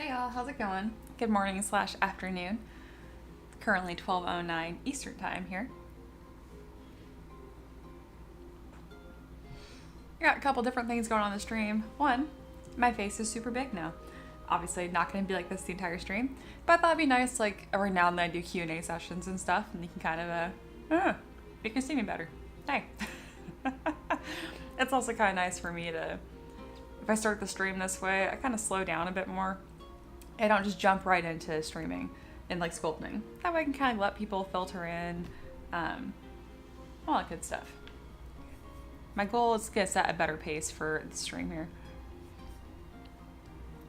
Hey y'all, how's it going? Good morning slash afternoon. Currently 12:09 Eastern time here. I got a couple different things going on the stream. One, my face is super big now. Obviously not going to be like this the entire stream, but I thought it'd be nice, like every now and then I do Q&A sessions and stuff, and you can kind of, you can see me better. Hey. It's also kind of nice for me to, if I start the stream this way, I kind of slow down a bit more. I don't just jump right into streaming and like sculpting. That way I can kind of let people filter in, all that good stuff. My goal is to get set a better pace for the stream here.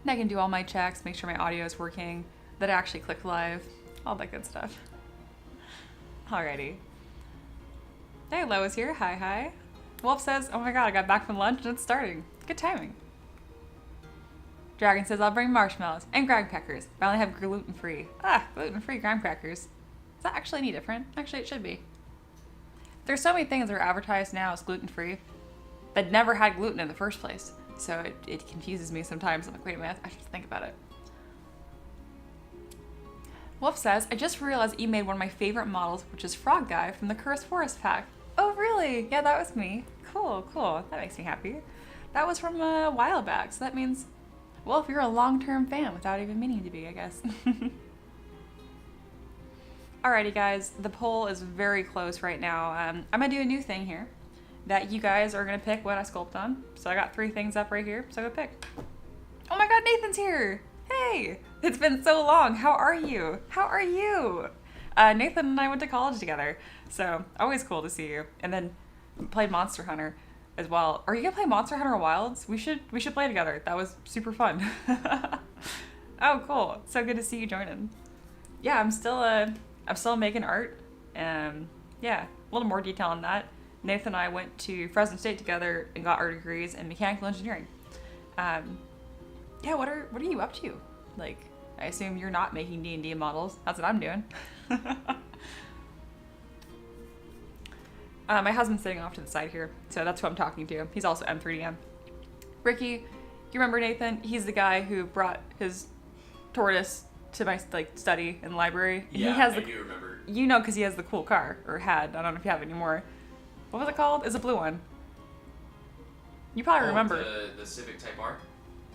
And I can do all my checks, make sure my audio is working, that I actually click live, all that good stuff. Alrighty. Hey, Lois here. Hi, hi. Wolf says, oh my god, I got back from lunch and it's starting. Good timing. Dragon says, I'll bring marshmallows and graham crackers, but I only have gluten-free. Gluten-free graham crackers. Is that actually any different? Actually, it should be. There's so many things that are advertised now as gluten-free that never had gluten in the first place. So it confuses me sometimes. I'm like, wait a minute, I should think about it. Wolf says, I just realized you made one of my favorite models, which is Frog Guy from the Cursed Forest pack. Oh, really? Yeah, that was me. Cool, cool. That makes me happy. That was from a while back, so that means, well, if you're a long-term fan without even meaning to be, I guess. Alrighty, guys. The poll is very close right now. I'm going to do a new thing here that you guys are going to pick what I sculpt on. So I got 3 things up right here, so go pick. Oh my god, Nathan's here! Hey! It's been so long. How are you? How are you? Nathan and I went to college together, so always cool to see you. And then played Monster Hunter as well. Are you gonna play Monster Hunter Wilds? We should play together. That was super fun. Oh, cool. So good to see you joining. Yeah, I'm still making art. Yeah, a little more detail on that. Nathan and I went to Fresno State together and got our degrees in mechanical engineering. Yeah, what are you up to? Like, I assume you're not making D&D models. That's what I'm doing. My husband's sitting off to the side here, so that's who I'm talking to. He's also M3DM. Ricky, you remember Nathan? He's the guy who brought his tortoise to my study in the library. Yeah, he has I do remember. You know, because he has the cool car, or had. I don't know if you have it anymore. What was it called? It's a blue one. You probably remember. The Civic Type R?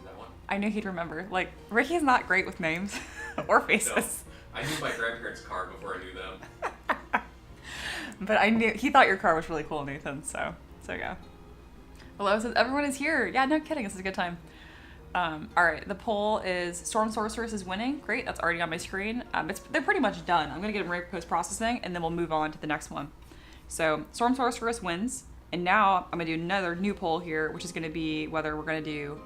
That one? I knew he'd remember. Like, Ricky's not great with names or faces. No, I knew my grandparents' car before I knew them. But I knew he thought your car was really cool, Nathan. So yeah. Hello says everyone is here. Yeah, no kidding. This is a good time. All right, the poll is Storm Sorceress is winning. Great, that's already on my screen. They're pretty much done. I'm gonna get them right post processing, and then we'll move on to the next one. So Storm Sorceress wins, and now I'm gonna do another new poll here, which is gonna be whether we're gonna do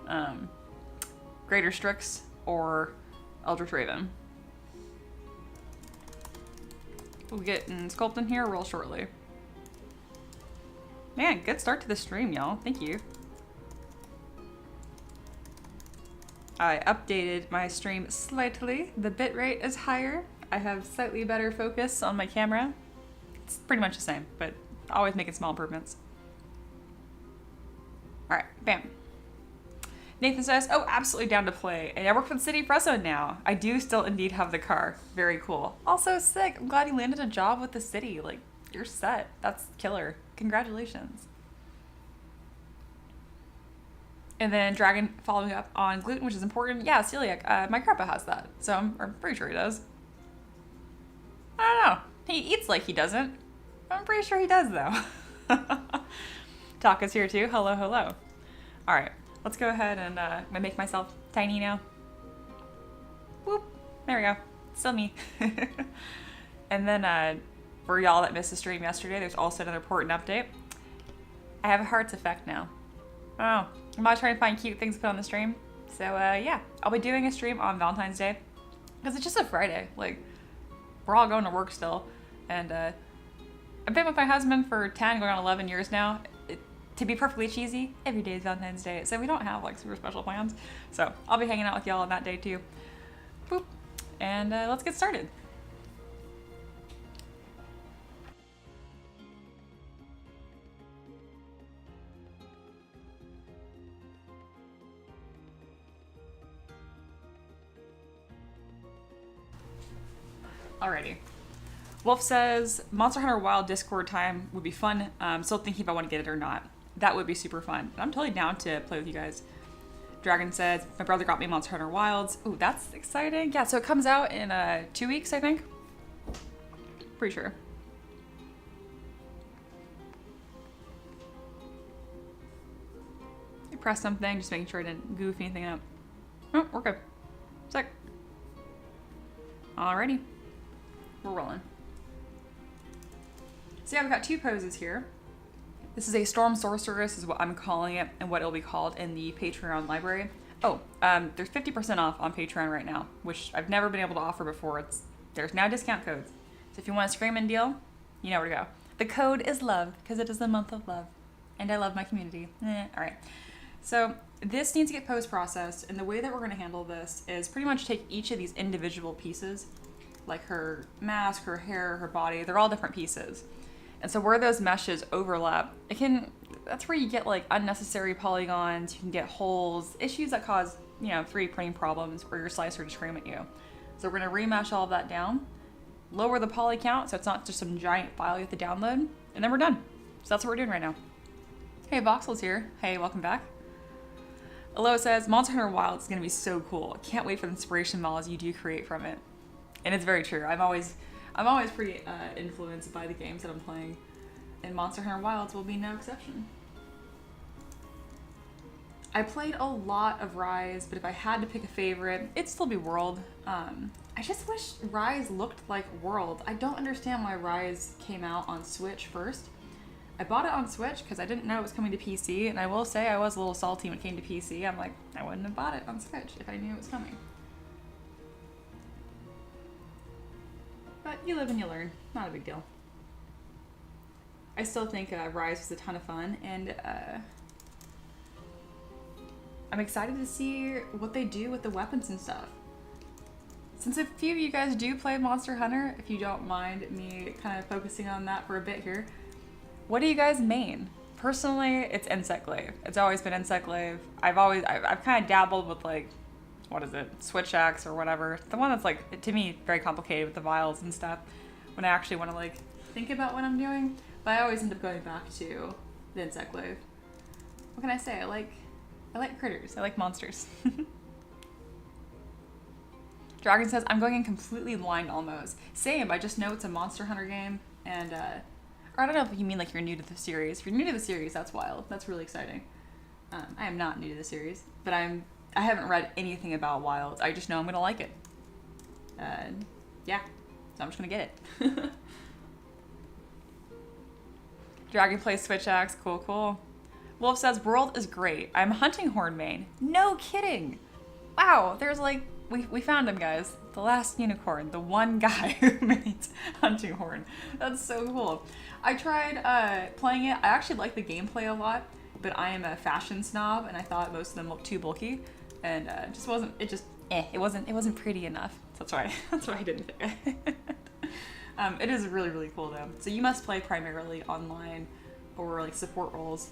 Greater Strix or Eldritch Raven. We'll get in Sculpting here real shortly. Man, good start to the stream, y'all. Thank you. I updated my stream slightly. The bitrate is higher. I have slightly better focus on my camera. It's pretty much the same, but always making small improvements. All right, bam. Nathan says, oh, absolutely down to play. And I work for the city of Fresno now. I do still indeed have the car. Very cool. Also sick. I'm glad you landed a job with the city. Like, you're set. That's killer. Congratulations. And then Dragon following up on gluten, which is important. Yeah, celiac. My grandpa has that. So I'm pretty sure he does. I don't know. He eats like he doesn't. I'm pretty sure he does, though. Taka's here, too. Hello, hello. All right. Let's go ahead and I'm gonna make myself tiny now. Whoop. There we go. Still me. And then for y'all that missed the stream yesterday, there's also another important update. I have a hearts effect now. Oh, I'm not trying to find cute things to put on the stream. So yeah, I'll be doing a stream on Valentine's Day because it's just a Friday. Like, we're all going to work still. And I've been with my husband for 10, going on 11 years now. To be perfectly cheesy, every day is Valentine's Day, so we don't have like super special plans. So I'll be hanging out with y'all on that day too. Boop. And let's get started. Alrighty. Wolf says, Monster Hunter Wild Discord time would be fun. Still thinking if I want to get it or not. That would be super fun. I'm totally down to play with you guys. Dragon says, my brother got me Monster Hunter Wilds. Ooh, that's exciting. Yeah, so it comes out in 2 weeks, I think. Pretty sure. I pressed something, just making sure I didn't goof anything up. Oh, we're good. Sick. Alrighty. We're rolling. So yeah, we've got 2 poses here. This is a Storm Sorceress is what I'm calling it and what it'll be called in the Patreon library. Oh, there's 50% off on Patreon right now, which I've never been able to offer before. There's now discount codes. So if you want a Screamin' deal, you know where to go. The code is love, because it is the month of love. And I love my community. Alright. So this needs to get post-processed, and the way that we're going to handle this is pretty much take each of these individual pieces, like her mask, her hair, her body, they're all different pieces. And so where those meshes overlap, that's where you get like unnecessary polygons, you can get holes, issues that cause, 3D printing problems or your slicer to scream at you. So we're gonna remesh all of that down, lower the poly count so it's not just some giant file you have to download, and then we're done. So that's what we're doing right now. Hey, Voxel's here. Hey, welcome back. Aloha says, Monster Hunter Wild is gonna be so cool. Can't wait for the inspiration models you do create from it. And it's very true. I'm always pretty influenced by the games that I'm playing, and Monster Hunter Wilds will be no exception. I played a lot of Rise, but if I had to pick a favorite, it'd still be World. I just wish Rise looked like World. I don't understand why Rise came out on Switch first. I bought it on Switch because I didn't know it was coming to PC, and I will say I was a little salty when it came to PC. I'm like, I wouldn't have bought it on Switch if I knew it was coming. But you live and you learn. Not a big deal. I still think Rise was a ton of fun, and I'm excited to see what they do with the weapons and stuff. Since a few of you guys do play Monster Hunter, if you don't mind me kind of focusing on that for a bit here, what do you guys main? Personally, it's Insect Glaive. It's always been Insect Glaive. I've kind of dabbled with like, what is it, Switch Axe or whatever. The one that's like, to me, very complicated with the vials and stuff when I actually want to like think about what I'm doing. But I always end up going back to the Insect Glaive. What can I say? I like critters. I like monsters. Dragon says, I'm going in completely blind almost. Same, I just know it's a Monster Hunter game, and or I don't know if you mean like you're new to the series. If you're new to the series, that's wild. That's really exciting. I am not new to the series, but I haven't read anything about Wilds. I just know I'm gonna like it. Yeah, so I'm just gonna get it. Dragon plays Switch Axe. Cool. Wolf says, World is great. I'm Hunting Horn main. No kidding. Wow, there's like, we found him, guys. The last unicorn. The one guy who made Hunting Horn. That's so cool. I tried playing it. I actually like the gameplay a lot, but I am a fashion snob, and I thought most of them looked too bulky, and it wasn't pretty enough. That's why I didn't pick it. It is really, really cool though. So you must play primarily online or like support roles.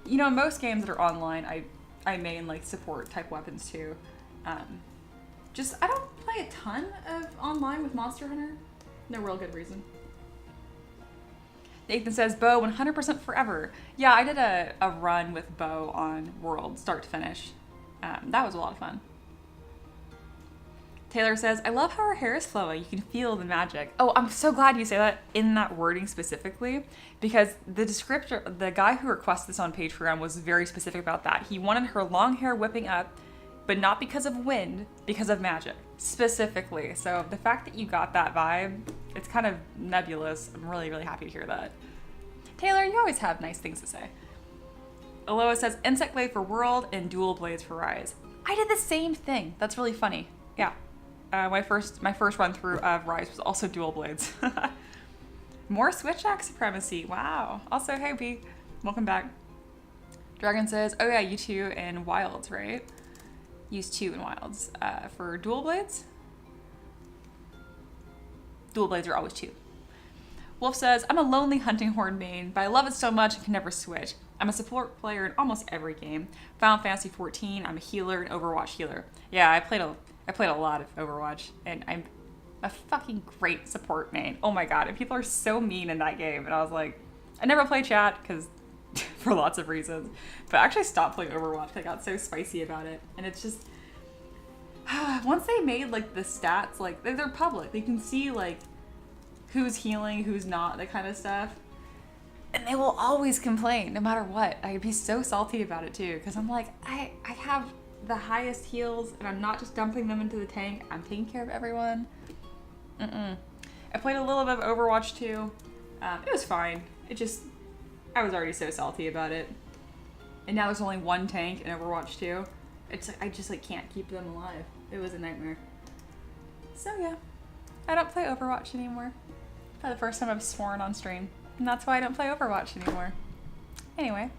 You know, most games that are online, I main like support type weapons too. I don't play a ton of online with Monster Hunter. No real good reason. Nathan says, Bo, 100% forever. Yeah, I did a run with Bo on World, start to finish. That was a lot of fun. Taylor says, I love how her hair is flowing. You can feel the magic. Oh, I'm so glad you say that in that wording specifically, because the guy who requested this on Patreon was very specific about that. He wanted her long hair whipping up, but not because of wind, because of magic, specifically. So the fact that you got that vibe, it's kind of nebulous. I'm really, really happy to hear that. Taylor, you always have nice things to say. Aloha says, Insect Blade for World and Dual Blades for Rise. I did the same thing. That's really funny. Yeah. My first run through of Rise was also Dual Blades. More Switch Axe supremacy. Wow. Also, hey, B. Welcome back. Dragon says, oh yeah, you two in Wilds, right? Use 2 in Wilds. For Dual Blades? Dual Blades are always 2. Wolf says, I'm a lonely Hunting Horn main, but I love it so much I can never switch. I'm a support player in almost every game. Final Fantasy 14, I'm a healer and Overwatch healer. Yeah, I played a lot of Overwatch, and A fucking great support main. Oh my god, and people are so mean in that game. And I was like, I never play chat because for lots of reasons. But I actually stopped playing Overwatch. I got so spicy about it. And it's just once they made like the stats, like they're public. They can see like who's healing, who's not, that kind of stuff. And they will always complain no matter what. I'd be so salty about it too, because I'm like, I have the highest heals and I'm not just dumping them into the tank. I'm taking care of everyone. I played a little bit of Overwatch 2. It was fine. I was already so salty about it. And now there's only one tank in Overwatch 2. It's like, I just like can't keep them alive. It was a nightmare. So yeah, I don't play Overwatch anymore. For the first time I've sworn on stream. And that's why I don't play Overwatch anymore. Anyway.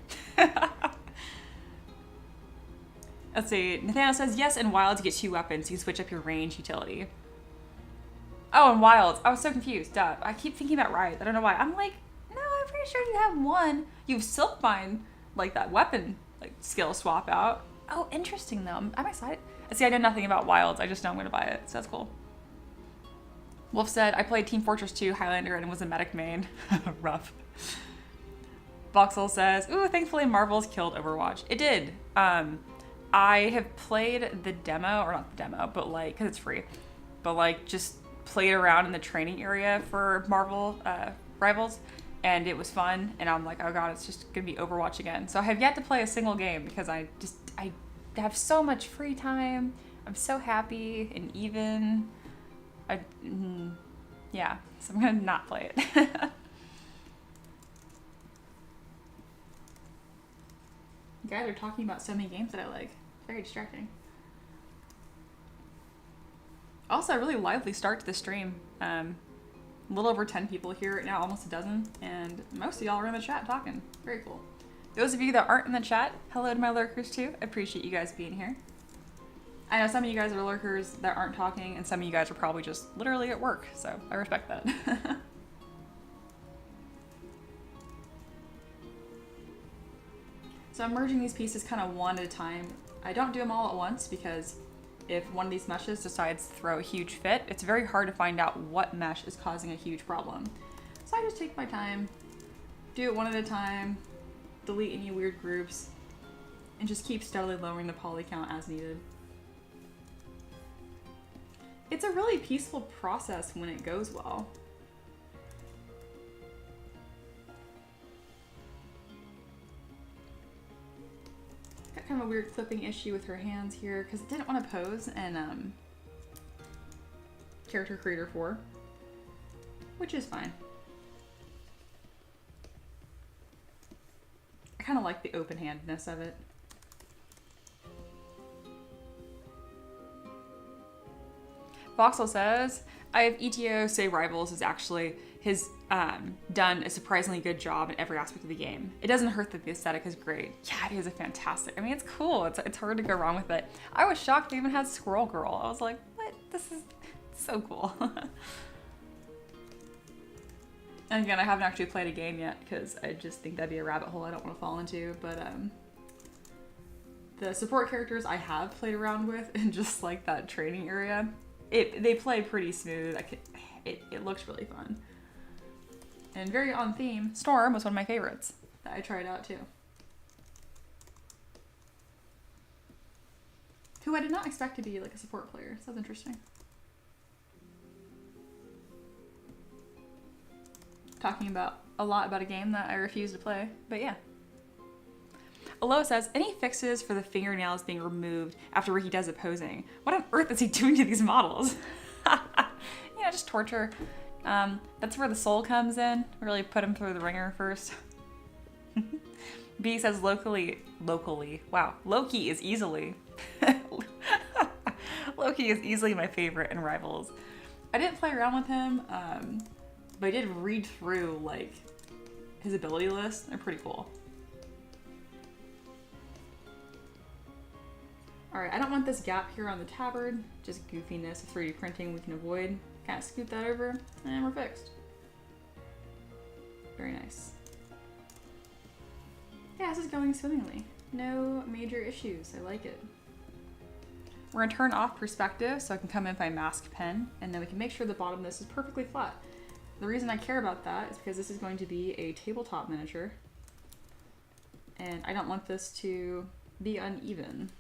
Let's see. Nathaniel says, yes, in Wilds you get 2 weapons. You can switch up your range utility. Oh, in Wilds. I was so confused. Duh. I keep thinking about Riot. I don't know why. I'm like, no, I'm pretty sure you have one. You have Silkbind, like that weapon, like skill swap out. Oh, interesting though. I'm excited. See, I know nothing about Wilds. I just know I'm going to buy it. So that's cool. Wolf said, I played Team Fortress 2 Highlander and was a medic main. Rough. Voxel says, ooh, thankfully Marvel's killed Overwatch. It did. I have played the demo, or not the demo, but like, because it's free, but like just played around in the training area for Marvel Rivals, and it was fun, and I'm like, oh god, it's just gonna be Overwatch again. So I have yet to play a single game because I have so much free time. I'm so happy and even. Yeah, so I'm gonna not play it. You guys are talking about so many games that I like. Very distracting. Also, a really lively start to the stream. A little over 10 people here right now, almost a dozen, and most of y'all are in the chat talking. Very cool. Those of you that aren't in the chat, hello to my lurkers too. I appreciate you guys being here. I know some of you guys are lurkers that aren't talking, and some of you guys are probably just literally at work, so I respect that. So I'm merging these pieces kind of one at a time. I don't do them all at once because if one of these meshes decides to throw a huge fit, it's very hard to find out what mesh is causing a huge problem. So I just take my time, do it one at a time, delete any weird groups, and just keep steadily lowering the poly count as needed. It's a really peaceful process when it goes well. Got kind of a weird clipping issue with her hands here because I didn't want to pose in Character Creator 4, which is fine. I kind of like the open-handedness of it. Voxel says, I have ETO say Rivals is actually done a surprisingly good job in every aspect of the game. It doesn't hurt that the aesthetic is great. Yeah, it is a fantastic. I mean, it's cool. It's hard to go wrong with it. I was shocked they even had Squirrel Girl. I was like, what? This is so cool. And again, I haven't actually played a game yet because I just think that'd be a rabbit hole I don't want to fall into. But the support characters I have played around with in just like that training area, they play pretty smooth. It looks really fun. And very on theme, Storm was one of my favorites that I tried out too. Who I did not expect to be like a support player. So that's interesting. Talking about a lot about a game that I refuse to play, but yeah. Aloha says, any fixes for the fingernails being removed after Ricky does opposing? What on earth is he doing to these models? You know, just torture. That's where the soul comes in. Really put him through the ringer first. B says locally, wow, Loki is easily my favorite in Rivals. I didn't play around with him, but I did read through like his ability list. They're pretty cool. Alright, I don't want this gap here on the tabard. Just goofiness of 3D printing we can avoid. Kind of scoot that over, and we're fixed. Very nice. Yeah, this is going swimmingly. No major issues. I like it. We're gonna turn off perspective so I can come in with my mask pen, and then we can make sure the bottom of this is perfectly flat. The reason I care about that is because this is going to be a tabletop miniature, and I don't want this to be uneven.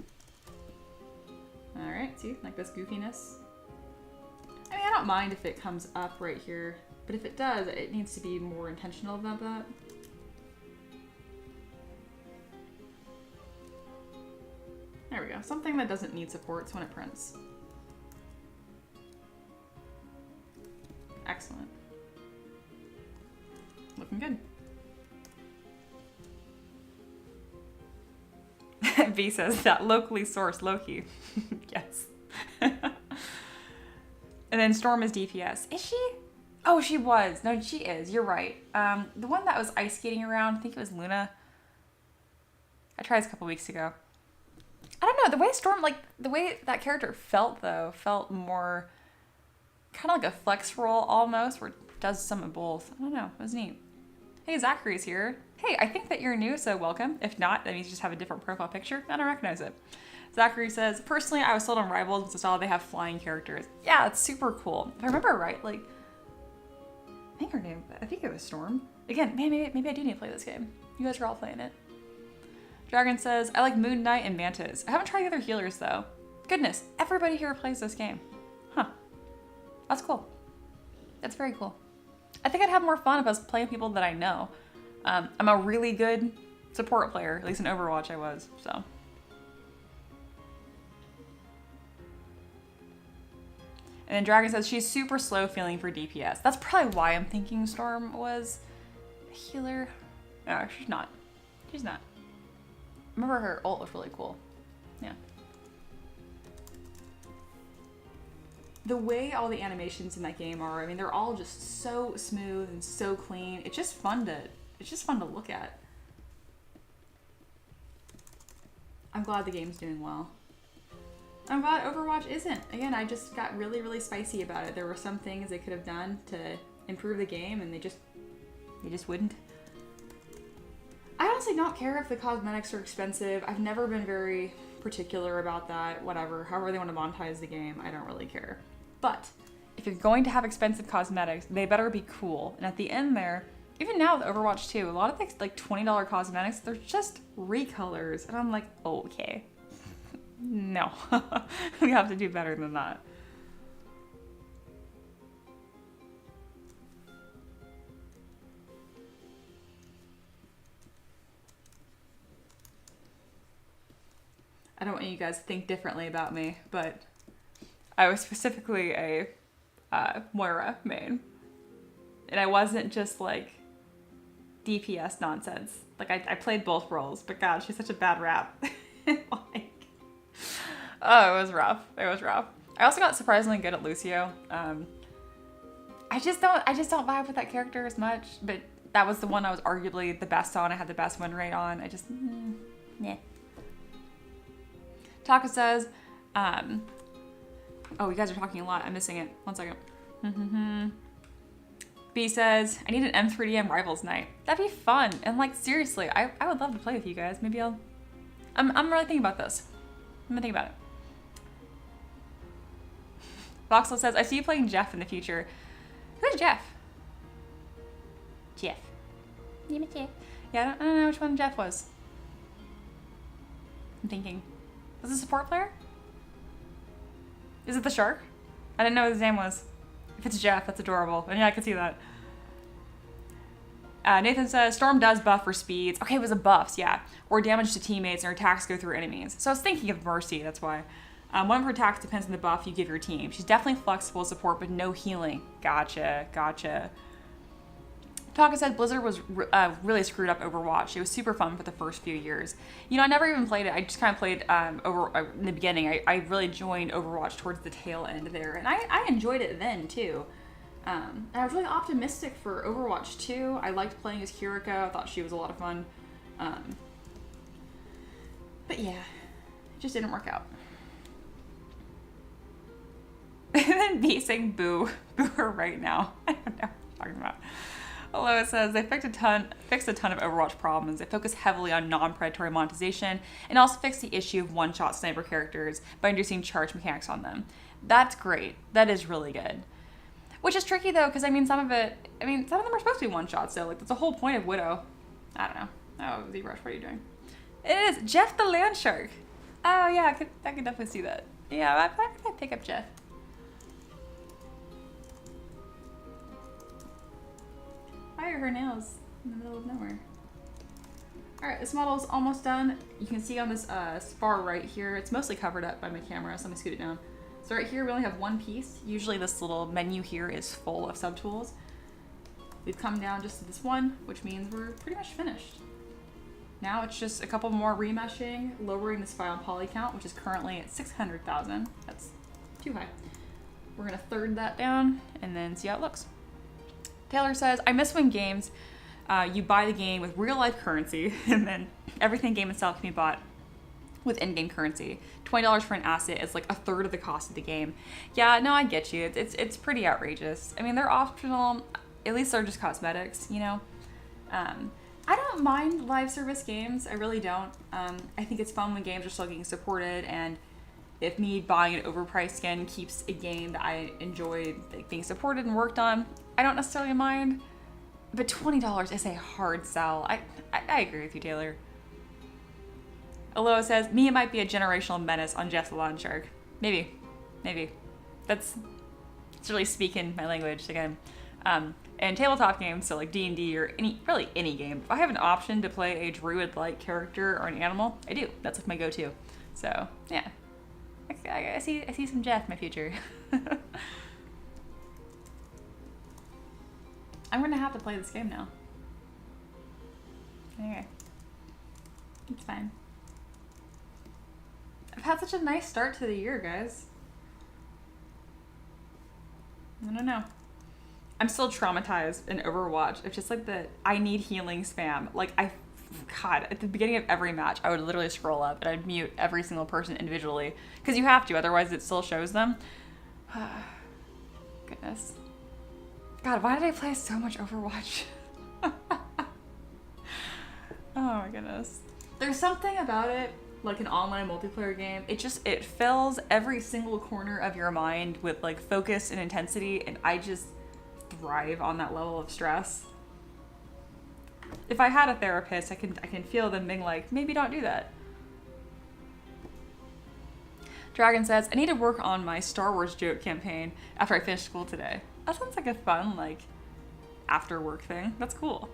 All right, see, like this goofiness. I mean, I don't mind if it comes up right here, but if it does, it needs to be more intentional about that. There we go, something that doesn't need supports when it prints. Excellent. Looking good. B says that locally sourced Loki. Yes. And then Storm is DPS. Is she? Oh, she was. No, she is. You're right. The one that was ice skating around, I think it was Luna. I tried this a couple weeks ago. I don't know, the way Storm, like, the way that character felt, though, felt more kind of like a flex roll almost, where it does some of both. I don't know, it was neat. Hey, Zachary's here. Hey, I think that you're new, so welcome. If not, that means you just have a different profile picture. I don't recognize it. Zachary says, personally, I was sold on Rivals because I saw they have flying characters. Yeah, it's super cool. If I remember right, like, I think it was Storm. Again, man, maybe I do need to play this game. You guys are all playing it. Dragon says, I like Moon Knight and Mantis. I haven't tried the other healers, though. Goodness, everybody here plays this game. Huh. That's cool. That's very cool. I think I'd have more fun if I was playing people that I know. I'm a really good support player, at least in Overwatch I was, so. And then Dragon says, she's super slow feeling for DPS. That's probably why I'm thinking Storm was a healer. No, she's not. She's not. Remember her ult was really cool. Yeah. The way all the animations in that game are, I mean, they're all just so smooth and so clean. It's just fun to look at. I'm glad the game's doing well. I'm glad Overwatch isn't. Again, I just got really, really spicy about it. There were some things they could have done to improve the game, and they just wouldn't. I honestly don't care if the cosmetics are expensive. I've never been very particular about that. Whatever, however they want to monetize the game, I don't really care. But if you're going to have expensive cosmetics, they better be cool. And at the end there, even now with Overwatch 2, a lot of things like $20 cosmetics, they're just recolors. And I'm like, okay. No. We have to do better than that. I don't want you guys to think differently about me, but I was specifically a Moira main. And I wasn't just like DPS nonsense. Like I played both roles, but God, she's such a bad rap. Like, oh, it was rough. It was rough. I also got surprisingly good at Lucio. I just don't vibe with that character as much, but that was the one I was arguably the best on. I had the best win rate on. I just, meh. Taka says, oh, you guys are talking a lot. I'm missing it. 1 second. B says, I need an M3DM Rivals night. That'd be fun. And like, seriously, I would love to play with you guys. Maybe I'm really thinking about this. I'm gonna think about it. Voxel says, I see you playing Jeff in the future. Who's Jeff? Jeff. Yeah, I don't know which one Jeff was. I'm thinking. Was it a support player? Is it the shark? I didn't know what his name was. If it's Jeff, that's adorable. And yeah, I can see that. Nathan says, Storm does buff for speeds. Okay, it was a buffs, yeah. Or damage to teammates and her attacks go through enemies. So I was thinking of Mercy, that's why. One of her attacks depends on the buff you give your team. She's definitely flexible support, but no healing. Gotcha. Taka said Blizzard was really screwed up Overwatch. It was super fun for the first few years. You know, I never even played it. I just kind of played in the beginning. I really joined Overwatch towards the tail end there. And I enjoyed it then, too. And I was really optimistic for Overwatch 2. I liked playing as Kiriko. I thought she was a lot of fun. But yeah, it just didn't work out. And then B saying boo. Boo her right now. I don't know what I'm talking about. Although it says they fixed a ton of Overwatch problems. They focus heavily on non-predatory monetization and also fixed the issue of one-shot sniper characters by introducing charge mechanics on them. That's great. That is really good. Which is tricky though, because some of them are supposed to be one-shots. So like that's the whole point of Widow. I don't know. Oh, ZBrush, what are you doing? It is Jeff the Land Shark. Oh yeah, I could definitely see that. Yeah, I pick up Jeff. Why are her nails in the middle of nowhere? Alright, this model is almost done. You can see on this far right here, it's mostly covered up by my camera, so let me scoot it down. So right here we only have one piece. Usually this little menu here is full of subtools. We've come down just to this one, which means we're pretty much finished. Now it's just a couple more remeshing, lowering this file poly count, which is currently at 600,000. That's too high. We're gonna third that down and then see how it looks. Taylor says, I miss when games, you buy the game with real life currency and then everything game itself can be bought with in-game currency. $20 for an asset is like a third of the cost of the game. Yeah, no, I get you. It's pretty outrageous. I mean, they're optional. At least they're just cosmetics, you know? I don't mind live service games. I really don't. I think it's fun when games are still getting supported, and if me buying an overpriced skin keeps a game that I enjoy being supported and worked on, I don't necessarily mind. But $20 is a hard sell. I agree with you, Taylor. Aloha says, Mia might be a generational menace on Jeff the Lawn Shark. Maybe. It's really speaking my language again. And tabletop games, so like D&D or really any game, if I have an option to play a druid-like character or an animal, I do. That's like my go-to. So yeah, I see some Jeff in my future. I'm gonna have to play this game now. Anyway, it's fine. I've had such a nice start to the year, guys. I don't know. I'm still traumatized in Overwatch. It's just like the I need healing spam. Like God, at the beginning of every match, I would literally scroll up and I'd mute every single person individually. Because you have to, otherwise it still shows them. Goodness. God, why did I play so much Overwatch? Oh my goodness. There's something about it, like an online multiplayer game. It fills every single corner of your mind with like focus and intensity, and I just thrive on that level of stress. If I had a therapist, I can feel them being like, maybe don't do that. Dragon says, I need to work on my Star Wars joke campaign after I finish school today. That sounds like a fun, like, after work thing. That's cool.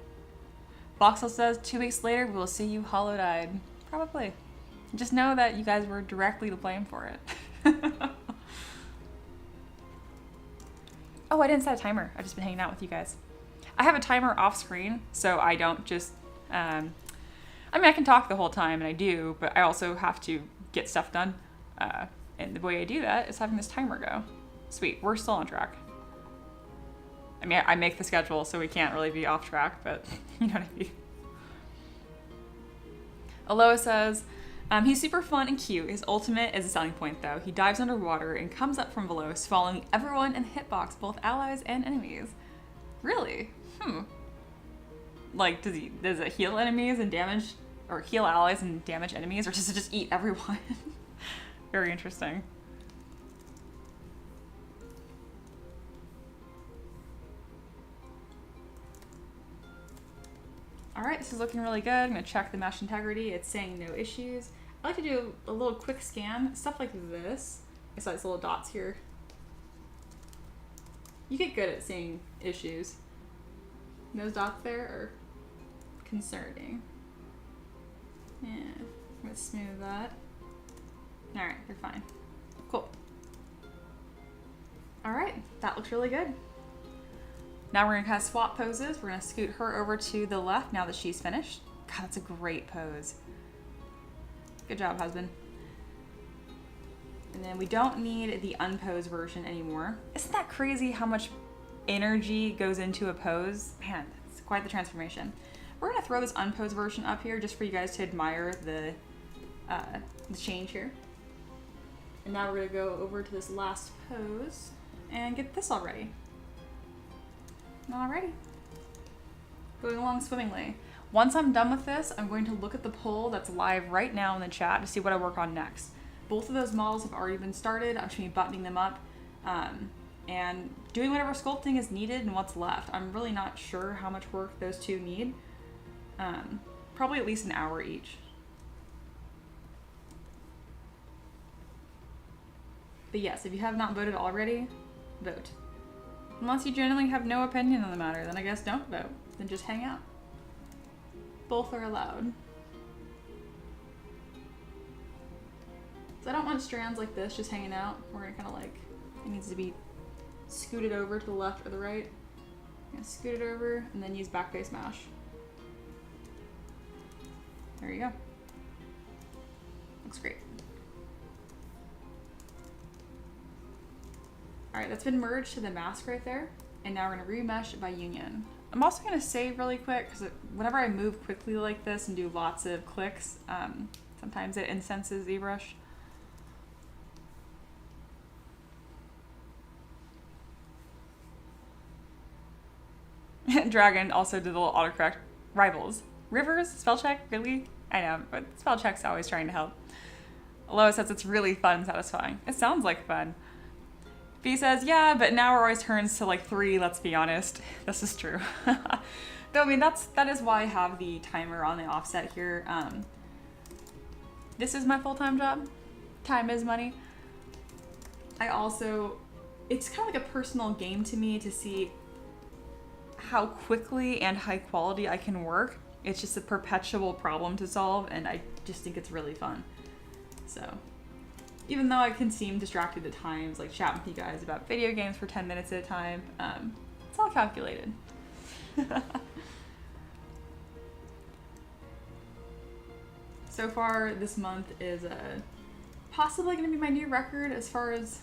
Voxel says, 2 weeks later, we'll see you hollow-eyed. Probably. Just know that you guys were directly to blame for it. Oh, I didn't set a timer. I've just been hanging out with you guys. I have a timer off screen, so I don't just, I mean, I can talk the whole time, and I do, but I also have to get stuff done. And the way I do that is having this timer go. Sweet, we're still on track. I mean, I make the schedule, so we can't really be off track, but you know what I mean. Aloha says, he's super fun and cute. His ultimate is a selling point, though. He dives underwater and comes up from below, swallowing everyone in the hitbox, both allies and enemies. Really? Like, does it heal enemies and damage, or heal allies and damage enemies, or does it just eat everyone? Very interesting. All right, this is looking really good. I'm gonna check the mesh integrity. It's saying no issues. I like to do a little quick scan, stuff like this. I saw these little dots here. You get good at seeing issues. Those dots there are concerning. Yeah, I'm gonna smooth that. All right, they're fine. Cool. All right, that looks really good. Now we're gonna kind of swap poses. We're gonna scoot her over to the left now that she's finished. God, that's a great pose. Good job, husband. And then we don't need the unposed version anymore. Isn't that crazy how much energy goes into a pose? Man, it's quite the transformation. We're gonna throw this unposed version up here just for you guys to admire the change here. And now we're gonna go over to this last pose and get this all ready. Alrighty. Going along swimmingly. Once I'm done with this, I'm going to look at the poll that's live right now in the chat to see what I work on next. Both of those models have already been started. I'm just going to be buttoning them up and doing whatever sculpting is needed and what's left. I'm really not sure how much work those two need. Probably at least an hour each. But yes, if you have not voted already, vote. Unless you genuinely have no opinion on the matter, then I guess don't vote. Then just hang out. Both are allowed. So I don't want strands like this just hanging out. We're gonna kind of like, it needs to be scooted over to the left or the right. I'm gonna scoot it over and then use back face mash. There you go. Looks great. All right, that's been merged to the mask right there. And now we're gonna remesh by union. I'm also gonna save really quick because whenever I move quickly like this and do lots of clicks, sometimes it incenses ZBrush. Dragon also did a little autocorrect. Rivals. Rivers? Spell check? Really? I know, but spell check's always trying to help. Aloha says it's really fun and satisfying. It sounds like fun. B says, yeah, but now it always turns to like 3, let's be honest. This is true. Though, I mean, that is why I have the timer on the offset here. This is my full-time job. Time is money. It's kind of like a personal game to me to see how quickly and high quality I can work. It's just a perpetual problem to solve, and I just think it's really fun. So, even though I can seem distracted at times, like chat with you guys about video games for 10 minutes at a time, it's all calculated. So far, this month is possibly going to be my new record as far as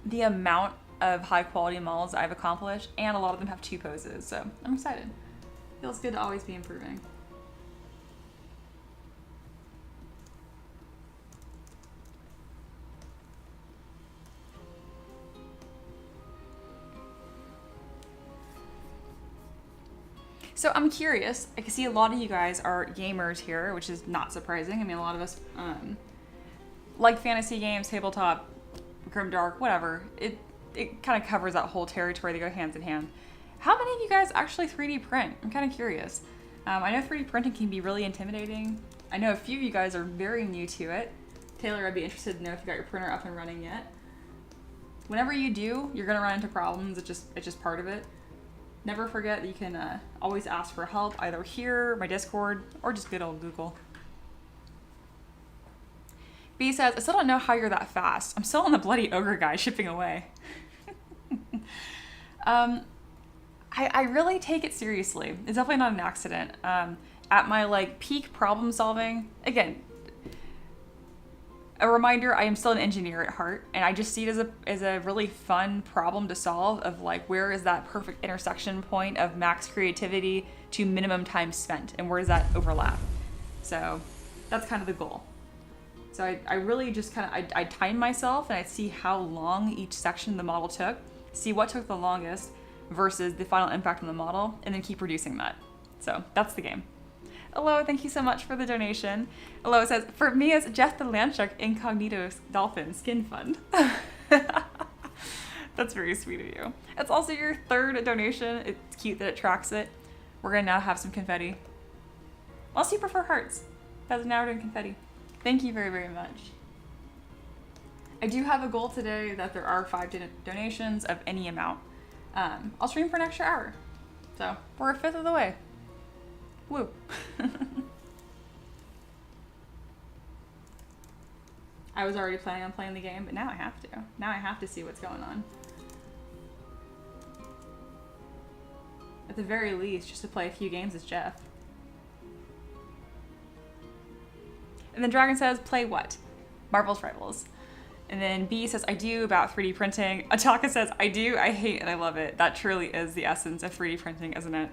the amount of high quality models I've accomplished, and a lot of them have 2 poses, so I'm excited. Feels good to always be improving. So I'm curious, I can see a lot of you guys are gamers here, which is not surprising. I mean, a lot of us like fantasy games, tabletop, grimdark, whatever. It kind of covers that whole territory. They go hands in hand. How many of you guys actually 3D print? I'm kind of curious. I know 3D printing can be really intimidating. I know a few of you guys are very new to it. Taylor, I'd be interested to know if you got your printer up and running yet. Whenever you do, you're gonna run into problems. It's just part of it. Never forget that you can always ask for help, either here, my Discord, or just good old Google. B says, I still don't know how you're that fast. I'm still on the bloody ogre guy shipping away. I really take it seriously. It's definitely not an accident. At my like peak problem solving, again, a reminder, I am still an engineer at heart, and I just see it as a really fun problem to solve of like, where is that perfect intersection point of max creativity to minimum time spent, and where does that overlap? So that's kind of the goal. So I really just kind of, I time myself and I see how long each section of the model took, see what took the longest versus the final impact on the model, and then keep reducing that. So that's the game. Hello, thank you so much for the donation. Hello says, for me it's Jeff the Landshark Incognito Dolphin Skin Fund. That's very sweet of you. It's also your 3rd donation. It's cute that it tracks it. We're gonna now have some confetti. Unless you prefer hearts. That's now we're doing confetti. Thank you very, very much. I do have a goal today that there are 5 donations of any amount. I'll stream for an extra hour. So we're a 5th of the way. Woo. I was already planning on playing the game, but now I have to. Now I have to see what's going on. At the very least, just to play a few games as Jeff. And then Dragon says, play what? Marvel's Rivals. And then B says, I do about 3D printing. Ataka says, I do, I hate, and I love it. That truly is the essence of 3D printing, isn't it?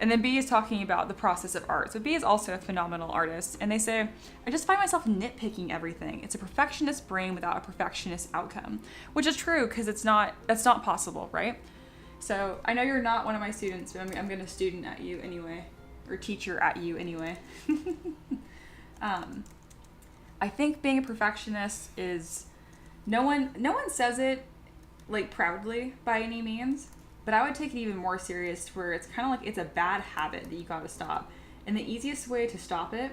And then B is talking about the process of art. So B is also a phenomenal artist. And they say, I just find myself nitpicking everything. It's a perfectionist brain without a perfectionist outcome. Which is true, because that's not possible, right? So I know you're not one of my students, but I'm going to student at you anyway, or teacher at you anyway. I think being a perfectionist is, no one says it like proudly by any means, but I would take it even more serious where it's kind of like it's a bad habit that you got to stop. And the easiest way to stop it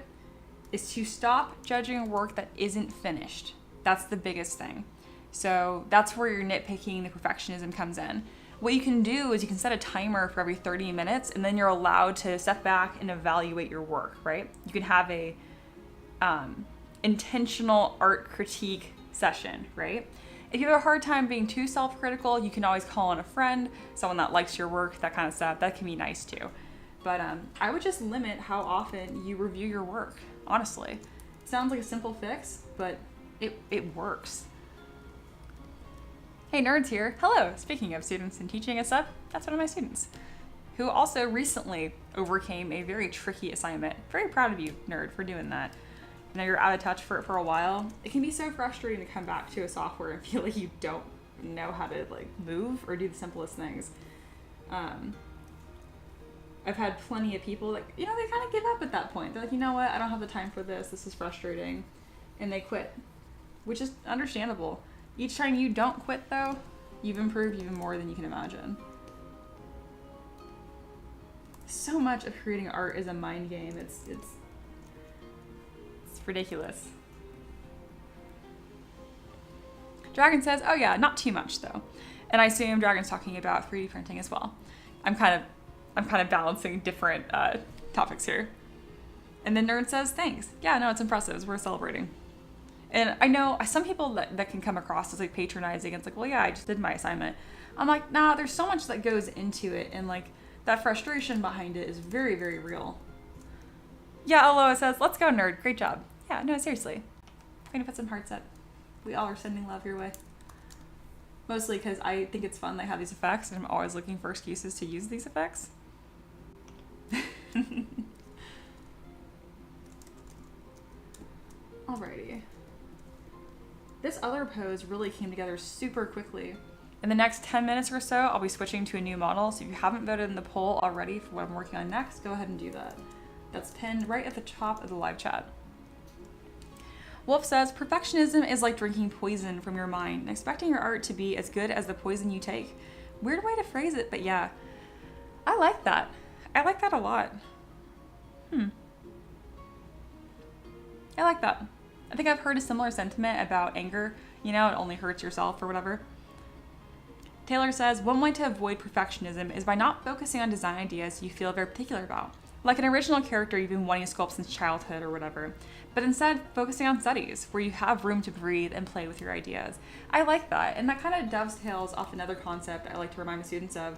is to stop judging work that isn't finished. That's the biggest thing. So that's where your nitpicking, the perfectionism comes in. What you can do is you can set a timer for every 30 minutes, and then you're allowed to step back and evaluate your work, right? You can have a intentional art critique session, right? If you have a hard time being too self-critical, you can always call on a friend, someone that likes your work, that kind of stuff. That can be nice too. But I would just limit how often you review your work, honestly. It sounds like a simple fix, but it works. Hey, Nerd's here. Hello. Speaking of students and teaching and stuff, that's one of my students who also recently overcame a very tricky assignment. Very proud of you, Nerd, for doing that. I know you're out of touch for a while. It can be so frustrating to come back to a software and feel like you don't know how to like move or do the simplest things. I've had plenty of people that, they kind of give up at that point. They're like, you know what? I don't have the time for this. This is frustrating. And they quit, which is understandable. Each time you don't quit, though, you've improved even more than you can imagine. So much of creating art is a mind game. It's ridiculous. Dragon says, oh yeah, not too much though. And I assume Dragon's talking about 3D printing as well. I'm kind of balancing different topics here. And then Nerd says, thanks. Yeah, no, it's impressive. We're celebrating. And I know some people that can come across as like patronizing. It's like, well, yeah, I just did my assignment. I'm like, nah, there's so much that goes into it. And like that frustration behind it is very, very real. Yeah, Aloha says, let's go, Nerd. Great job. Yeah, no, seriously. I'm going to put some hearts up. We all are sending love your way. Mostly because I think it's fun they have these effects, and I'm always looking for excuses to use these effects. Alrighty. This other pose really came together super quickly. In the next 10 minutes or so, I'll be switching to a new model, so if you haven't voted in the poll already for what I'm working on next, go ahead and do that. That's pinned right at the top of the live chat. Wolf says, perfectionism is like drinking poison from your mind and expecting your art to be as good as the poison you take. Weird way to phrase it, but yeah. I like that. I like that a lot. I like that. I think I've heard a similar sentiment about anger. It only hurts yourself or whatever. Taylor says, one way to avoid perfectionism is by not focusing on design ideas you feel very particular about. Like an original character you've been wanting to sculpt since childhood or whatever, but instead focusing on studies where you have room to breathe and play with your ideas. I like that, and that kind of dovetails off another concept I like to remind my students of.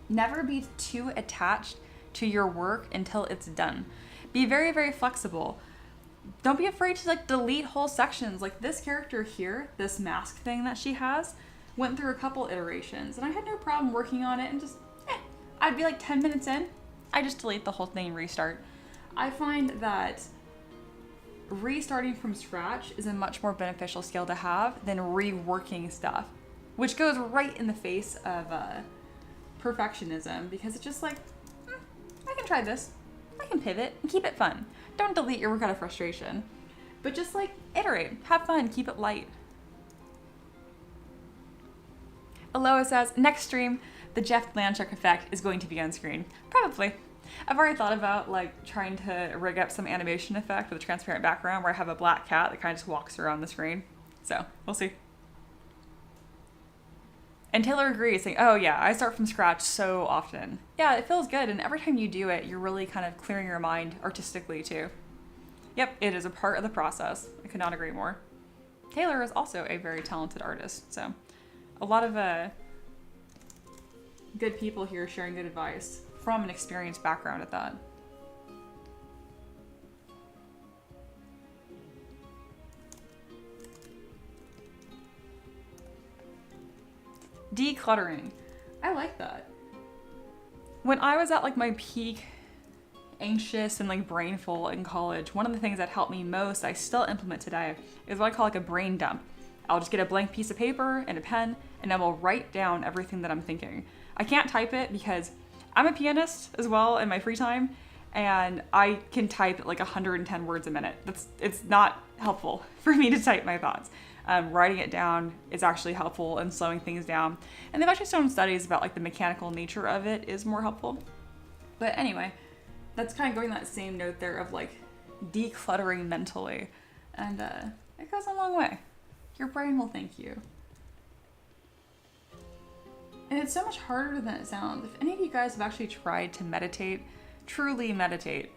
Never be too attached to your work until it's done. Be very, very flexible. Don't be afraid to delete whole sections. Like this character here, this mask thing that she has, went through a couple iterations, and I had no problem working on it and just, I'd be like 10 minutes in, I just delete the whole thing and restart. I find that restarting from scratch is a much more beneficial skill to have than reworking stuff, which goes right in the face of perfectionism, because it's just like, I can try this, I can pivot and keep it fun. Don't delete your work out of frustration, but just iterate, have fun, keep it light. Aloha says, next stream, the Jeff Blanchard effect is going to be on screen. Probably. I've already thought about trying to rig up some animation effect with a transparent background where I have a black cat that kind of just walks around the screen. So we'll see. And Taylor agrees, saying, oh yeah, I start from scratch so often. Yeah, it feels good, and every time you do it, you're really kind of clearing your mind artistically too. Yep, it is a part of the process. I could not agree more. Taylor is also a very talented artist, so a lot of good people here sharing good advice from an experienced background at that. Decluttering. I like that. When I was at my peak anxious and brainful in college, one of the things that helped me most, I still implement today, is what I call a brain dump. I'll just get a blank piece of paper and a pen, and I will write down everything that I'm thinking. I can't type it because I'm a pianist as well in my free time, and I can type like 110 words a minute. It's not helpful for me to type my thoughts. Writing it down is actually helpful in slowing things down. And they've actually shown studies about like the mechanical nature of it is more helpful. But anyway, that's kind of going that same note there of like decluttering mentally. And it goes a long way. Your brain will thank you. And it's so much harder than it sounds. If any of you guys have actually tried to meditate, truly meditate,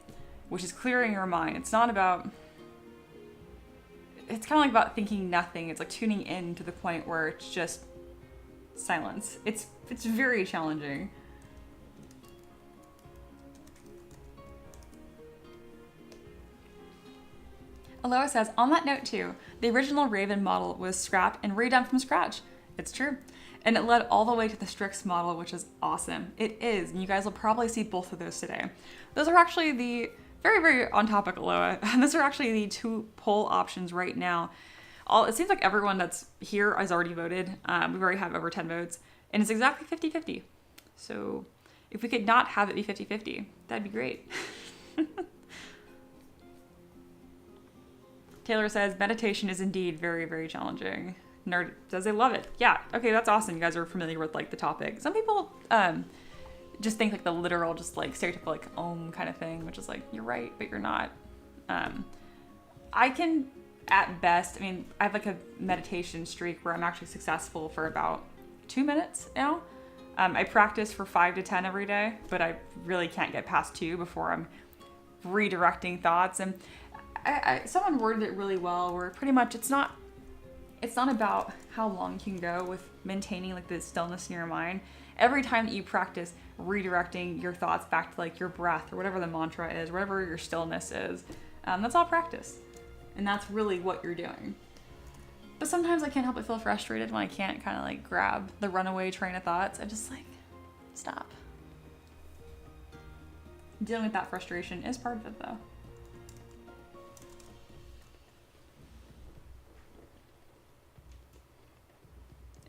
which is clearing your mind, it's not about... It's kind of like about thinking nothing. It's like tuning in to the point where it's just silence. It's very challenging. Aloha says, on that note too, the original Raven model was scrapped and redone from scratch. It's true. And it led all the way to the Strix model, which is awesome. It is, and you guys will probably see both of those today. Those are actually the... Very, very on topic, Aloha. Those are actually the 2 poll options right now. It seems like everyone that's here has already voted. We already have over 10 votes. And it's exactly 50-50. So if we could not have it be 50-50, that'd be great. Taylor says, meditation is indeed very, very challenging. Nerd says they love it. Yeah, okay, that's awesome. You guys are familiar with like the topic. Some people... just think like the literal, just like stereotypical like om kind of thing, which is like, you're right, but you're not. I can, at best, I mean, I have like a meditation streak where I'm actually successful for about 2 minutes now. I practice for 5 to 10 every day, but I really can't get past 2 before I'm redirecting thoughts. And someone worded it really well, where pretty much it's not about how long you can go with maintaining like the stillness in your mind. Every time that you practice redirecting your thoughts back to like your breath or whatever the mantra is, whatever your stillness is, that's all practice. And that's really what you're doing. But sometimes I can't help but feel frustrated when I can't kind of like grab the runaway train of thoughts. I'm just like, stop. Dealing with that frustration is part of it though.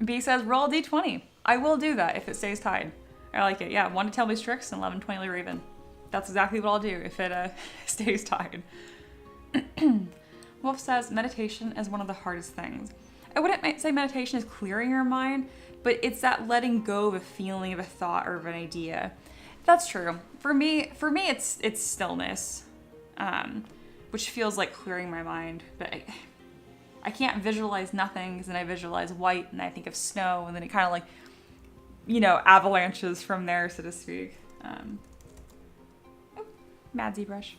B says, roll a d20. I will do that if it stays tied. I like it. Yeah, 1 to tell me Strix and 11 20 Raven. That's exactly what I'll do if it stays tied. Wolf says, meditation is one of the hardest things. I wouldn't say meditation is clearing your mind, but it's that letting go of a feeling, of a thought, or of an idea. That's true. For me, it's stillness, which feels like clearing my mind. But I can't visualize nothing, because then I visualize white, and I think of snow, and then it kind of like, avalanches from there, so to speak. Mad ZBrush.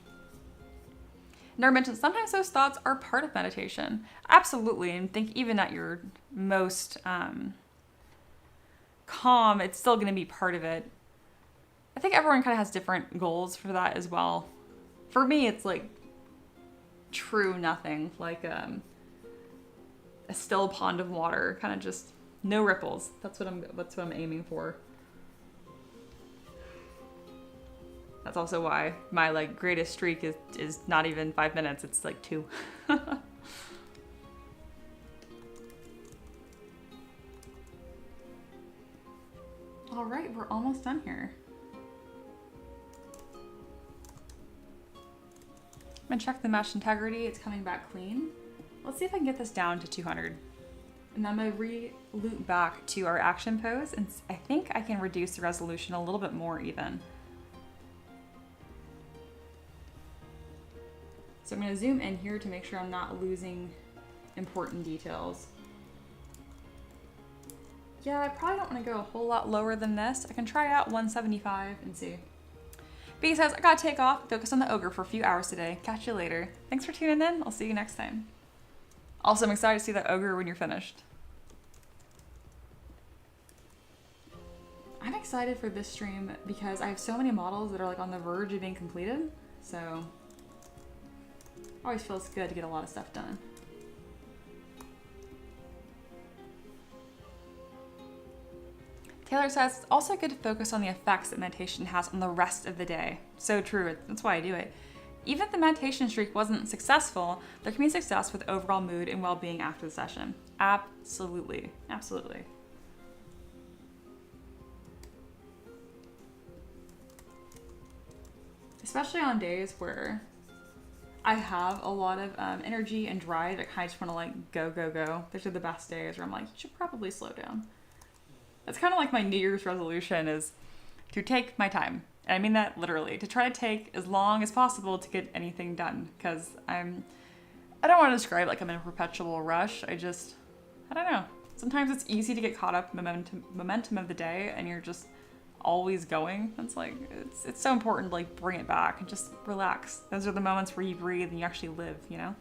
Nerd mentioned sometimes those thoughts are part of meditation. Absolutely, and think even at your most calm, it's still going to be part of it. I think everyone kind of has different goals for that as well. For me, it's like true nothing, like a still pond of water, kind of just no ripples. That's what I'm aiming for. That's also why my like greatest streak is not even 5 minutes. It's like 2. All right, we're almost done here. I'm gonna check the mesh integrity. It's coming back clean. Let's see if I can get this down to 200. And I'm gonna re-loop back to our action pose, and I think I can reduce the resolution a little bit more even. So I'm gonna zoom in here to make sure I'm not losing important details. Yeah, I probably don't wanna go a whole lot lower than this. I can try out 175 and see. B says, I gotta take off, focus on the ogre for a few hours today. Catch you later. Thanks for tuning in. I'll see you next time. Also, I'm excited to see that ogre when you're finished. I'm excited for this stream because I have so many models that are like on the verge of being completed. So, always feels good to get a lot of stuff done. Taylor says, it's also good to focus on the effects that meditation has on the rest of the day. So true, that's why I do it. Even if the meditation streak wasn't successful, there can be success with overall mood and well-being after the session. Absolutely, absolutely. especially on days where I have a lot of energy and drive. Like, I just want to like go, go, go. Those are the best days where I'm like, you should probably slow down. That's kind of like my New Year's resolution is to take my time. And I mean that literally, to try to take as long as possible to get anything done. Because I don't want to describe like I'm in a perpetual rush. I don't know. Sometimes it's easy to get caught up in momentum of the day and you're just always going. It's like, it's so important to like bring it back and just relax. Those are the moments where you breathe and you actually live, you know?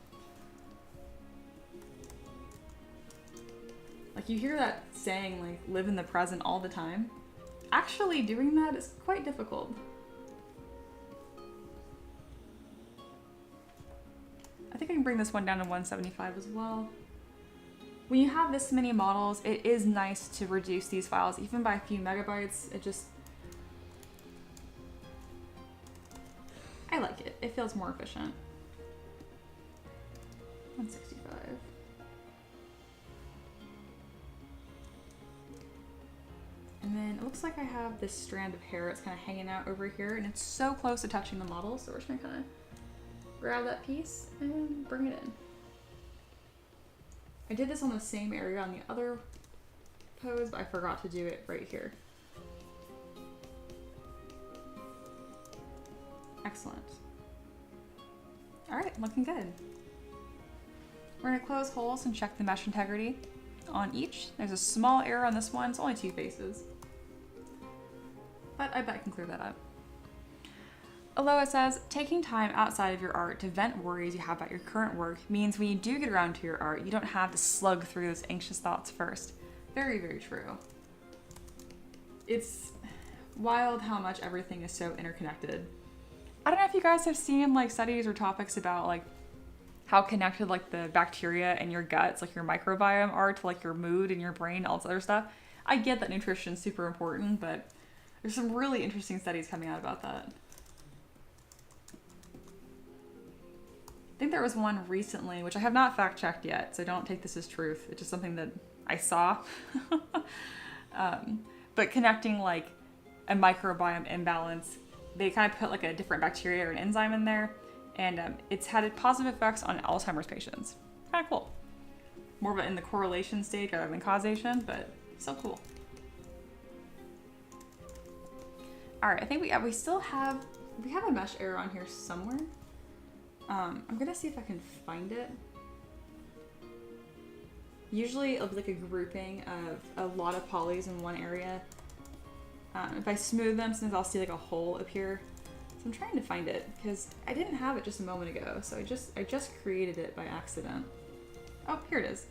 Like you hear that saying like live in the present all the time. Actually doing that is quite difficult. I think I can bring this one down to 175 as well. When you have this many models, it is nice to reduce these files even by a few megabytes. I like it. It feels more efficient. 165. And then it looks like I have this strand of hair that's kind of hanging out over here, and it's so close to touching the model, so we're just gonna kind of grab that piece and bring it in. I did this on the same area on the other pose, but I forgot to do it right here. Excellent. All right, looking good. We're gonna close holes and check the mesh integrity on each. There's a small error on this one, it's only 2 faces. But I bet I can clear that up. Aloha says, taking time outside of your art to vent worries you have about your current work means when you do get around to your art, you don't have to slug through those anxious thoughts first. Very, very true. It's wild how much everything is so interconnected. I don't know if you guys have seen like studies or topics about like how connected like the bacteria in your guts, like your microbiome are to like your mood and your brain, all this other stuff. I get that nutrition is super important, but there's some really interesting studies coming out about that. I think there was one recently, which I have not fact checked yet, so don't take this as truth. It's just something that I saw. But connecting like a microbiome imbalance, they kind of put like a different bacteria or an enzyme in there, and it's had positive effects on Alzheimer's patients. Kind of cool. More of it in the correlation stage rather than causation, but so cool. All right, I think we have a mesh error on here somewhere. I'm gonna see if I can find it. Usually it'll be like a grouping of a lot of polys in one area. If I smooth them, sometimes I'll see like a hole appear. So I'm trying to find it because I didn't have it just a moment ago. So I just created it by accident. Oh, here it is.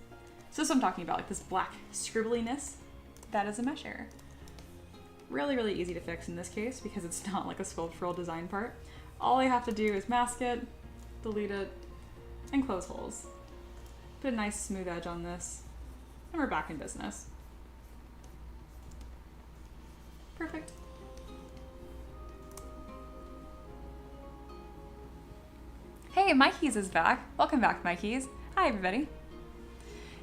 So this is what I'm talking about, like this black scribbliness. That is a mesh error. Really, really easy to fix in this case because it's not like a sculptural design part. All I have to do is mask it, delete it, and close holes. Put a nice smooth edge on this, and we're back in business. Perfect. Hey, Mikey's is back. Welcome back, Mikey's. Hi, everybody.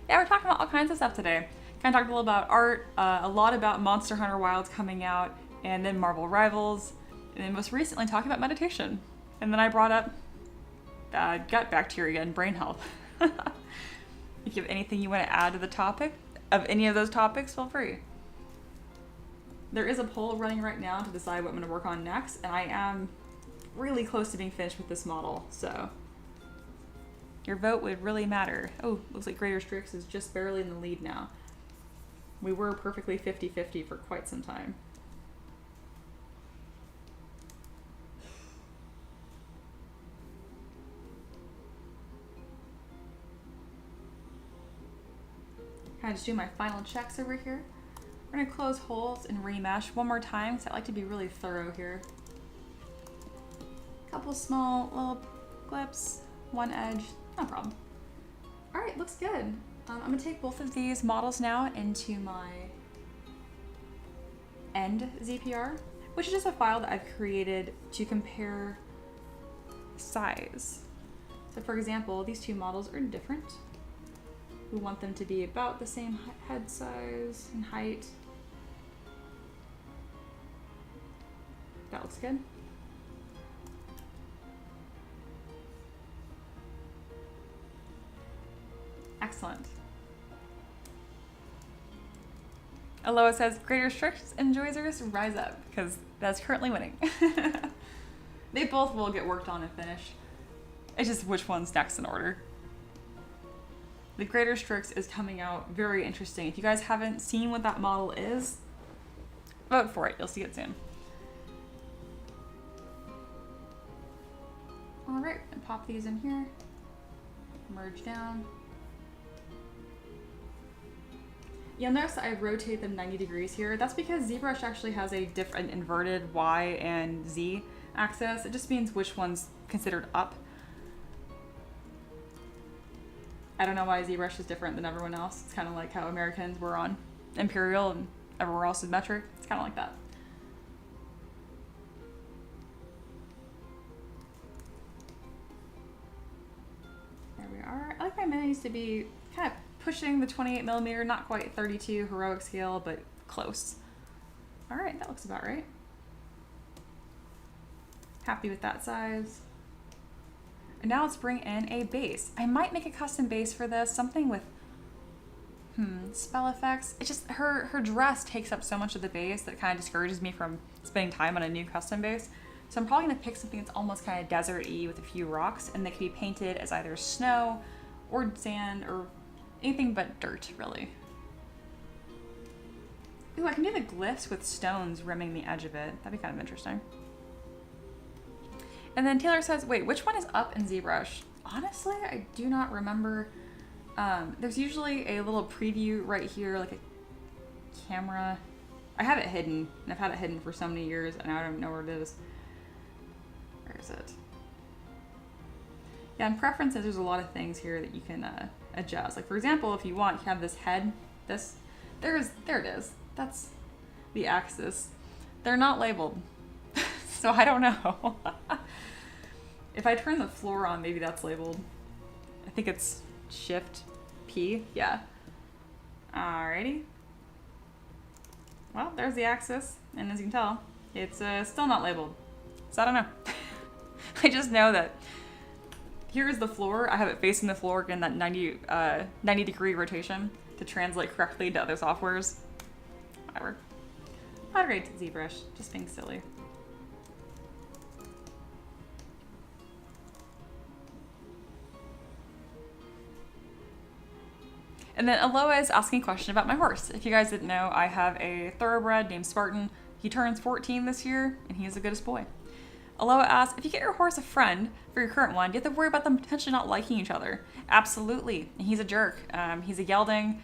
Yeah, we're talking about all kinds of stuff today. Kind of talked a little about art, a lot about Monster Hunter Wilds coming out, and then Marvel Rivals, and then most recently talking about meditation. And then I brought up gut bacteria and brain health. If you have anything you want to add to the topic of any of those topics, feel free. There is a poll running right now to decide what I'm going to work on next, and I am really close to being finished with this model, so your vote would really matter. Oh, looks like Greater Strix is just barely in the lead now. We were perfectly 50-50 for quite some time. Kind of just do my final checks over here. We're gonna close holes and remesh one more time because I like to be really thorough here. Couple small little clips, one edge, no problem. All right, looks good. I'm gonna take both of these models now into my end ZPR, which is just a file that I've created to compare size. So for example, these two models are different. We want them to be about the same head size and height. That looks good. Excellent. Aloha says, Greater Strix and Joyzers rise up, because that's currently winning. They both will get worked on and finished. It's just which one's next in order. The Greater Strix is coming out very interesting. If you guys haven't seen what that model is, vote for it. You'll see it soon. All right, and pop these in here. Merge down. You'll notice that I rotate them 90 degrees here. That's because ZBrush actually has a different inverted Y and Z axis. It just means which one's considered up. I don't know why ZBrush is different than everyone else. It's kind of like how Americans were on Imperial and everywhere else is metric. It's kind of like that. There we are. I like my minis to be kind of pushing the 28mm, not quite 32 heroic scale, but close. All right, that looks about right. Happy with that size. And now let's bring in a base. I might make a custom base for this, something with spell effects. It just, her dress takes up so much of the base that it kind of discourages me from spending time on a new custom base. So I'm probably gonna pick something that's almost kind of desert-y with a few rocks, and that can be painted as either snow or sand or anything but dirt, really. Ooh, I can do the glyphs with stones rimming the edge of it. That'd be kind of interesting. And then Taylor says, wait, which one is up in ZBrush? Honestly, I do not remember. There's usually a little preview right here, like a camera. I have it hidden, and I've had it hidden for so many years, and I don't know where it is. Where is it? Yeah, in preferences, there's a lot of things here that you can adjust. Like, for example, if you want, you have this head, there it is. That's the axis. They're not labeled, so I don't know. If I turn the floor on, maybe that's labeled. I think it's Shift P, yeah. Alrighty. Well, there's the axis, and as you can tell, it's still not labeled. So I don't know. I just know that here's the floor. I have it facing the floor in that 90 degree rotation to translate correctly to other softwares. Whatever. Not great to ZBrush, just being silly. And then Aloha is asking a question about my horse. If you guys didn't know, I have a thoroughbred named Spartan. He turns 14 this year, and he is the goodest boy. Aloha asks, if you get your horse a friend for your current one, do you have to worry about them potentially not liking each other? Absolutely. He's a jerk. He's a gelding.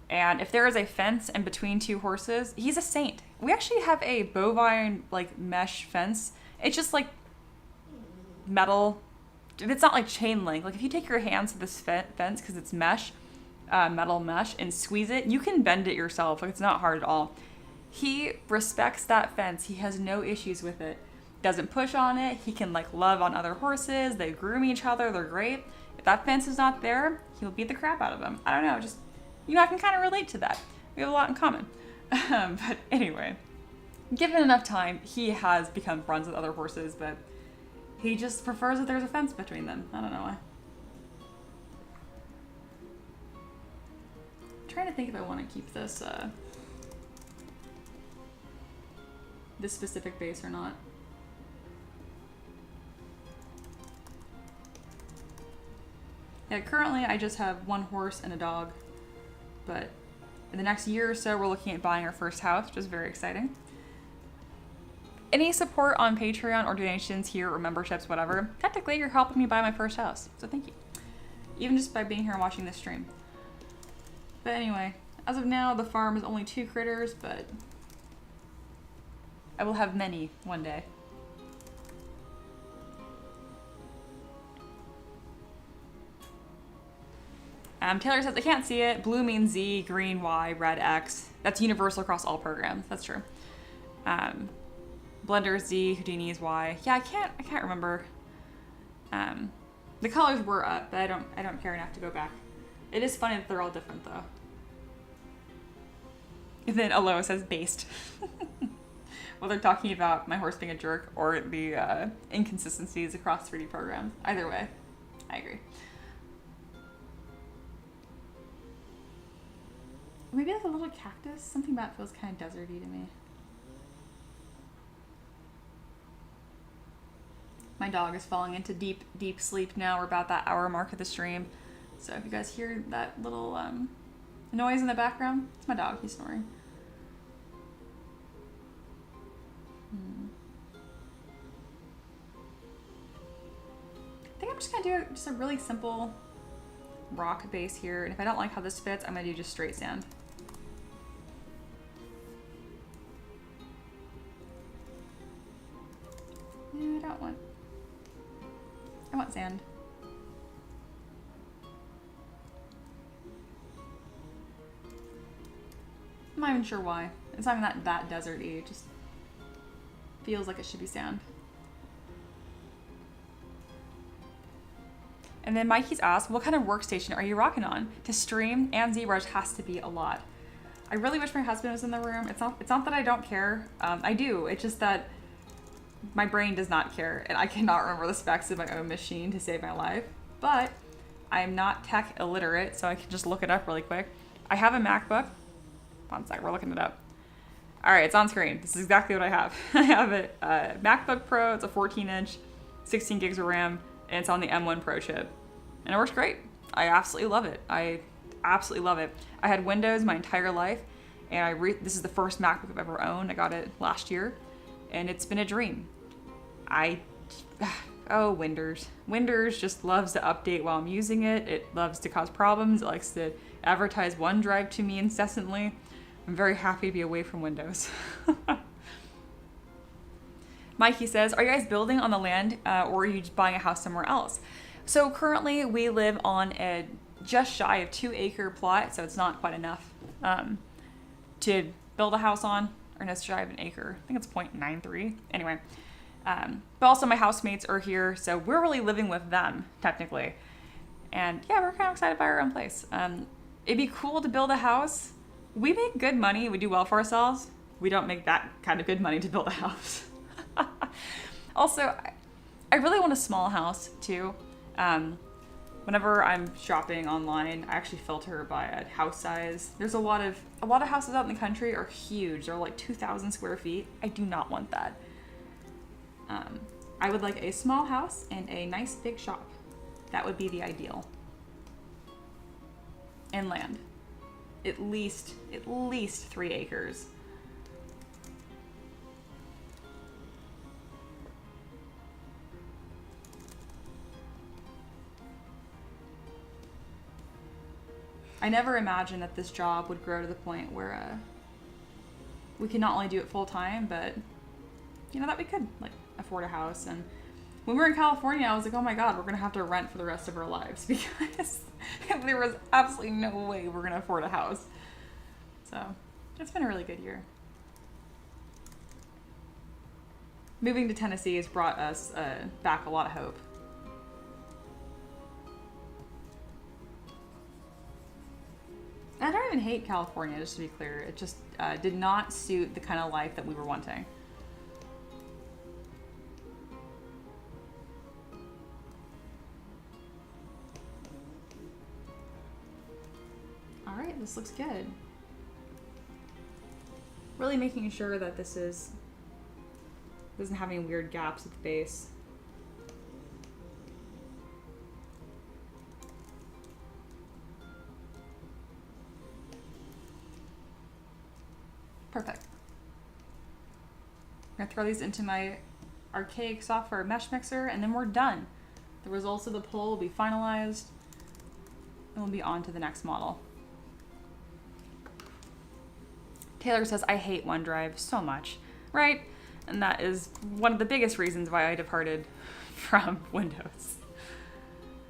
And if there is a fence in between two horses, he's a saint. We actually have a bovine, like, mesh fence. It's just, like, metal. It's not like chain link. Like, if you take your hands to this fence, because it's mesh, metal mesh, and squeeze it, you can bend it yourself. Like, it's not hard at all. He respects that fence. He has no issues with it. Doesn't push on it. He can, like, love on other horses. They groom each other. They're great. If that fence is not there, he'll beat the crap out of them. I don't know. Just, you know, I can kind of relate to that. We have a lot in common. But anyway, given enough time, he has become friends with other horses, but he just prefers that there's a fence between them. I don't know why. I'm trying to think if I want to keep this this specific base or not. Yeah, currently I just have one horse and a dog, but in the next year or so we're looking at buying our first house, which is very exciting. Any support on Patreon or donations here or memberships, whatever, technically you're helping me buy my first house, so thank you. Even just by being here and watching this stream. But anyway, as of now the farm is only 2 critters, but I will have many one day. Taylor says, I can't see it. Blue means Z, green Y, red X. That's universal across all programs. That's true. Blender Z, Houdini's Y. Yeah, I can't remember. The colors were up, but I don't care enough to go back. It is funny that they're all different though. And then Aloha says based. Well, they're talking about my horse being a jerk or the inconsistencies across 3D programs. Either way, I agree. maybe like a little cactus. Something about it feels kind of deserty to me. My dog is falling into deep, deep sleep now. We're about that hour mark of the stream. So if you guys hear that little noise in the background, it's my dog. He's snoring. I think I'm just gonna do just a really simple rock base here. And if I don't like how this fits, I'm gonna do just straight sand. No, I want sand. I'm not even sure why. It's not even that deserty. It just feels like it should be sand. And then Mikey's asked, what kind of workstation are you rocking on? To stream and ZBrush has to be a lot. I really wish my husband was in the room. It's not that I don't care. I do. It's just that my brain does not care, and I cannot remember the specs of my own machine to save my life. But I'm not tech illiterate, so I can just look it up really quick. I have a MacBook. One sec, we're looking it up. All right, it's on screen. This is exactly what I have. I have a MacBook Pro. It's a 14-inch, 16 gigs of RAM, and it's on the M1 Pro chip. And it works great. I absolutely love it. I absolutely love it. I had Windows my entire life, and this is the first MacBook I've ever owned. I got it last year, and it's been a dream. Oh, Windows. Windows just loves to update while I'm using it. It loves to cause problems. It likes to advertise OneDrive to me incessantly. I'm very happy to be away from Windows. Mikey says, are you guys building on the land or are you just buying a house somewhere else? So currently we live on a just shy of 2-acre plot, so it's not quite enough to build a house on, or just shy of an acre. I think it's 0.93. Anyway, but also my housemates are here, so we're really living with them, technically. And yeah, we're kind of excited by our own place. It'd be cool to build a house. We make good money. We do well for ourselves. We don't make that kind of good money to build a house. Also, I really want a small house too. Whenever I'm shopping online, I actually filter by a house size. There's a lot of houses out in the country are huge. They're like 2,000 square feet. I do not want that. I would like a small house and a nice big shop. That would be the ideal. And land. At least 3 acres. I never imagined that this job would grow to the point where we could not only do it full time, but you know, that we could like afford a house. And when we were in California, I was like, oh my God, we're gonna have to rent for the rest of our lives because there was absolutely no way we're gonna afford a house. So it's been a really good year. Moving to Tennessee has brought us back a lot of hope. I don't even hate California, just to be clear. It just did not suit the kind of life that we were wanting. All right, this looks good. Really making sure that this doesn't have any weird gaps at the base. Perfect. I'm gonna throw these into my archaic software mesh mixer and then we're done. The results of the poll will be finalized and we'll be on to the next model. Taylor says, I hate OneDrive so much, right? And that is one of the biggest reasons why I departed from Windows.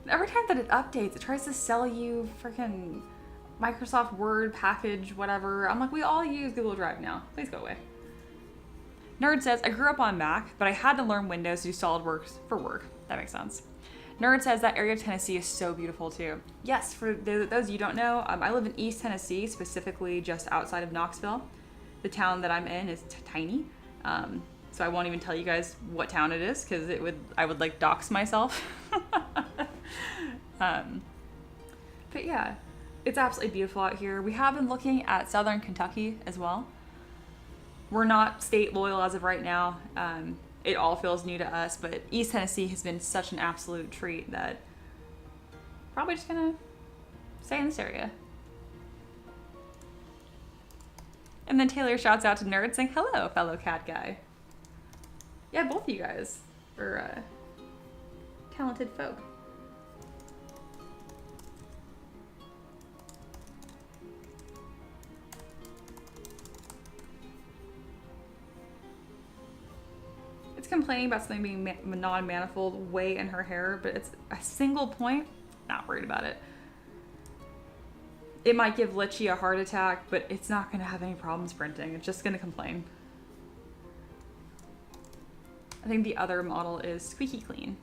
Every time that it updates, it tries to sell you freaking Microsoft Word package, whatever. I'm like, we all use Google Drive now. Please go away. Nerd says, I grew up on Mac, but I had to learn Windows to do SolidWorks for work. That makes sense. Nerd says that area of Tennessee is so beautiful too. Yes, for those of you who don't know, I live in East Tennessee, specifically just outside of Knoxville. The town that I'm in is tiny, so I won't even tell you guys what town it is because I would like dox myself. But yeah, It's absolutely beautiful out here. We have been looking at Southern Kentucky as well. We're not state loyal as of right now. It all feels new to us, but East Tennessee has been such an absolute treat that probably just gonna stay in this area. And then Taylor shouts out to Nerd saying, hello, fellow cat guy. Yeah, both of you guys are talented folk. It's complaining about something being non-manifold way in her hair, but it's a single point. Not worried about it. It might give Litchi a heart attack, but it's not going to have any problems printing. It's just going to complain. I think the other model is squeaky clean.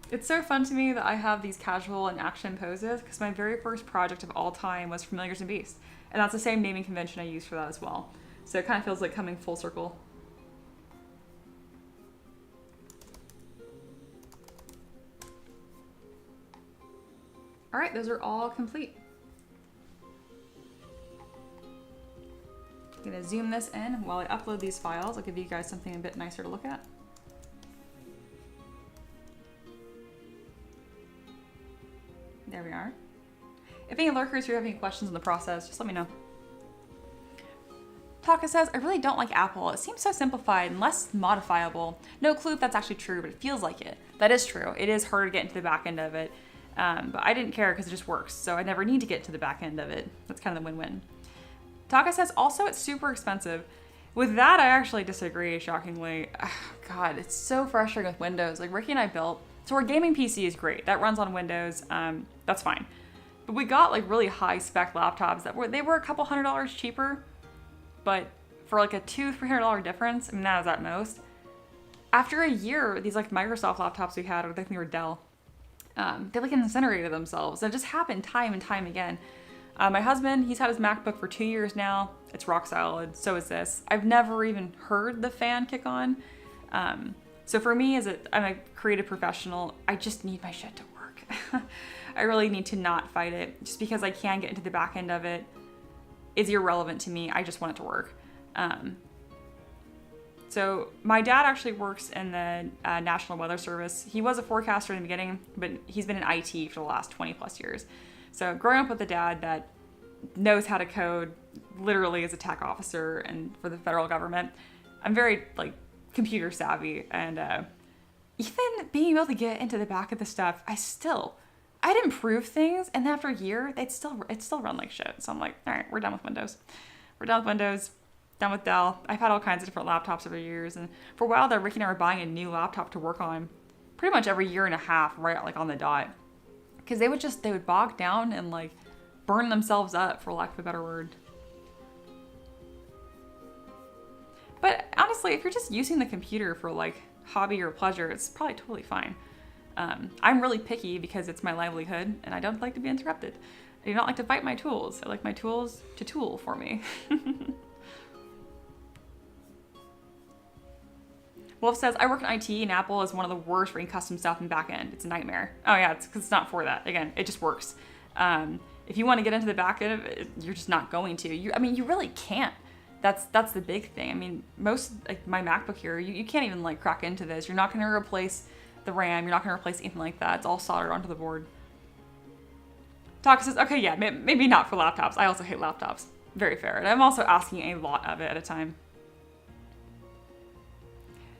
It's so fun to me that I have these casual and action poses because my very first project of all time was Familiars and Beasts. And that's the same naming convention I use for that as well. So it kind of feels like coming full circle. All right, those are all complete. I'm gonna zoom this in while I upload these files. I'll give you guys something a bit nicer to look at. There we are. If any lurkers here have any questions on the process, just let me know. Taka says, I really don't like Apple. It seems so simplified and less modifiable. No clue if that's actually true, but it feels like it. That is true. It is hard to get into the back end of it. But I didn't care because it just works. So I never need to get to the back end of it. That's kind of the win-win. Taka says, also, it's super expensive. With that, I actually disagree, shockingly. God, it's so frustrating with Windows. Like Ricky and I built, so our gaming PC is great. That runs on Windows. That's fine. But we got like really high spec laptops that were a couple $100 cheaper. But for like a $200-300 difference, I mean, that was at most. After a year, these like Microsoft laptops we had, or I think they were Dell, they like incinerated themselves. And it just happened time and time again. My husband, he's had his MacBook for 2 years now. It's rock solid. So is this. I've never even heard the fan kick on. So for me, I'm a creative professional, I just need my shit to work. I really need to not fight it. Just because I can get into the back end of it is irrelevant to me. I just want it to work. So my dad actually works in the National Weather Service. He was a forecaster in the beginning, but he's been in IT for the last 20 plus years. So growing up with a dad that knows how to code, literally as a tech officer and for the federal government, I'm very like computer savvy, and even being able to get into the back of the stuff, I'd improve things, and after a year, it'd still run like shit. So I'm like, all right, we're done with Windows. We're done with Windows, done with Dell. I've had all kinds of different laptops over the years, and for a while there, Ricky and I were buying a new laptop to work on pretty much every year and a half, right like on the dot. Because they would bog down and like burn themselves up, for lack of a better word. But honestly, if you're just using the computer for like hobby or pleasure, it's probably totally fine. I'm really picky because it's my livelihood and I don't like to be interrupted. I do not like to fight my tools. I like my tools to tool for me. Wolf says, I work in IT and Apple is one of the worst for custom stuff in back end. It's a nightmare. Oh yeah, it's because it's not for that. Again, it just works. If you want to get into the back end of it, you're just not going to. You really can't. That's the big thing. I mean, most, like my MacBook here, you can't even like crack into this. You're not going to replace the RAM. You're not going to replace anything like that. It's all soldered onto the board. Taka says, okay, yeah, maybe not for laptops. I also hate laptops. Very fair. And I'm also asking a lot of it at a time.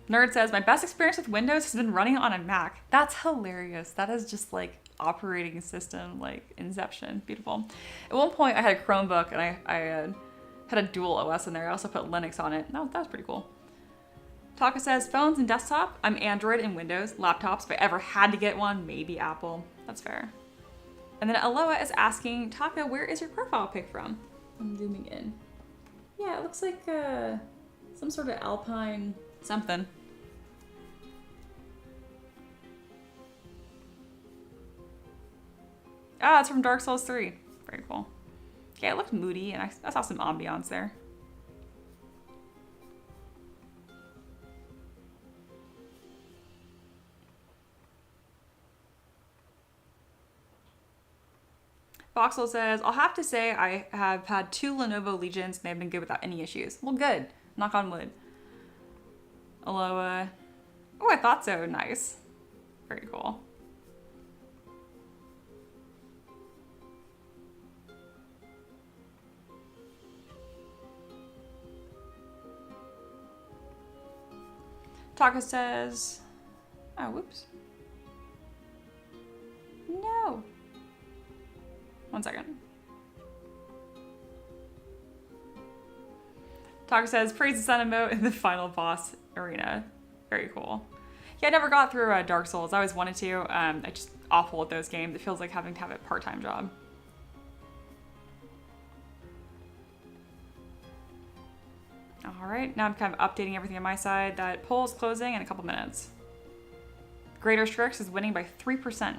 Nerd says, my best experience with Windows has been running on a Mac. That's hilarious. That is just like operating system, like Inception. Beautiful. At one point I had a Chromebook and I had a dual OS in there. I also put Linux on it. No, that was pretty cool. Taka says, phones and desktop. I'm Android and Windows. Laptops, if I ever had to get one, maybe Apple. That's fair. And then Aloha is asking, Taka, where is your profile pic from? I'm zooming in. Yeah, it looks like some sort of alpine something. Ah, it's from Dark Souls 3. Very cool. Yeah, it looked moody, and I saw some ambiance there. Voxel says, I'll have to say I have had 2 Lenovo Legions and they've been good without any issues. Well, good. Knock on wood. Aloha. Oh, I thought so. Nice. Very cool. Taka says, oh, whoops. No. 1 second. Taka says, praise the sun emote in the final boss arena. Very cool. Yeah, I never got through Dark Souls. I always wanted to. I just awful at those games. It feels like having to have a part-time job. All right, now I'm kind of updating everything on my side. That poll is closing in a couple minutes. Greater Strix is winning by 3%.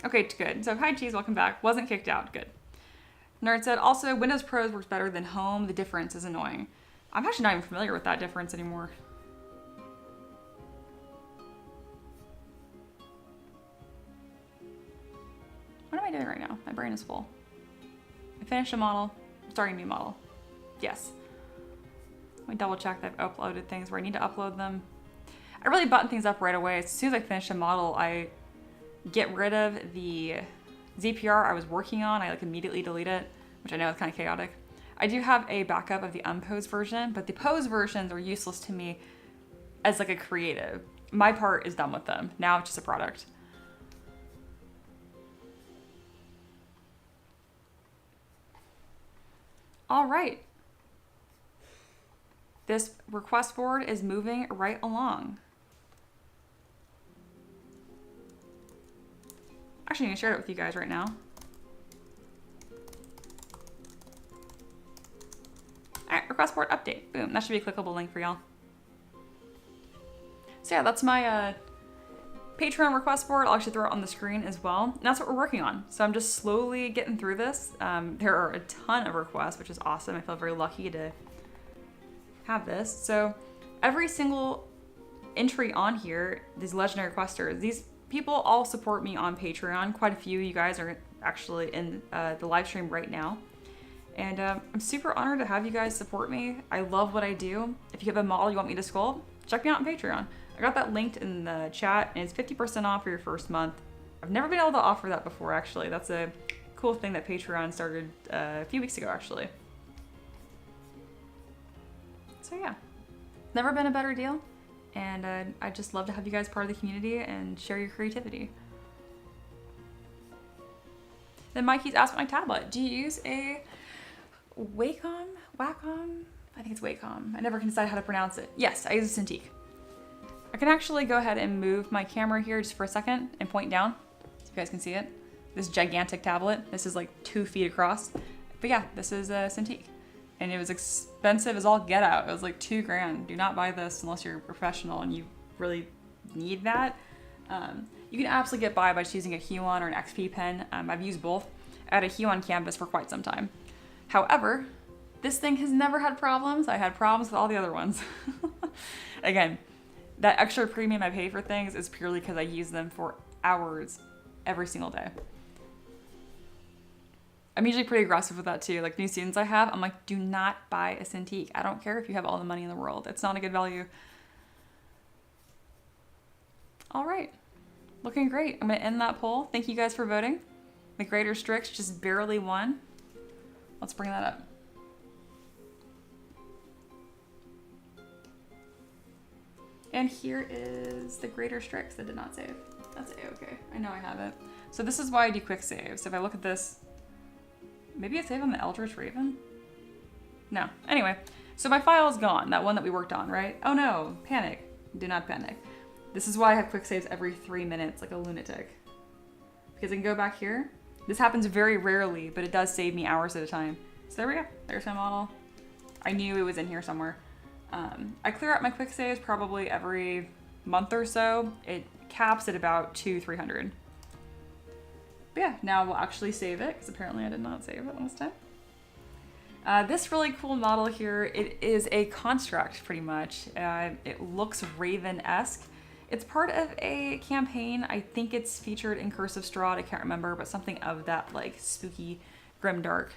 Okay, good. So hi Cheese, welcome back. Wasn't kicked out, good. Nerd said, also Windows Pros works better than Home. The difference is annoying. I'm actually not even familiar with that difference anymore. What am I doing right now? My brain is full. I finished a model. I'm starting a new model. Yes. Let me double check that I've uploaded things where I need to upload them. I really button things up right away. As soon as I finish a model, I get rid of the ZPR I was working on. I like immediately delete it, which I know is kind of chaotic. I do have a backup of the unposed version, but the posed versions are useless to me as like a creative. My part is done with them. Now it's just a product. All right. This request board is moving right along. Actually, I'm gonna share it with you guys right now. All right, request board update. Boom, that should be a clickable link for y'all. So yeah, that's my Patreon request board. I'll actually throw it on the screen as well. And that's what we're working on. So I'm just slowly getting through this. There are a ton of requests, which is awesome. I feel very lucky to have this. So every single entry on here, these legendary requesters, these people all support me on Patreon. Quite a few of you guys are actually in the live stream right now. And I'm super honored to have you guys support me. I love what I do. If you have a model you want me to sculpt, check me out on Patreon. I got that linked in the chat, and it's 50% off for your first month. I've never been able to offer that before, actually. That's a cool thing that Patreon started a few weeks ago, actually. So yeah, never been a better deal. And I just love to have you guys part of the community and share your creativity. Then Mikey's asked my tablet. Do you use a Wacom? Wacom? I think it's Wacom. I never can decide how to pronounce it. Yes, I use a Cintiq. I can actually go ahead and move my camera here just for a second and point down so you guys can see it. This gigantic tablet. This is like 2 feet across. But yeah, this is a Cintiq. And it was expensive as all get out. It was like $2 grand. Do not buy this unless you're a professional and you really need that. You can absolutely get by just using a Huon or an XP pen. I've used both. I had a Huon canvas for quite some time. However, this thing has never had problems. I had problems with all the other ones. Again, that extra premium I pay for things is purely because I use them for hours every single day. I'm usually pretty aggressive with that too. Like new students I have, I'm like, do not buy a Cintiq. I don't care if you have all the money in the world. It's not a good value. All right, looking great. I'm gonna end that poll. Thank you guys for voting. The Greater Strix just barely won. Let's bring that up. And here is the Greater Strix that did not save. That's A-okay. I know I have it. So this is why I do quick saves. So if I look at this, maybe I save on the Eldritch Raven? No. Anyway, so my file is gone. That one that we worked on, right? Oh no, panic. Do not panic. This is why I have quick saves every 3 minutes, like a lunatic. Because I can go back here. This happens very rarely, but it does save me hours at a time. So there we go. There's my model. I knew it was in here somewhere. I clear out my quick saves probably every month or so. It caps at about 200-300. But yeah, now we'll actually save it, because apparently I did not save it last time. This really cool model here, it is a construct pretty much. It looks Raven-esque. It's part of a campaign. I think it's featured in Curse of Strahd. I can't remember, but something of that like spooky, grimdark.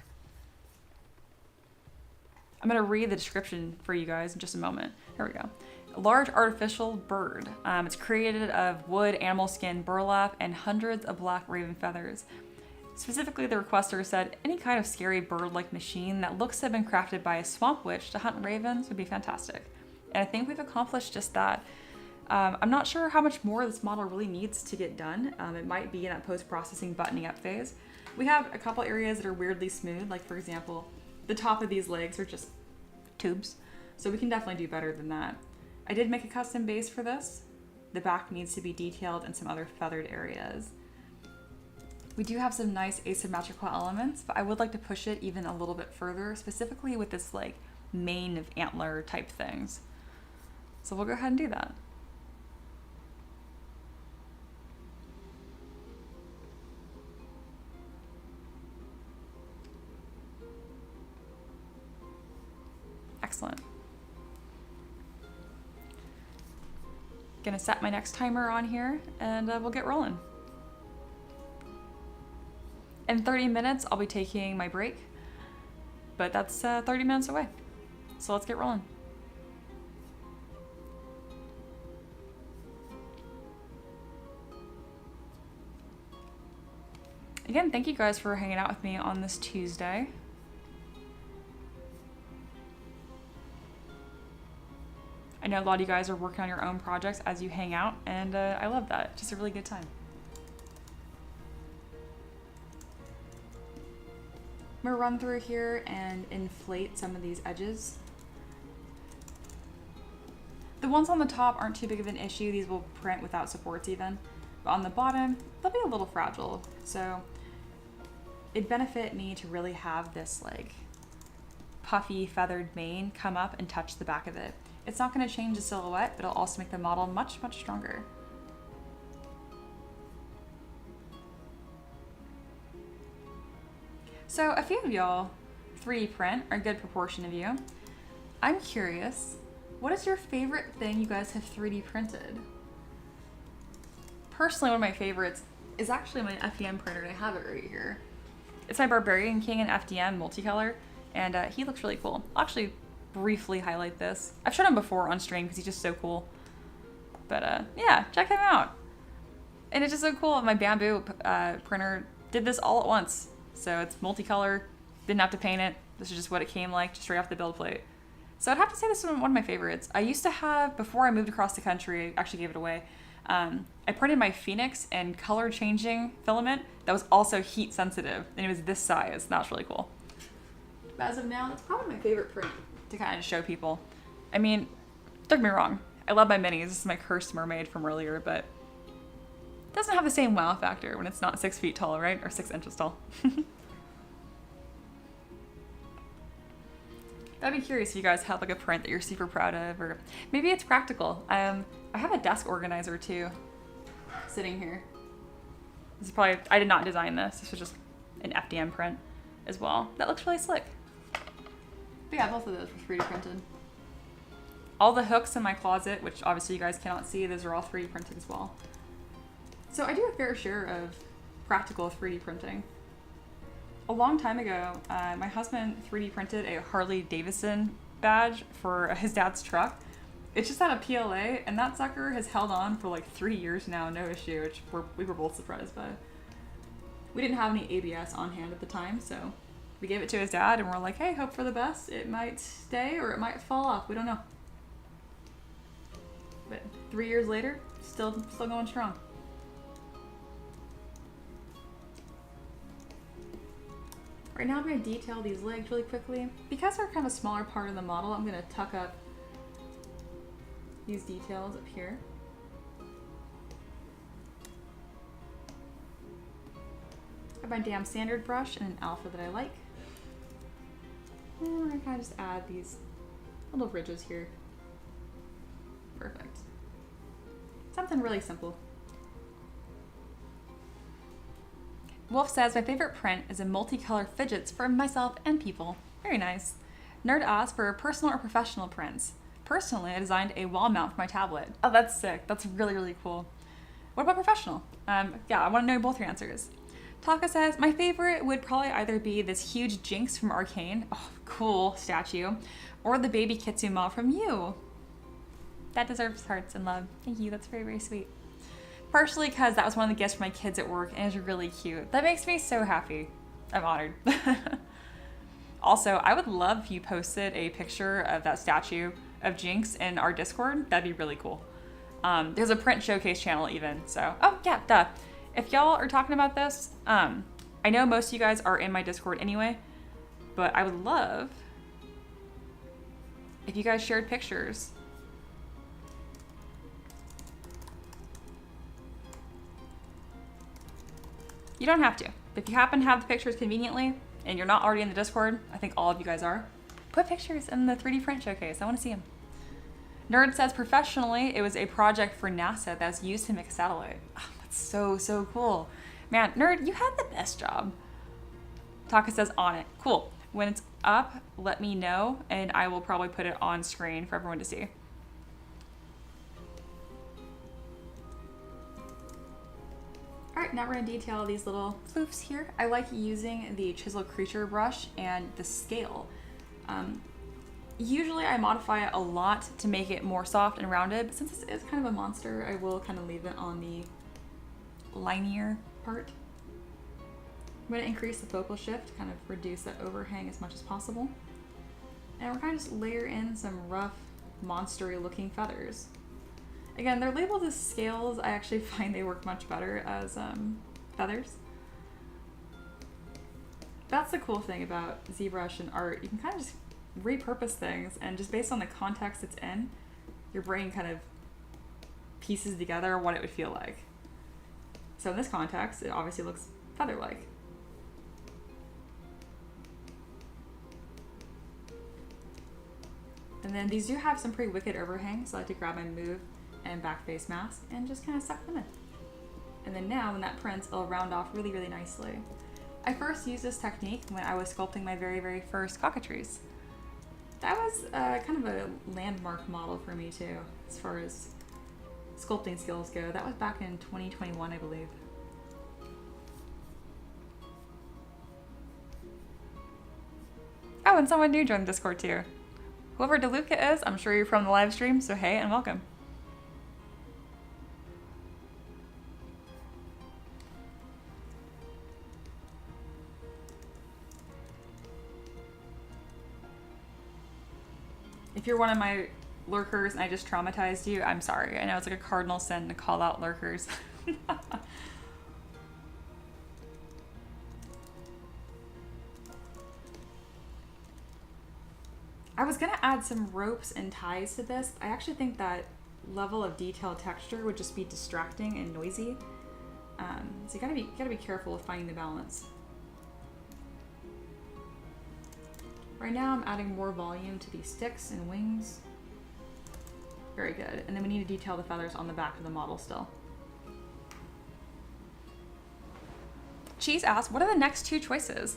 I'm gonna read the description for you guys in just a moment. Here we go. A large artificial bird. It's created of wood, animal skin, burlap, and hundreds of black raven feathers. Specifically, the requester said any kind of scary bird-like machine that looks to have been crafted by a swamp witch to hunt ravens would be fantastic. And I think we've accomplished just that. I'm not sure how much more this model really needs to get done. It might be in that post-processing buttoning up phase. We have a couple areas that are weirdly smooth, like for example, the top of these legs are just tubes. So we can definitely do better than that. I did make a custom base for this. The back needs to be detailed and some other feathered areas. We do have some nice asymmetrical elements, but I would like to push it even a little bit further, specifically with this like mane of antler type things. So we'll go ahead and do that. Excellent. Gonna set my next timer on here and we'll get rolling. In 30 minutes, I'll be taking my break, but that's 30 minutes away. So let's get rolling. Again, thank you guys for hanging out with me on this Tuesday. I know a lot of you guys are working on your own projects as you hang out, and I love that. Just a really good time. I'm gonna run through here and inflate some of these edges. The ones on the top aren't too big of an issue. These will print without supports even. But on the bottom, they'll be a little fragile. So it'd benefit me to really have this like puffy feathered mane come up and touch the back of it. It's not gonna change the silhouette, but it'll also make the model much, much stronger. So a few of y'all 3D print, or a good proportion of you. I'm curious, what is your favorite thing you guys have 3D printed? Personally, one of my favorites is actually my FDM printer, and I have it right here. It's my Barbarian King in FDM multicolor, and he looks really cool. I'll actually briefly highlight this. I've shown him before on stream because he's just so cool. But yeah, check him out. And it's just so cool. My bamboo printer did this all at once. So it's multicolor, didn't have to paint it. This is just what it came like, just straight off the build plate. So I'd have to say this is one of my favorites. I used to have, before I moved across the country, I actually gave it away, I printed my Phoenix and color changing filament that was also heat sensitive, and it was this size. That's really cool. But as of now, that's probably my favorite print to kind of show people. I mean, don't get me wrong, I love my minis. This is my cursed mermaid from earlier, but it doesn't have the same wow factor when it's not 6 feet tall, right? Or 6 inches tall. I'd be curious if you guys have like a print that you're super proud of, or maybe it's practical. I have a desk organizer too, sitting here. This is probably, I did not design this. This was just an FDM print as well. That looks really slick. But yeah, both of those were 3D printed. All the hooks in my closet, which obviously you guys cannot see, those are all 3D printed as well. So I do a fair share of practical 3D printing. A long time ago, my husband 3D printed a Harley Davidson badge for his dad's truck. It's just out of PLA, and that sucker has held on for like 3 years now, no issue, which we were both surprised by. We didn't have any ABS on hand at the time, so we gave it to his dad, and we're like, hey, hope for the best. It might stay or it might fall off. We don't know. But 3 years later, still going strong. Right now I'm going to detail these legs really quickly. Because they're kind of a smaller part of the model, I'm going to tuck up these details up here. I have my damn standard brush and an alpha that I like. And we're going to kind of just add these little ridges here. Perfect. Something really simple. Wolf says, my favorite print is in multicolor fidgets for myself and people. Very nice. Nerd asked for personal or professional prints. Personally, I designed a wall mount for my tablet. Oh, that's sick. That's really, really cool. What about professional? Yeah, I want to know both your answers. Taka says, my favorite would probably either be this huge Jinx from Arcane. Oh, cool statue. Or the baby Kitsuma from you. That deserves hearts and love. Thank you. That's very, very sweet. Partially because that was one of the gifts for my kids at work, and it was really cute. That makes me so happy. I'm honored. Also, I would love if you posted a picture of that statue of Jinx in our Discord. That'd be really cool. There's a print showcase channel even, so. Oh, yeah, duh. If y'all are talking about this, I know most of you guys are in my Discord anyway, but I would love if you guys shared pictures. You don't have to. If you happen to have the pictures conveniently and you're not already in the Discord, I think all of you guys are, put pictures in the 3D print showcase. I want to see them. Nerd says professionally, it was a project for NASA that's used to make a satellite. Oh, that's so, so cool. Man, Nerd, you had the best job. Taka says on it. Cool. When it's up, let me know and I will probably put it on screen for everyone to see. All right, now we're gonna detail these little floofs here. I like using the chisel creature brush and the scale. Usually I modify it a lot to make it more soft and rounded, but since this is kind of a monster, I will kind of leave it on the linear part. I'm gonna increase the focal shift, kind of reduce that overhang as much as possible. And we're kind of just layer in some rough, monstery looking feathers. Again, they're labeled as scales. I actually find they work much better as feathers. That's the cool thing about ZBrush and art. You can kind of just repurpose things, and just based on the context it's in, your brain kind of pieces together what it would feel like. So in this context, it obviously looks feather-like. And then these do have some pretty wicked overhangs, so I like to grab my move and back face mask and just kind of suck them in. And then now when that prints, it'll round off really, really nicely. I first used this technique when I was sculpting my very, very first cockatrice. That was kind of a landmark model for me too, as far as sculpting skills go. That was back in 2021, I believe. Oh, and someone new joined the Discord too. Whoever DeLuca is, I'm sure you're from the live stream, so hey and welcome. If you're one of my lurkers and I just traumatized you, I'm sorry. I know it's like a cardinal sin to call out lurkers. I was gonna add some ropes and ties to this. I actually think that level of detail texture would just be distracting and noisy. So you gotta be careful of finding the balance. Right now I'm adding more volume to these sticks and wings. Very good. And then we need to detail the feathers on the back of the model still. Cheese asked, what are the next two choices?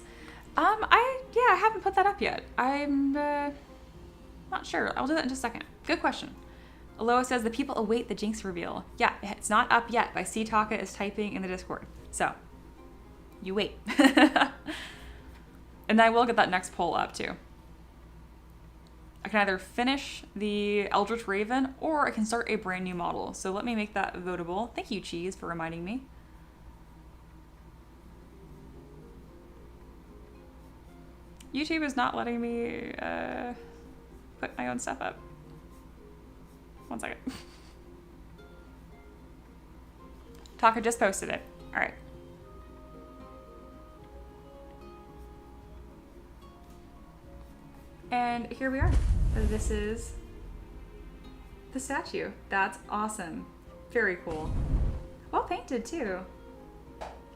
I haven't put that up yet. I'm not sure. I'll do that in just a second. Good question. Aloha says the people await the Jinx reveal. Yeah, it's not up yet, but I see Taka is typing in the Discord. So, you wait. And then I will get that next poll up too. I can either finish the Eldritch Raven or I can start a brand new model. So let me make that votable. Thank you, Cheese, for reminding me. YouTube is not letting me put my own stuff up. One second. Taka just posted it. All right. And here we are. This is the statue. That's awesome. Very cool. Well painted too.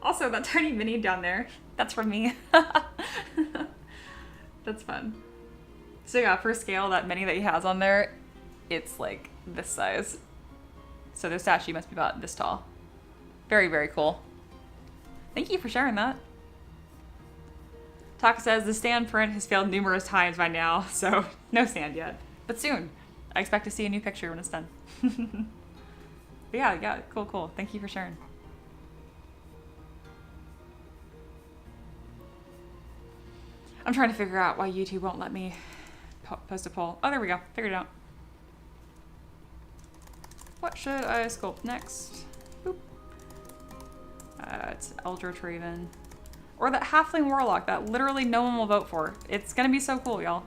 Also, that tiny mini down there, that's from me. That's fun. So yeah, for scale, that mini that he has on there, it's like this size. So the statue must be about this tall. Very, very cool. Thank you for sharing that. Taka says the stand print has failed numerous times by now, so no stand yet. But soon. I expect to see a new picture when it's done. But yeah, cool. Thank you for sharing. I'm trying to figure out why YouTube won't let me post a poll. Oh, there we go. Figured it out. What should I sculpt next? Boop. It's Eldritch Raven. Or that Halfling Warlock that literally no one will vote for. It's gonna be so cool, y'all.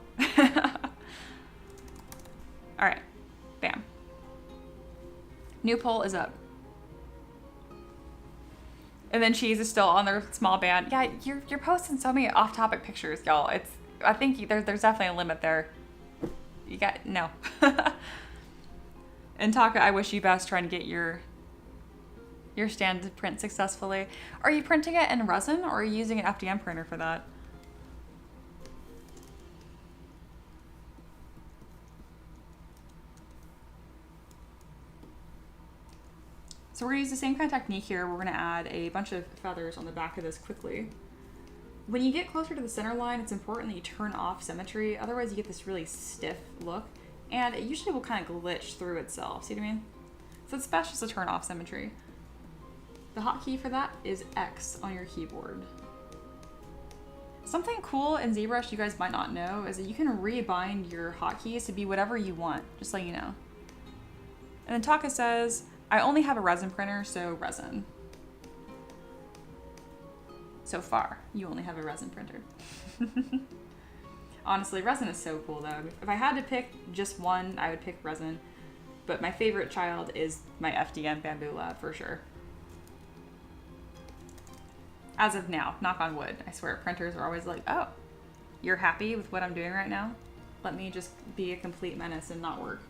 Alright. Bam. New poll is up. And then Cheese is still on their small band. Yeah, you're posting so many off-topic pictures, y'all. I think there's definitely a limit there. You got no. And Taka, I wish you best trying to get your stand to print successfully. Are you printing it in resin or are you using an FDM printer for that? So we're gonna use the same kind of technique here. We're gonna add a bunch of feathers on the back of this quickly. When you get closer to the center line, it's important that you turn off symmetry. Otherwise you get this really stiff look and it usually will kind of glitch through itself. See what I mean? So it's best just to turn off symmetry. The hotkey for that is X on your keyboard. Something cool in ZBrush you guys might not know is that you can rebind your hotkeys to be whatever you want, just so you know. And then Taka says, I only have a resin printer, so resin. So far, you only have a resin printer. Honestly, resin is so cool though. If I had to pick just one, I would pick resin. But my favorite child is my FDM Bamboo Lab for sure. As of now, knock on wood. I swear, printers are always like, oh, you're happy with what I'm doing right now? Let me just be a complete menace and not work.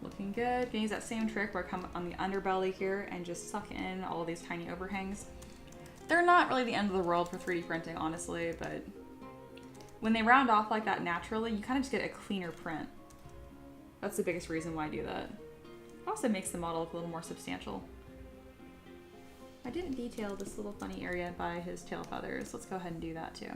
Looking good. Gonna use that same trick where I come on the underbelly here and just suck in all these tiny overhangs. They're not really the end of the world for 3D printing, honestly, but when they round off like that naturally, you kind of just get a cleaner print. That's the biggest reason why I do that. It also makes the model look a little more substantial. I didn't detail this little funny area by his tail feathers. Let's go ahead and do that too.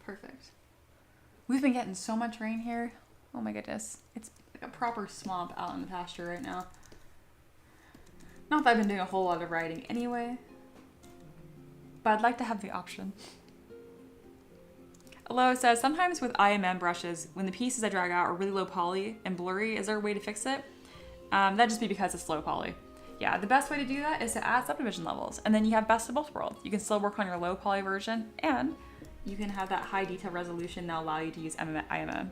Perfect. We've been getting so much rain here. Oh my goodness. It's like a proper swamp out in the pasture right now. Not that I've been doing a whole lot of writing anyway, but I'd like to have the option. Aloha says, sometimes with IMM brushes, when the pieces I drag out are really low poly and blurry, is there a way to fix it? That'd just be because it's low poly. Yeah, the best way to do that is to add subdivision levels, and then you have best of both worlds. You can still work on your low poly version, and you can have that high detail resolution that'll allow you to use IMM.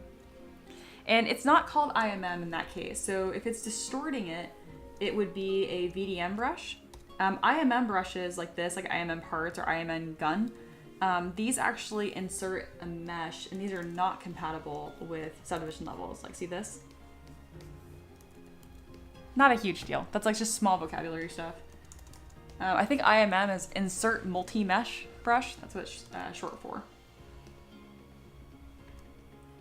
And it's not called IMM in that case, so if it's distorting it, it would be a VDM brush. IMM brushes like this, like IMM parts or IMM gun, these actually insert a mesh, and these are not compatible with subdivision levels. Like, see this? Not a huge deal. That's like just small vocabulary stuff. I think IMM is insert multi-mesh brush. That's what it's short for.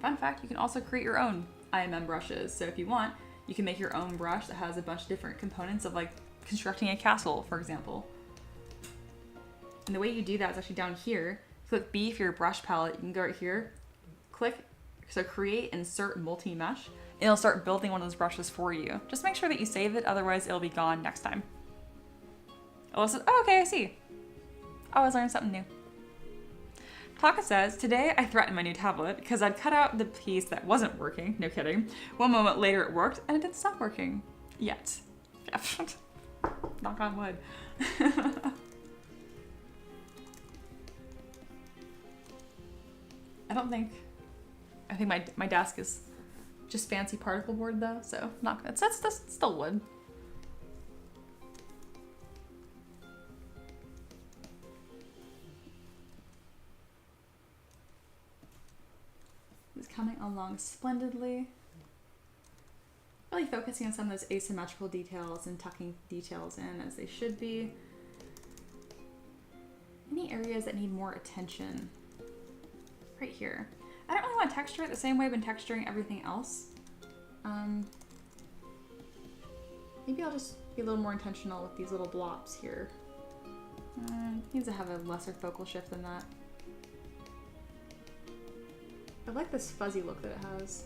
Fun fact, you can also create your own IMM brushes. So if you want, you can make your own brush that has a bunch of different components of like constructing a castle, for example. And the way you do that is actually down here. Click B for your brush palette. You can go right here, click, so create insert multi-mesh, and it'll start building one of those brushes for you. Just make sure that you save it, otherwise it'll be gone next time. Alyssa, oh, okay, I see. I always learn something new. Taka says, today I threatened my new tablet because I'd cut out the piece that wasn't working. No kidding. One moment later it worked and it didn't stop working. Yet. Knock on wood. I think my desk is just fancy particle board though, so that's still wood. coming along splendidly. Really focusing on some of those asymmetrical details and tucking details in as they should be. Any areas that need more attention? Right here. I don't really want to texture it the same way I've been texturing everything else. Maybe I'll just be a little more intentional with these little blobs here. Needs to have a lesser focal shift than that. I like this fuzzy look that it has.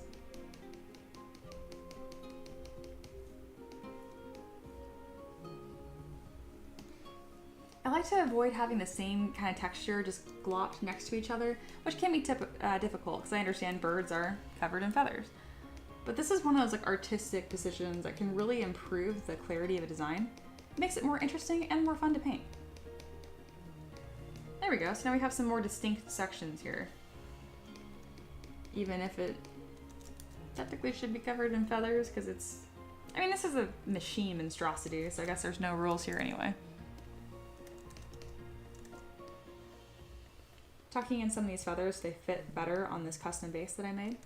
I like to avoid having the same kind of texture just glopped next to each other, which can be difficult because I understand birds are covered in feathers. But this is one of those like artistic decisions that can really improve the clarity of a design. It makes it more interesting and more fun to paint. There we go, so now we have some more distinct sections here. Even if it technically should be covered in feathers because it's, I mean, this is a machine monstrosity, so I guess there's no rules here anyway. Tucking in some of these feathers, they fit better on this custom base that I made.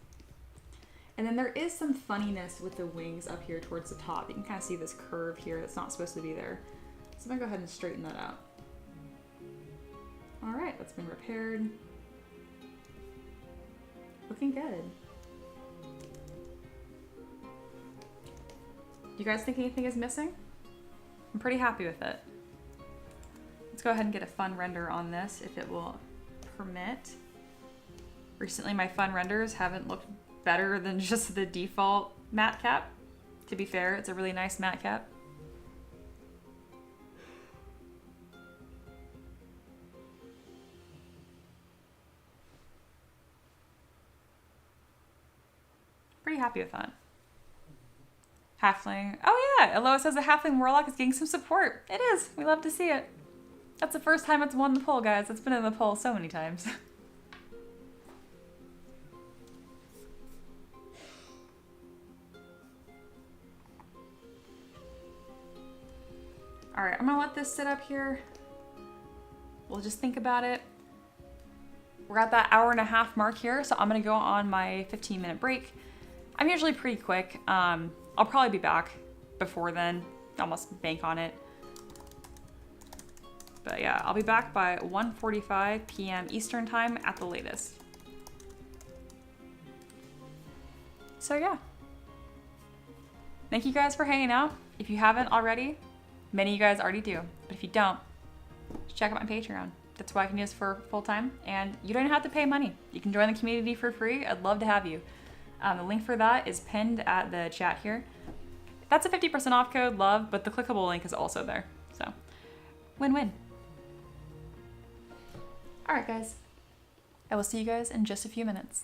And then there is some funniness with the wings up here towards the top. You can kind of see this curve here that's not supposed to be there. So I'm gonna go ahead and straighten that out. All right, that's been repaired. Looking good. You guys think anything is missing? I'm pretty happy with it. Let's go ahead and get a fun render on this if it will permit. Recently my fun renders haven't looked better than just the default matte cap. To be fair, it's a really nice matte cap. Pretty happy with that. Halfling. Oh yeah, Eloa says the halfling warlock is getting some support. It is. We love to see it. That's the first time it's won the poll, guys. It's been in the poll so many times. All right, I'm gonna let this sit up here. We'll just think about it. We're at that hour-and-a-half mark here, so I'm gonna go on my 15-minute break. I'm usually pretty quick. I'll probably be back before then. Almost bank on it. But yeah, I'll be back by 1:45 p.m. Eastern time at the latest. So yeah. Thank you guys for hanging out. If you haven't already, many of you guys already do. But if you don't, check out my Patreon. That's why I can do this for full time. And you don't have to pay money. You can join the community for free. I'd love to have you. The link for that is pinned at the chat here. That's a 50% off code, love, but the clickable link is also there. So, win-win. All right, guys. I will see you guys in just a few minutes.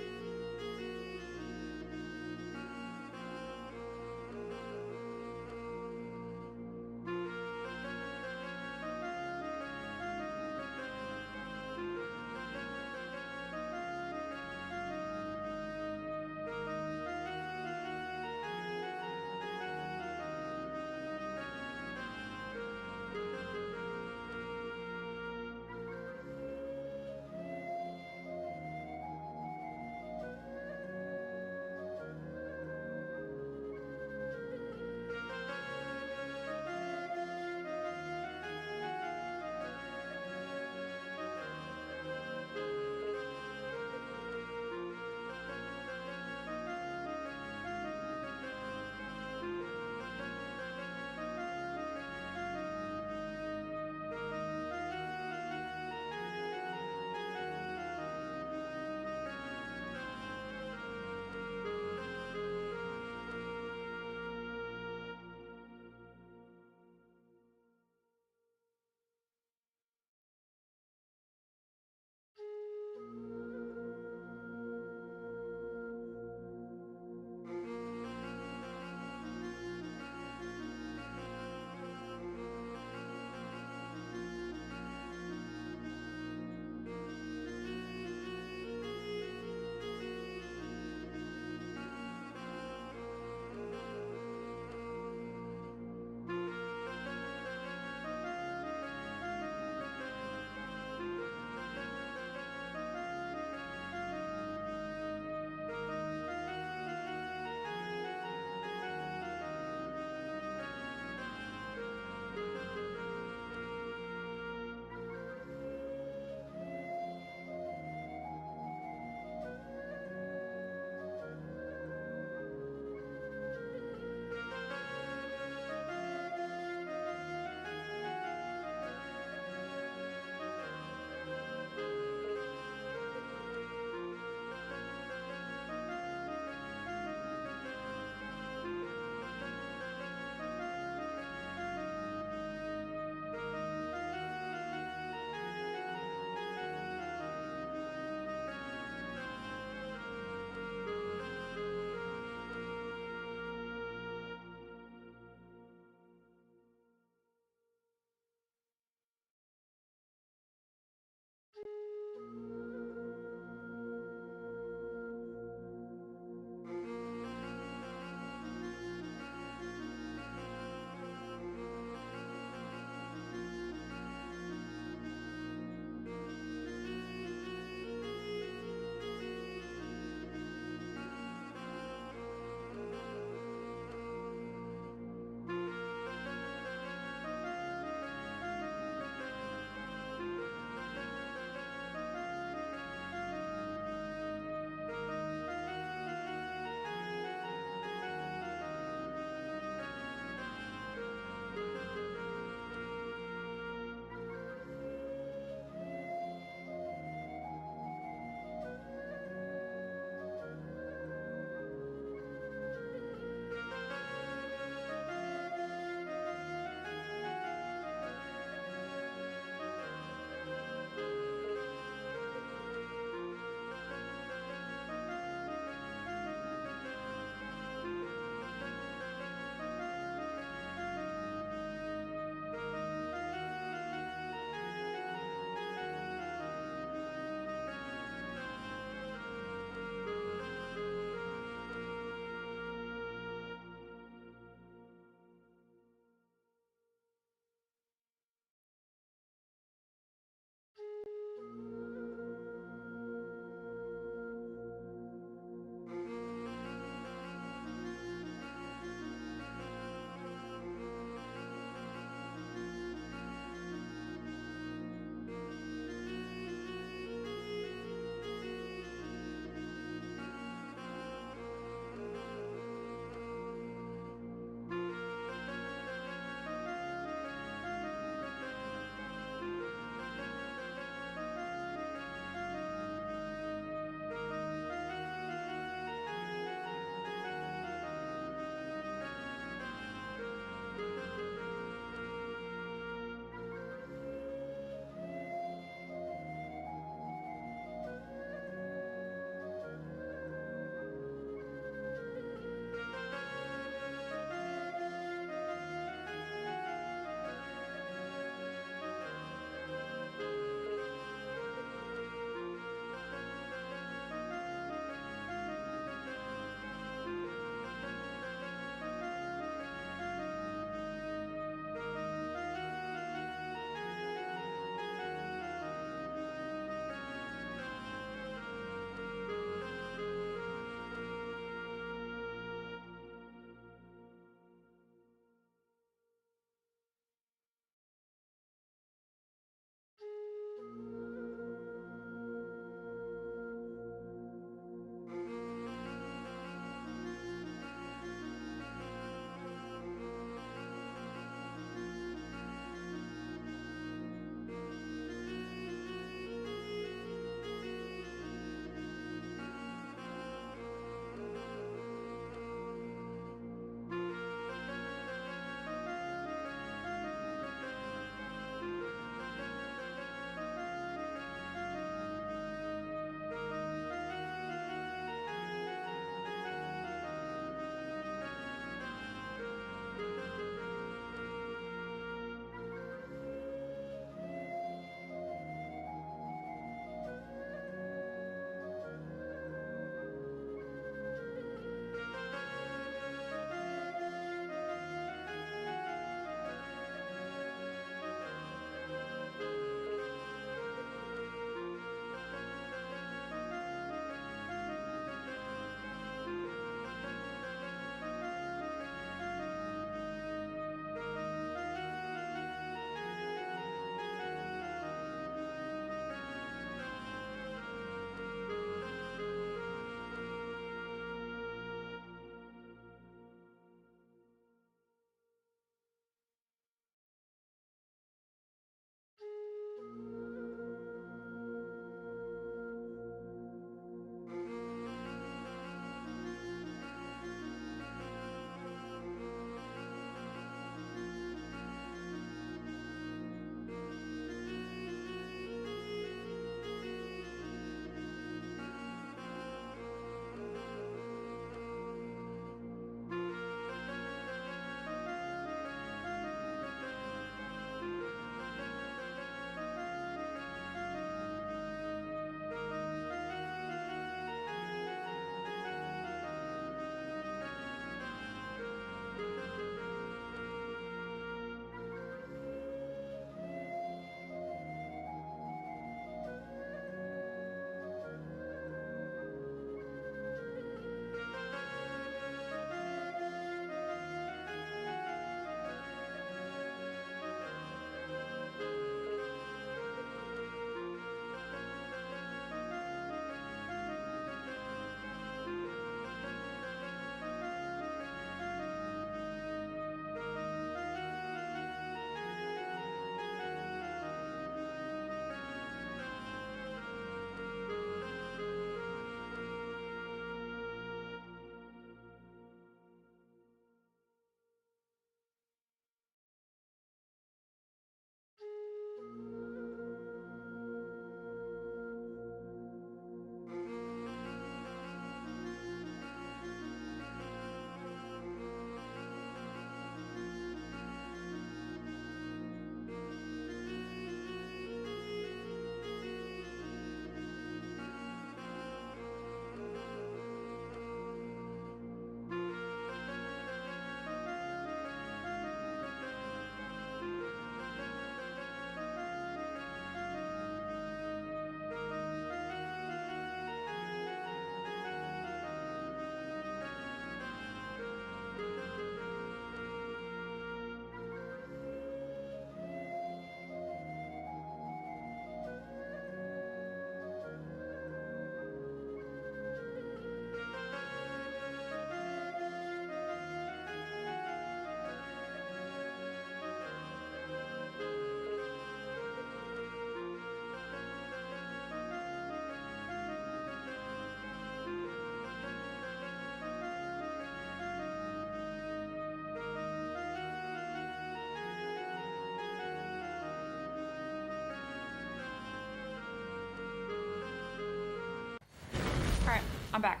I'm back.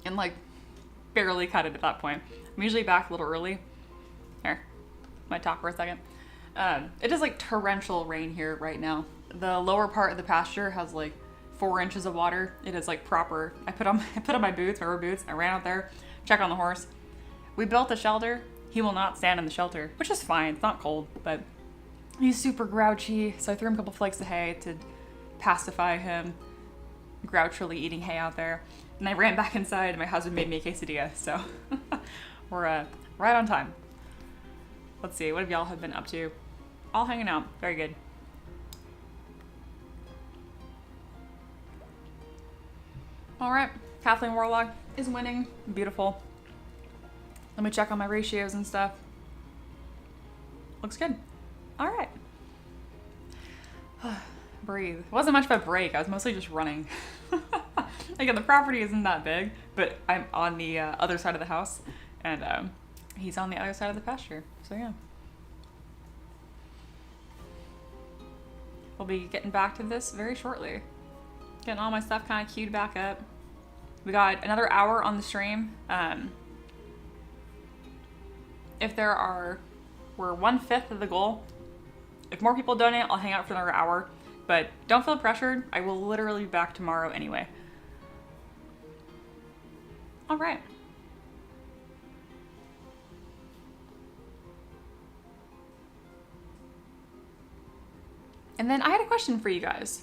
And like, barely cut it at that point. I'm usually back a little early. Here, might talk for a second. It is like torrential rain here right now. The lower part of the pasture has like 4 inches of water. It is like proper. I put on my boots, my rubber boots. I ran out there, check on the horse. We built a shelter. He will not stand in the shelter, which is fine. It's not cold, but he's super grouchy. So I threw him a couple flakes of hay to pacify him, grouchily eating hay out there. And I ran back inside and my husband made me a quesadilla. So we're right on time. Let's see, what have y'all been up to? All hanging out. Very good. All right, Kathleen Warlock is winning. Beautiful. Let me check on my ratios and stuff. Looks good. All right. Breathe. It wasn't much of a break. I was mostly just running. Again, the property isn't that big, but I'm on the other side of the house, and he's on the other side of the pasture. So yeah. We'll be getting back to this very shortly. Getting all my stuff kind of queued back up. We got another hour on the stream. If we're 1/5 of the goal. If more people donate, I'll hang out for another hour. But don't feel pressured. I will literally be back tomorrow anyway. All right. And then I had a question for you guys.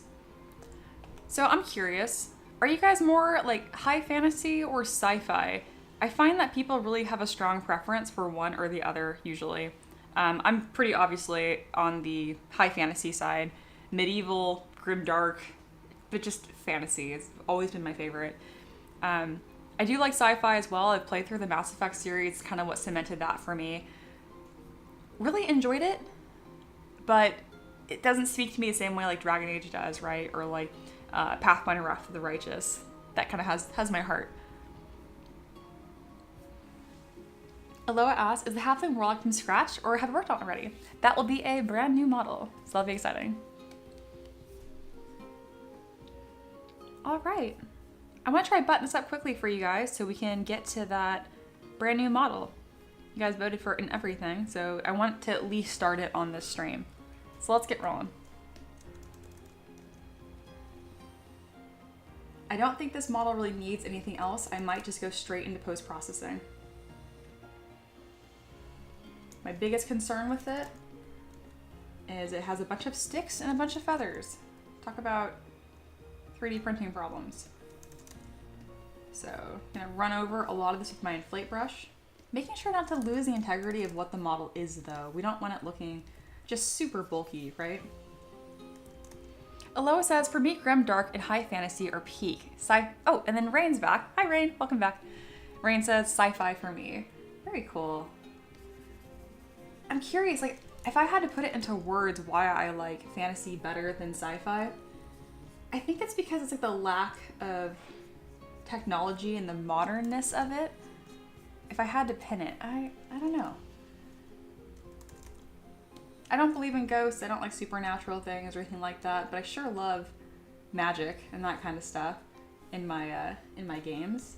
So I'm curious, are you guys more like high fantasy or sci-fi? I find that people really have a strong preference for one or the other usually. I'm pretty obviously on the high fantasy side, medieval, grimdark, but just fantasy. It's always been my favorite. I do like sci-fi as well. I've played through the Mass Effect series, kind of what cemented that for me. Really enjoyed it, but it doesn't speak to me the same way like Dragon Age does, right? Or like Pathfinder Wrath of the Righteous. That kind of has my heart. Aloha asks, is the Halfling Warlock from scratch or have it worked on already? That will be a brand new model, so that'll be exciting. All right. I want to try button this up quickly for you guys so we can get to that brand new model. You guys voted for it and everything, so I want to at least start it on this stream. So let's get rolling. I don't think this model really needs anything else. I might just go straight into post-processing. My biggest concern with it is it has a bunch of sticks and a bunch of feathers. Talk about 3D printing problems. So I'm gonna run over a lot of this with my inflate brush, making sure not to lose the integrity of what the model is though. We don't want it looking just super bulky, right? Aloha says, for me, grim, dark, and high fantasy are peak. Oh, and then Rain's back. Hi Rain, welcome back. Rain says, sci-fi for me. Very cool. I'm curious, like, if I had to put it into words why I like fantasy better than sci-fi, I think it's because it's like the lack of technology and the modernness of it. If I had to pin it, I don't know. I don't believe in ghosts, I don't like supernatural things or anything like that, but I sure love magic and that kind of stuff in my games.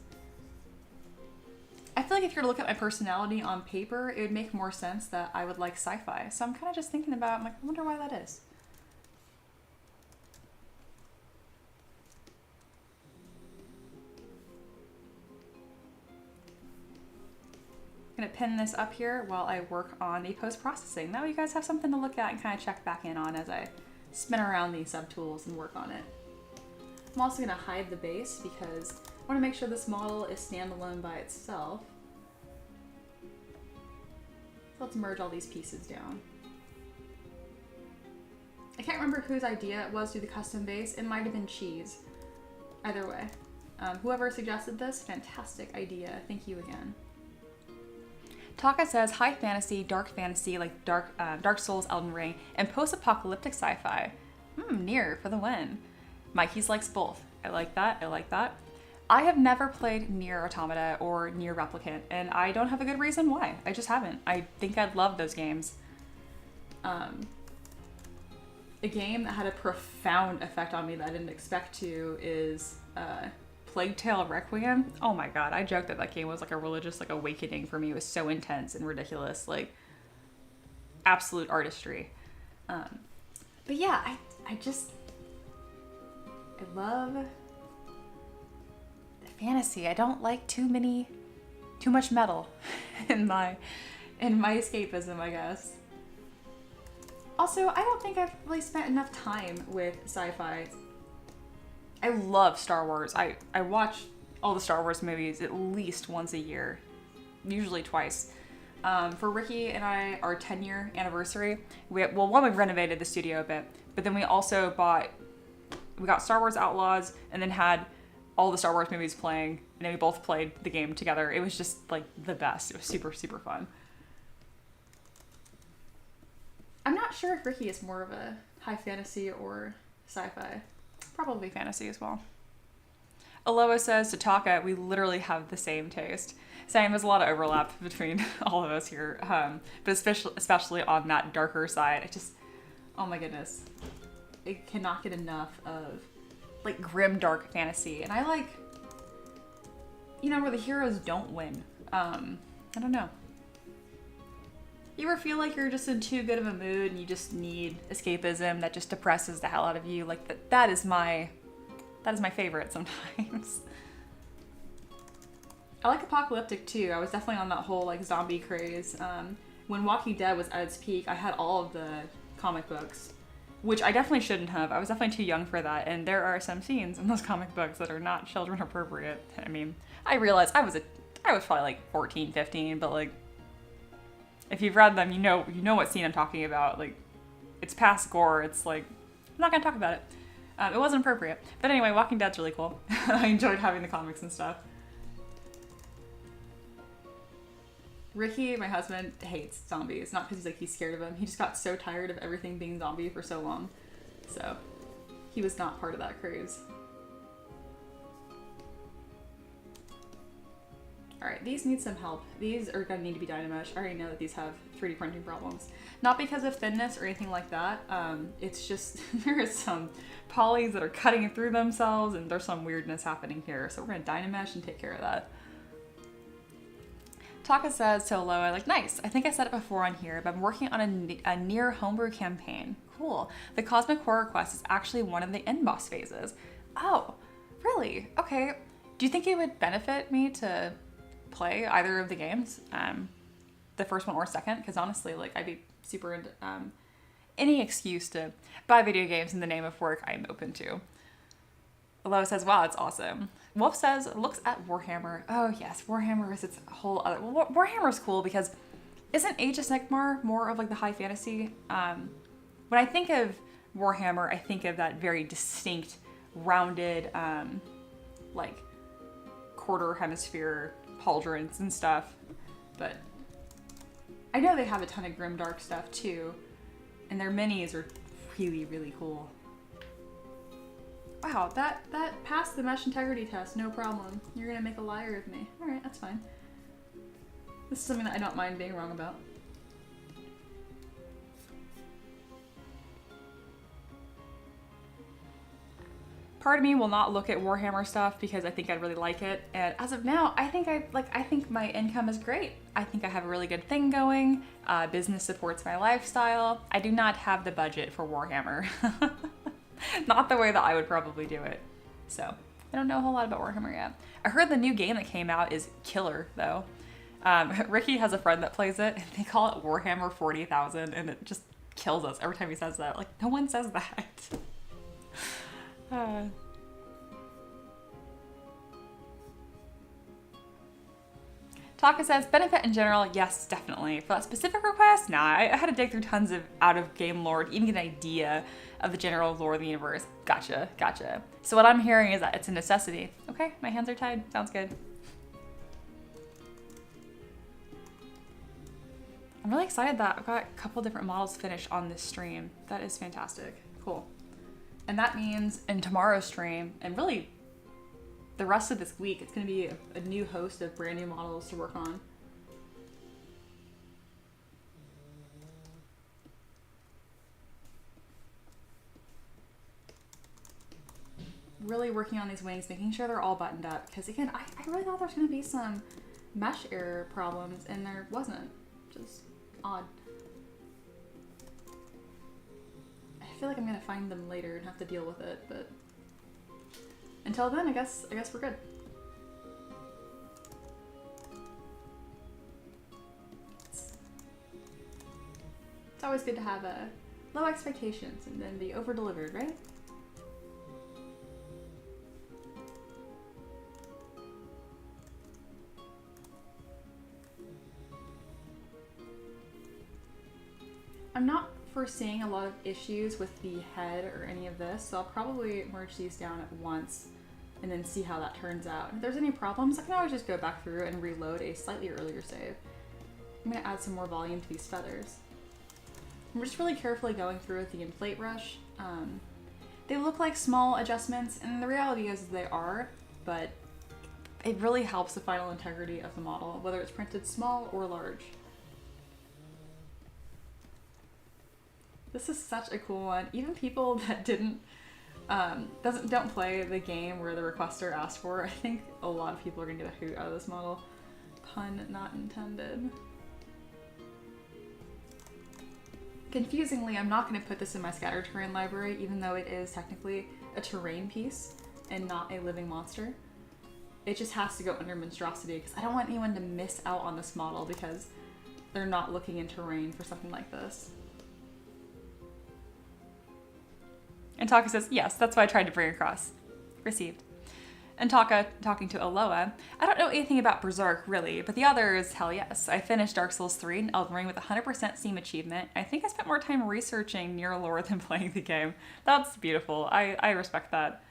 I feel like if you were to look at my personality on paper, it would make more sense that I would like sci-fi. So I'm kind of just thinking about, I'm like, I wonder why that is. I'm gonna pin this up here while I work on the post-processing. That way you guys have something to look at and kind of check back in on as I spin around these subtools and work on it. I'm also gonna hide the base because I want to make sure this model is standalone by itself. So let's merge all these pieces down. I can't remember whose idea it was to do the custom base. It might have been Cheese. Either way. Whoever suggested this, fantastic idea. Thank you again. Taka says high fantasy like Dark Souls, Elden Ring, and post-apocalyptic sci-fi. Nier for the win. Mikey's likes both. I like that. I like that. I have never played Nier Automata or Nier Replicant, and I don't have a good reason why. I just haven't. I think I'd love those games. A game that had a profound effect on me that I didn't expect to is Plague Tale Requiem. Oh my god, I joked that that game was like a religious like awakening for me. It was so intense and ridiculous, like absolute artistry. But yeah, I love fantasy. I don't like too much metal in my escapism, I guess. Also, I don't think I've really spent enough time with sci-fi. I love Star Wars. I watch all the Star Wars movies at least once a year, usually twice. For Ricky and I, our 10-year anniversary, we renovated the studio a bit, but then we also got Star Wars Outlaws and then had all the Star Wars movies playing, and then we both played the game together. It was just like the best. It was super, super fun. I'm not sure if Ricky is more of a high fantasy or sci-fi. Probably fantasy as well. Aloha says, to Taka, we literally have the same taste. Same, there's a lot of overlap between all of us here, but especially on that darker side. Oh my goodness. I cannot get enough of like grim dark fantasy. And I like, where the heroes don't win. I don't know. You ever feel like you're just in too good of a mood and you just need escapism that just depresses the hell out of you? Like that is my favorite sometimes. I like apocalyptic too. I was definitely on that whole like zombie craze. When Walking Dead was at its peak, I had all of the comic books, which I definitely shouldn't have. I was definitely too young for that, and there are some scenes in those comic books that are not children appropriate. I mean, I realized I was probably like 14, 15, but like, if you've read them, you know what scene I'm talking about. Like, it's past gore. It's like, I'm not gonna talk about it. It wasn't appropriate. But anyway, Walking Dead's really cool. I enjoyed having the comics and stuff. Ricky, my husband, hates zombies. Not because he's scared of them. He just got so tired of everything being zombie for so long. So, he was not part of that craze. Alright, these need some help. These are going to need to be Dynamesh. I already know that these have 3D printing problems. Not because of thinness or anything like that. It's just, there is some polys that are cutting through themselves, and there's some weirdness happening here. So we're going to Dynamesh and take care of that. Taka says, so low, I like, nice. I think I said it before on here, but I'm working on a near homebrew campaign. Cool. The Cosmic Horror Quest is actually one of the end boss phases. Oh, really? Okay. Do you think it would benefit me to play either of the games, the first one or second? Because honestly, like, I'd be super into any excuse to buy video games in the name of work. I'm open to. Aloha says, wow, it's awesome. Wolf says, looks at Warhammer. Oh yes, Warhammer is its whole other. Warhammer's cool because isn't Age of Sigmar more of like the high fantasy? When I think of Warhammer, I think of that very distinct, rounded, like quarter hemisphere pauldrons and stuff. But I know they have a ton of grimdark stuff too, and their minis are really, really cool. Wow, that passed the mesh integrity test, no problem. You're gonna make a liar of me. Alright, that's fine. This is something that I don't mind being wrong about. Part of me will not look at Warhammer stuff because I think I'd really like it. And as of now, I think my income is great. I think I have a really good thing going. Business supports my lifestyle. I do not have the budget for Warhammer. Not the way that I would probably do it. So, I don't know a whole lot about Warhammer yet. I heard the new game that came out is killer, though. Ricky has a friend that plays it, and they call it Warhammer 40,000, and it just kills us every time he says that. Like, no one says that. Taka says, benefit in general, yes, definitely. For that specific request, nah, I had to dig through tons of out-of-game lore to even get an idea of the general lore of the universe. Gotcha. So what I'm hearing is that it's a necessity. Okay, my hands are tied. Sounds good. I'm really excited that I've got a couple different models finished on this stream. That is fantastic. Cool. And that means in tomorrow's stream, and really the rest of this week, it's going to be a new host of brand new models to work on. really working on these wings, making sure they're all buttoned up. Because again, I really thought there was going to be some mesh error problems, and there wasn't. Just odd. I feel like I'm going to find them later and have to deal with it, but until then, I guess we're good. It's always good to have low expectations and then be over-delivered, right? I'm not foreseeing a lot of issues with the head or any of this, so I'll probably merge these down at once and then see how that turns out. If there's any problems, I can always just go back through and reload a slightly earlier save. I'm going to add some more volume to these feathers. I'm just really carefully going through with the inflate brush. They look like small adjustments, and the reality is they are, but it really helps the final integrity of the model, whether it's printed small or large. This is such a cool one. Even people that don't play the game where the requester asked for, I think a lot of people are gonna get a hoot out of this model. Pun not intended. Confusingly, I'm not gonna put this in my scatter terrain library, even though it is technically a terrain piece and not a living monster. It just has to go under monstrosity because I don't want anyone to miss out on this model because they're not looking in terrain for something like this. And Taka says, yes, that's what I tried to bring across. Received. And Taka, talking to Aloha, I don't know anything about Berserk, really, but the others, hell yes. I finished Dark Souls 3 and Elden Ring with 100% Steam achievement. I think I spent more time researching Nier lore than playing the game. That's beautiful. I respect that.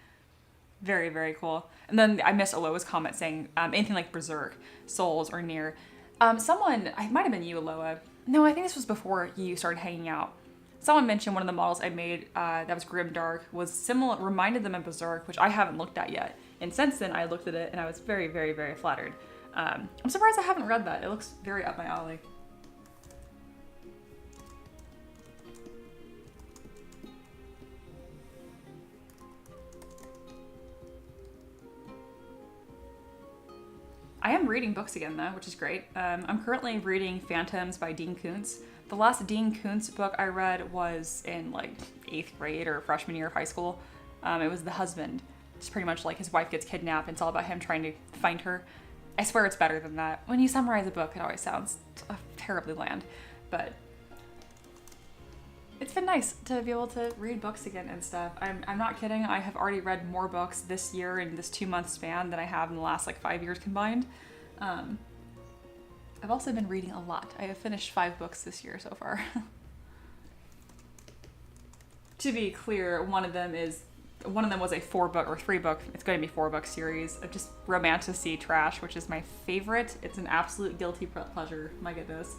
Very, very cool. And then I missed Aloha's comment saying anything like Berserk, Souls, or Nier. Someone, it might have been you, Aloha. No, I think this was before you started hanging out. Someone mentioned one of the models I made that was grimdark was similar, reminded them of Berserk, which I haven't looked at yet. And since then, I looked at it and I was very, very, very flattered. I'm surprised I haven't read that. It looks very up my alley. I am reading books again though, which is great. I'm currently reading Phantoms by Dean Koontz. The last Dean Koontz book I read was in like 8th grade or freshman year of high school. It was The Husband. It's pretty much like his wife gets kidnapped and it's all about him trying to find her. I swear it's better than that. When you summarize a book, it always sounds terribly bland, but it's been nice to be able to read books again and stuff. I'm not kidding. I have already read more books this year in this 2-month span than I have in the last like 5 years combined. I've also been reading a lot. I have finished 5 books this year so far. To be clear, one of them was a 4-book or 3-book, it's going to be 4-book series of just romantasy trash, which is my favorite. It's an absolute guilty pleasure. My goodness.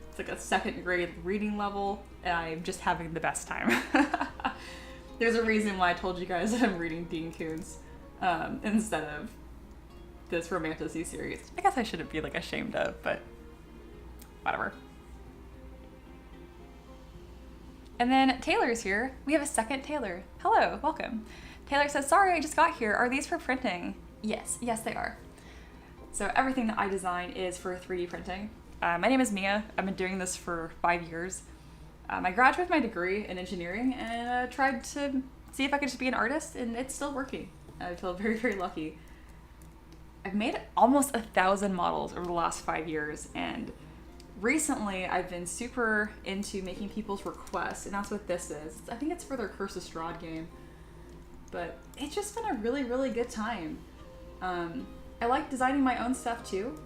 It's like a 2nd grade reading level, and I'm just having the best time. There's a reason why I told you guys that I'm reading Dean Koontz instead of this romantasy series. I guess I shouldn't be like ashamed of, but whatever. And then Taylor's here. We have a second Taylor. Hello, welcome. Taylor says, sorry, I just got here. Are these for printing? Yes, they are. So everything that I design is for 3D printing. My name is Mia. I've been doing this for 5 years. I graduated with my degree in engineering and tried to see if I could just be an artist, and it's still working. I feel very, very lucky. I've made almost 1,000 models over the last 5 years, and recently I've been super into making people's requests, and that's what this is. I think it's for their Curse of Strahd game, but it's just been a really, really good time. I like designing my own stuff too,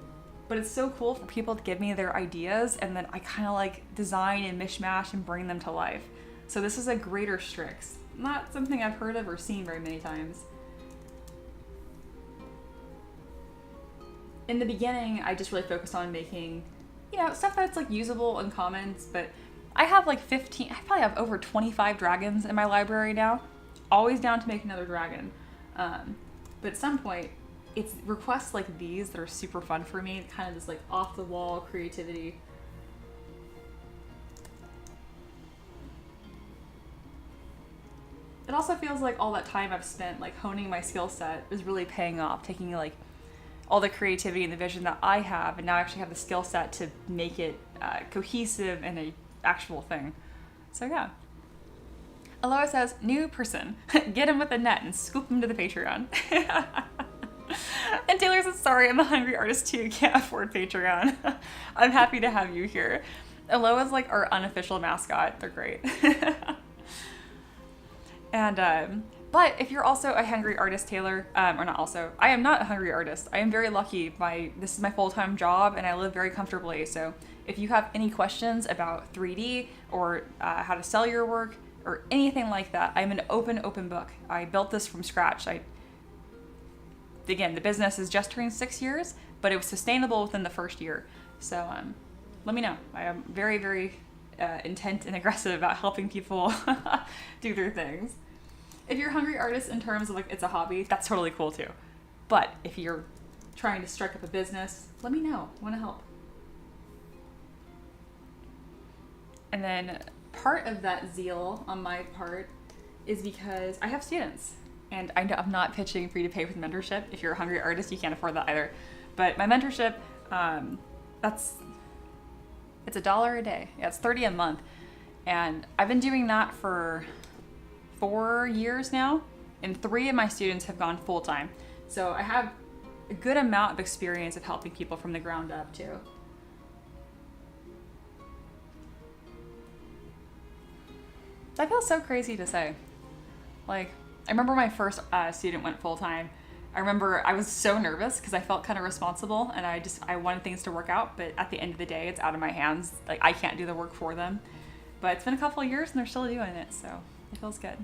but it's so cool for people to give me their ideas, and then I kind of like design and mishmash and bring them to life. So this is a greater Strix. Not something I've heard of or seen very many times. In the beginning, I just really focused on making, stuff that's like usable and commons, but I have like I probably have over 25 dragons in my library now. Always down to make another dragon. But at some point, it's requests like these that are super fun for me, kind of this like off the wall creativity. it also feels like all that time I've spent like honing my skill set is really paying off, taking like all the creativity and the vision that I have, and now I actually have the skill set to make it cohesive and a actual thing. So yeah. Aloha says, new person, get him with a net and scoop him to the Patreon. And Taylor says, sorry, I'm a hungry artist too, can't afford Patreon. I'm happy to have you here. Aloha's like our unofficial mascot, they're great. And, but if you're also a hungry artist, Taylor, or not also, I am not a hungry artist. I am very lucky. This is my full-time job and I live very comfortably. So if you have any questions about 3D or how to sell your work or anything like that, I'm an open book. I built this from scratch. Again, the business is just turning 6 years, but it was sustainable within the first year. So let me know. I am very, very intent and aggressive about helping people do their things. If you're a hungry artist in terms of like it's a hobby, that's totally cool too. But if you're trying to strike up a business, let me know. I want to help. And then part of that zeal on my part is because I have students. And I'm not pitching for you to pay for the mentorship. If you're a hungry artist, you can't afford that either. But my mentorship, it's $1 a day. Yeah, it's $30 a month. And I've been doing that for 4 years now. And 3 of my students have gone full time. So I have a good amount of experience of helping people from the ground up too. That feels so crazy to say. Like, I remember my first student went full time. I remember I was so nervous because I felt kind of responsible and I wanted things to work out, but at the end of the day, it's out of my hands. Like, I can't do the work for them. But it's been a couple of years and they're still doing it, so it feels good.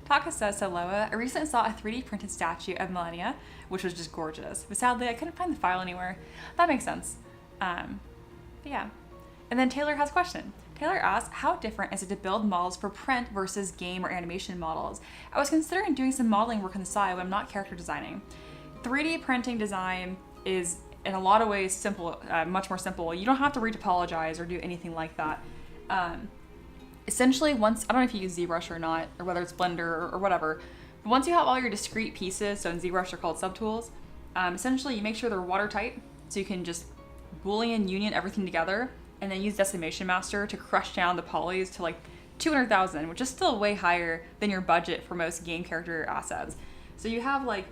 Taka says, Aloha, I recently saw a 3D printed statue of Millennia, which was just gorgeous. But sadly, I couldn't find the file anywhere. That makes sense. But yeah. And then Taylor has a question. Taylor asks, how different is it to build models for print versus game or animation models? I was considering doing some modeling work on the side when I'm not character designing. 3D printing design is, in a lot of ways, simple, much more simple. You don't have to retopologize or do anything like that. Essentially, once, I don't know if you use ZBrush or not, or whether it's Blender or whatever, but once you have all your discrete pieces, so in ZBrush they're called subtools, essentially you make sure they're watertight, so you can just Boolean union everything together, and then use Decimation Master to crush down the polys to like 200,000, which is still way higher than your budget for most game character assets. So you have like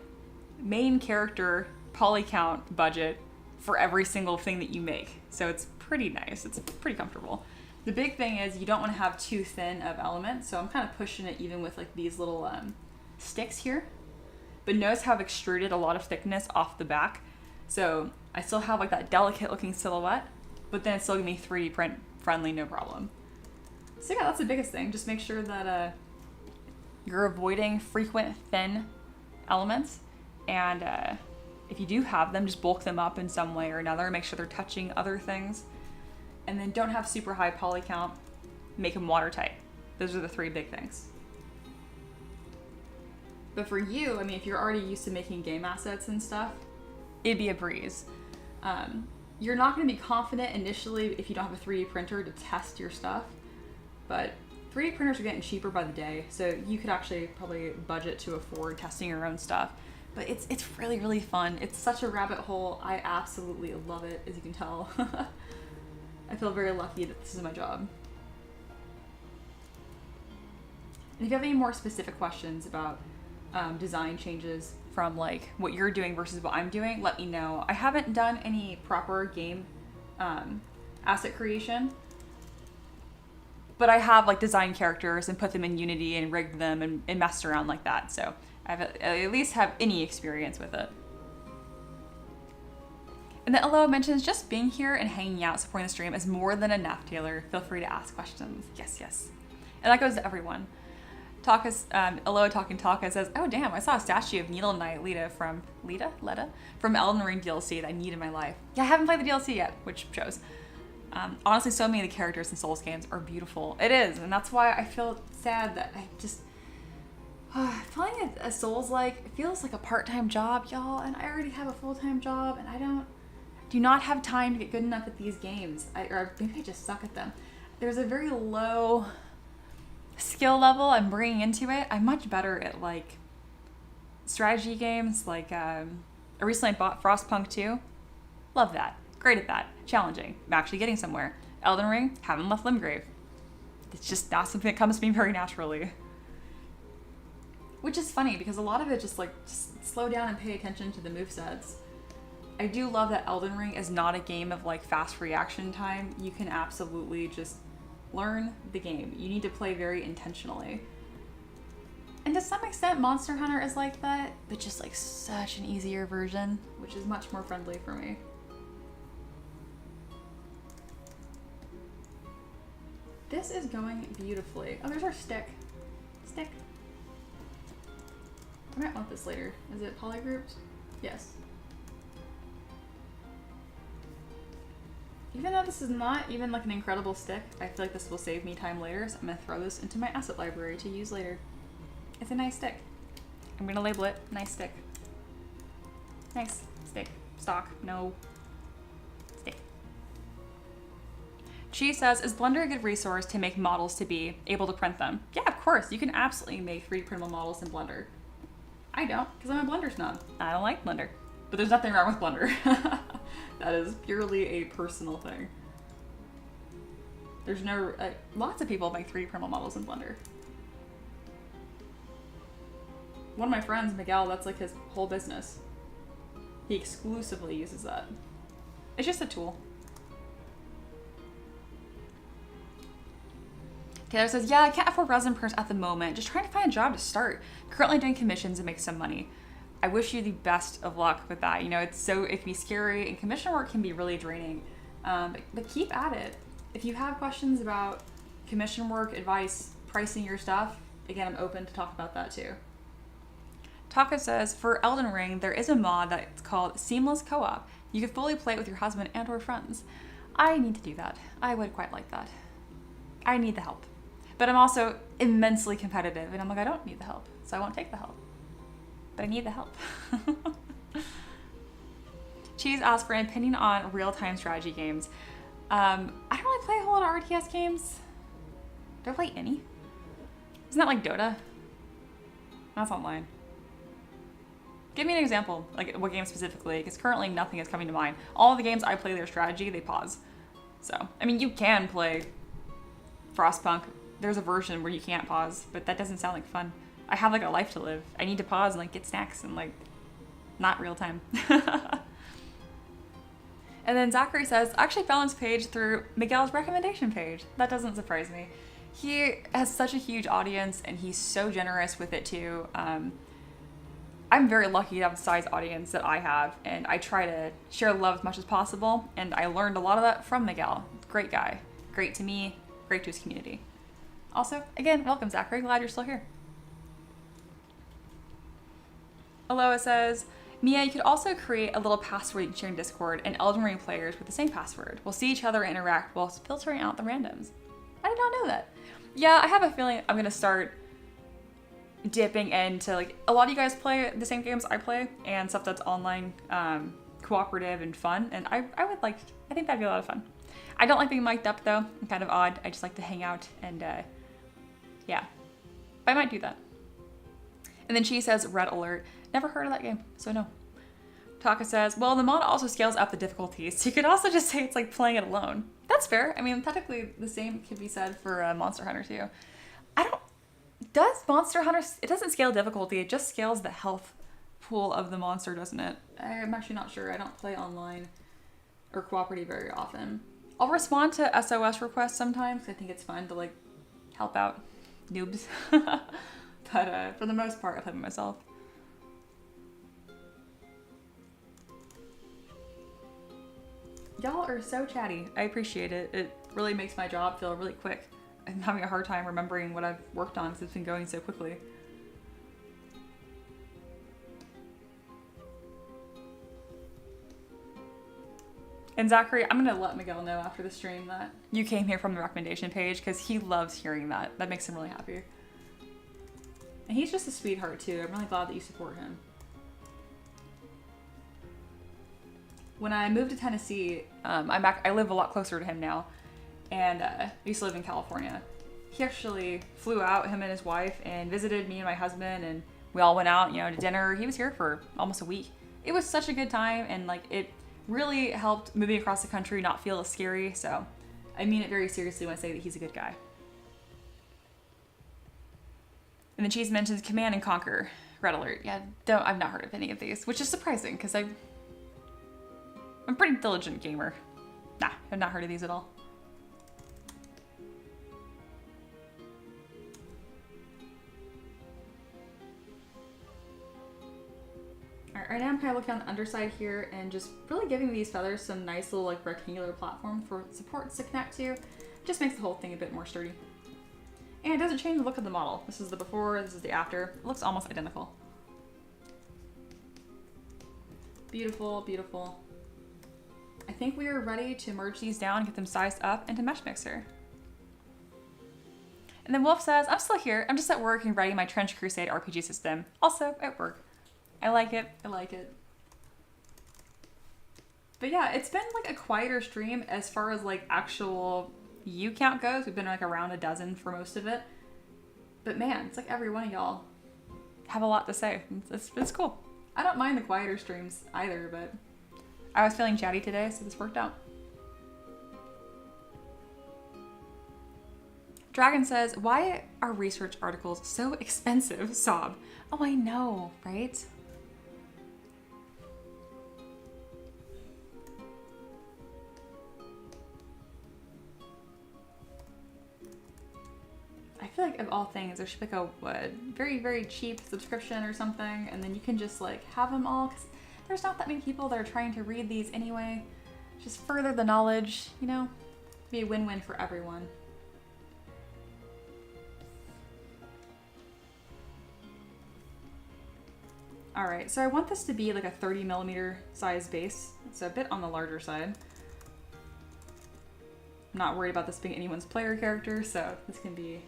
main character poly count budget for every single thing that you make. So it's pretty nice. It's pretty comfortable. The big thing is you don't want to have too thin of elements. So I'm kind of pushing it even with like these little sticks here. But notice how I've extruded a lot of thickness off the back. So I still have like that delicate looking silhouette, but then it's still gonna be 3D print friendly, no problem. So yeah, that's the biggest thing. Just make sure that you're avoiding frequent thin elements. And if you do have them, just bulk them up in some way or another. Make sure they're touching other things. And then don't have super high poly count. Make them watertight. Those are the 3 big things. But for you, I mean, if you're already used to making game assets and stuff, it'd be a breeze. You're not going to be confident initially if you don't have a 3D printer to test your stuff, but 3D printers are getting cheaper by the day, so you could actually probably budget to afford testing your own stuff. But it's really, really fun. It's such a rabbit hole. I absolutely love it, as you can tell. I feel very lucky that this is my job. And if you have any more specific questions about design changes from like what you're doing versus what I'm doing, let me know. I haven't done any proper game asset creation, but I have like designed characters and put them in Unity and rigged them and messed around like that. So I at least have any experience with it. And then Aloha mentions, just being here and hanging out supporting the stream is more than enough, Taylor. Feel free to ask questions. Yes, yes. And that goes to everyone. Aloha Talking Taka says, oh damn, I saw a statue of Needle Knight Leda from Elden Ring DLC that I need in my life. Yeah, I haven't played the DLC yet, which shows. Honestly, so many of the characters in Souls games are beautiful. It is, and that's why I feel sad that I just... playing a Souls-like, it feels like a part-time job, y'all, and I already have a full-time job, and I do not have time to get good enough at these games. Or maybe I just suck at them. There's a very low skill level I'm bringing into it, I'm much better at like strategy games. Like I recently bought Frostpunk 2. Love that. Great at that. Challenging. I'm actually getting somewhere. Elden Ring, haven't left Limgrave. It's just not something that comes to me very naturally. Which is funny because a lot of it just slow down and pay attention to the movesets. I do love that Elden Ring is not a game of like fast reaction time. You can absolutely just learn the game. You need to play very intentionally. And to some extent, Monster Hunter is like that, but just like such an easier version, which is much more friendly for me. This is going beautifully. Oh, there's our stick. Stick. I might want this later. Is it polygrouped? Yes. Even though this is not even like an incredible stick, I feel like this will save me time later, so I'm gonna throw this into my asset library to use later. It's a nice stick. I'm gonna label it nice stick. Nice stick. Stock. No. Stick. She says, is Blender a good resource to make models to be able to print them? Yeah, of course. You can absolutely make 3D printable models in Blender. I don't, because I'm a Blender snob. I don't like Blender. But there's nothing wrong with Blender. That is purely a personal thing. There's no... lots of people make 3D printable models in Blender. One of my friends, Miguel, that's like his whole business. He exclusively uses that. It's just a tool. Taylor says, yeah, I can't afford resin prints at the moment. Just trying to find a job to start. Currently doing commissions and make some money. I wish you the best of luck with that. You know, it can be scary, and commission work can be really draining. But keep at it. If you have questions about commission work, advice, pricing your stuff, again, I'm open to talk about that too. Taka says, for Elden Ring, there is a mod that's called Seamless Co-op. You can fully play it with your husband and or friends. I need to do that. I would quite like that. I need the help. But I'm also immensely competitive, and I'm like, I don't need the help, so I won't take the help. But I need the help. Cheese asked for an opinion on real-time strategy games. I don't really play a whole lot of RTS games. Do I play any? Isn't that like Dota? That's online. Give me an example, like what game specifically, because currently nothing is coming to mind. All of the games I play their strategy, they pause. So, I mean, you can play Frostpunk. There's a version where you can't pause, but that doesn't sound like fun. I have like a life to live. I need to pause and like get snacks and like not real time. And then Zachary says, I actually found this page through Miguel's recommendation page. That doesn't surprise me. He has such a huge audience and he's so generous with it too. I'm very lucky to have the size audience that I have, and I try to share love as much as possible, and I learned a lot of that from Miguel. Great guy. Great to me, great to his community. Also, again, welcome Zachary, glad you're still here. Aloha says, Mia, you could also create a little password you can share in Discord and Elden Ring players with the same password. We'll see each other interact while filtering out the randoms. I did not know that. Yeah, I have a feeling I'm gonna start dipping into, like, a lot of you guys play the same games I play and stuff that's online, cooperative and fun, and I think that'd be a lot of fun. I don't like being mic'd up though. I'm kind of odd. I just like to hang out and yeah, but I might do that. And then she says, red alert. Never heard of that game, so no. Taka says, well, the mod also scales up the difficulties, so you could also just say it's like playing it alone. That's fair. I mean, technically the same could be said for Monster Hunter too. Does Monster Hunter, it doesn't scale difficulty, it just scales the health pool of the monster, doesn't it? I'm actually not sure. I don't play online or cooperative very often. I'll respond to SOS requests sometimes. I think it's fun to like help out noobs. But for the most part, I play by myself. Y'all are so chatty. I appreciate it. It really makes my job feel really quick. I'm having a hard time remembering what I've worked on because it's been going so quickly. And Zachary, I'm going to let Miguel know after the stream that you came here from the recommendation page because he loves hearing that. That makes him really happy. And he's just a sweetheart too. I'm really glad that you support him. When I moved to Tennessee, I live a lot closer to him now. And I used to live in California. he actually flew out, him and his wife, and visited me and my husband, and we all went out, to dinner. He was here for almost a week. It was such a good time, and like it really helped moving across the country not feel as scary. So I mean it very seriously when I say that he's a good guy. And then Cheese mentions Command and Conquer. Red Alert. Yeah, I've not heard of any of these, which is surprising because I'm a pretty diligent gamer. Nah, I've not heard of these at all. Alright, right now I'm kind of looking on the underside here and just really giving these feathers some nice little like rectangular platform for supports to connect to. Just makes the whole thing a bit more sturdy. And it doesn't change the look of the model. This is the before, this is the after. It looks almost identical. Beautiful, beautiful. I think we are ready to merge these down and get them sized up into Mesh Mixer. And then Wolf says, I'm still here. I'm just at work and writing my Trench Crusade RPG system. Also at work. I like it. I like it. But yeah, it's been like a quieter stream as far as like actual view count goes. We've been like around a dozen for most of it. But man, it's like every one of y'all have a lot to say. It's cool. I don't mind the quieter streams either, but I was feeling chatty today, so this worked out. Dragon says, why are research articles so expensive? Sob. Oh, I know, right? I feel like of all things, there should be like a very, very cheap subscription or something, and then you can just like have them all, because there's not that many people that are trying to read these anyway. Just further the knowledge, be a win-win for everyone. All right, so I want this to be like a 30 millimeter size base. It's a bit on the larger side. I'm not worried about this being anyone's player character, so this can be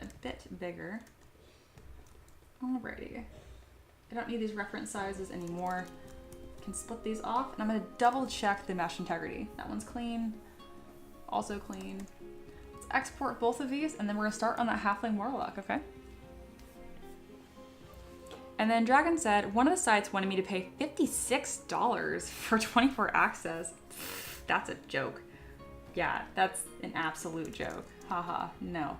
a bit bigger. Alrighty. I don't need these reference sizes anymore. I can split these off, and I'm gonna double check the mesh integrity. That one's clean, also clean. Let's export both of these, and then we're gonna start on that Halfling Warlock, okay? And then Dragon said, one of the sites wanted me to pay $56 for 24 access. That's a joke. Yeah, that's an absolute joke. Haha, no.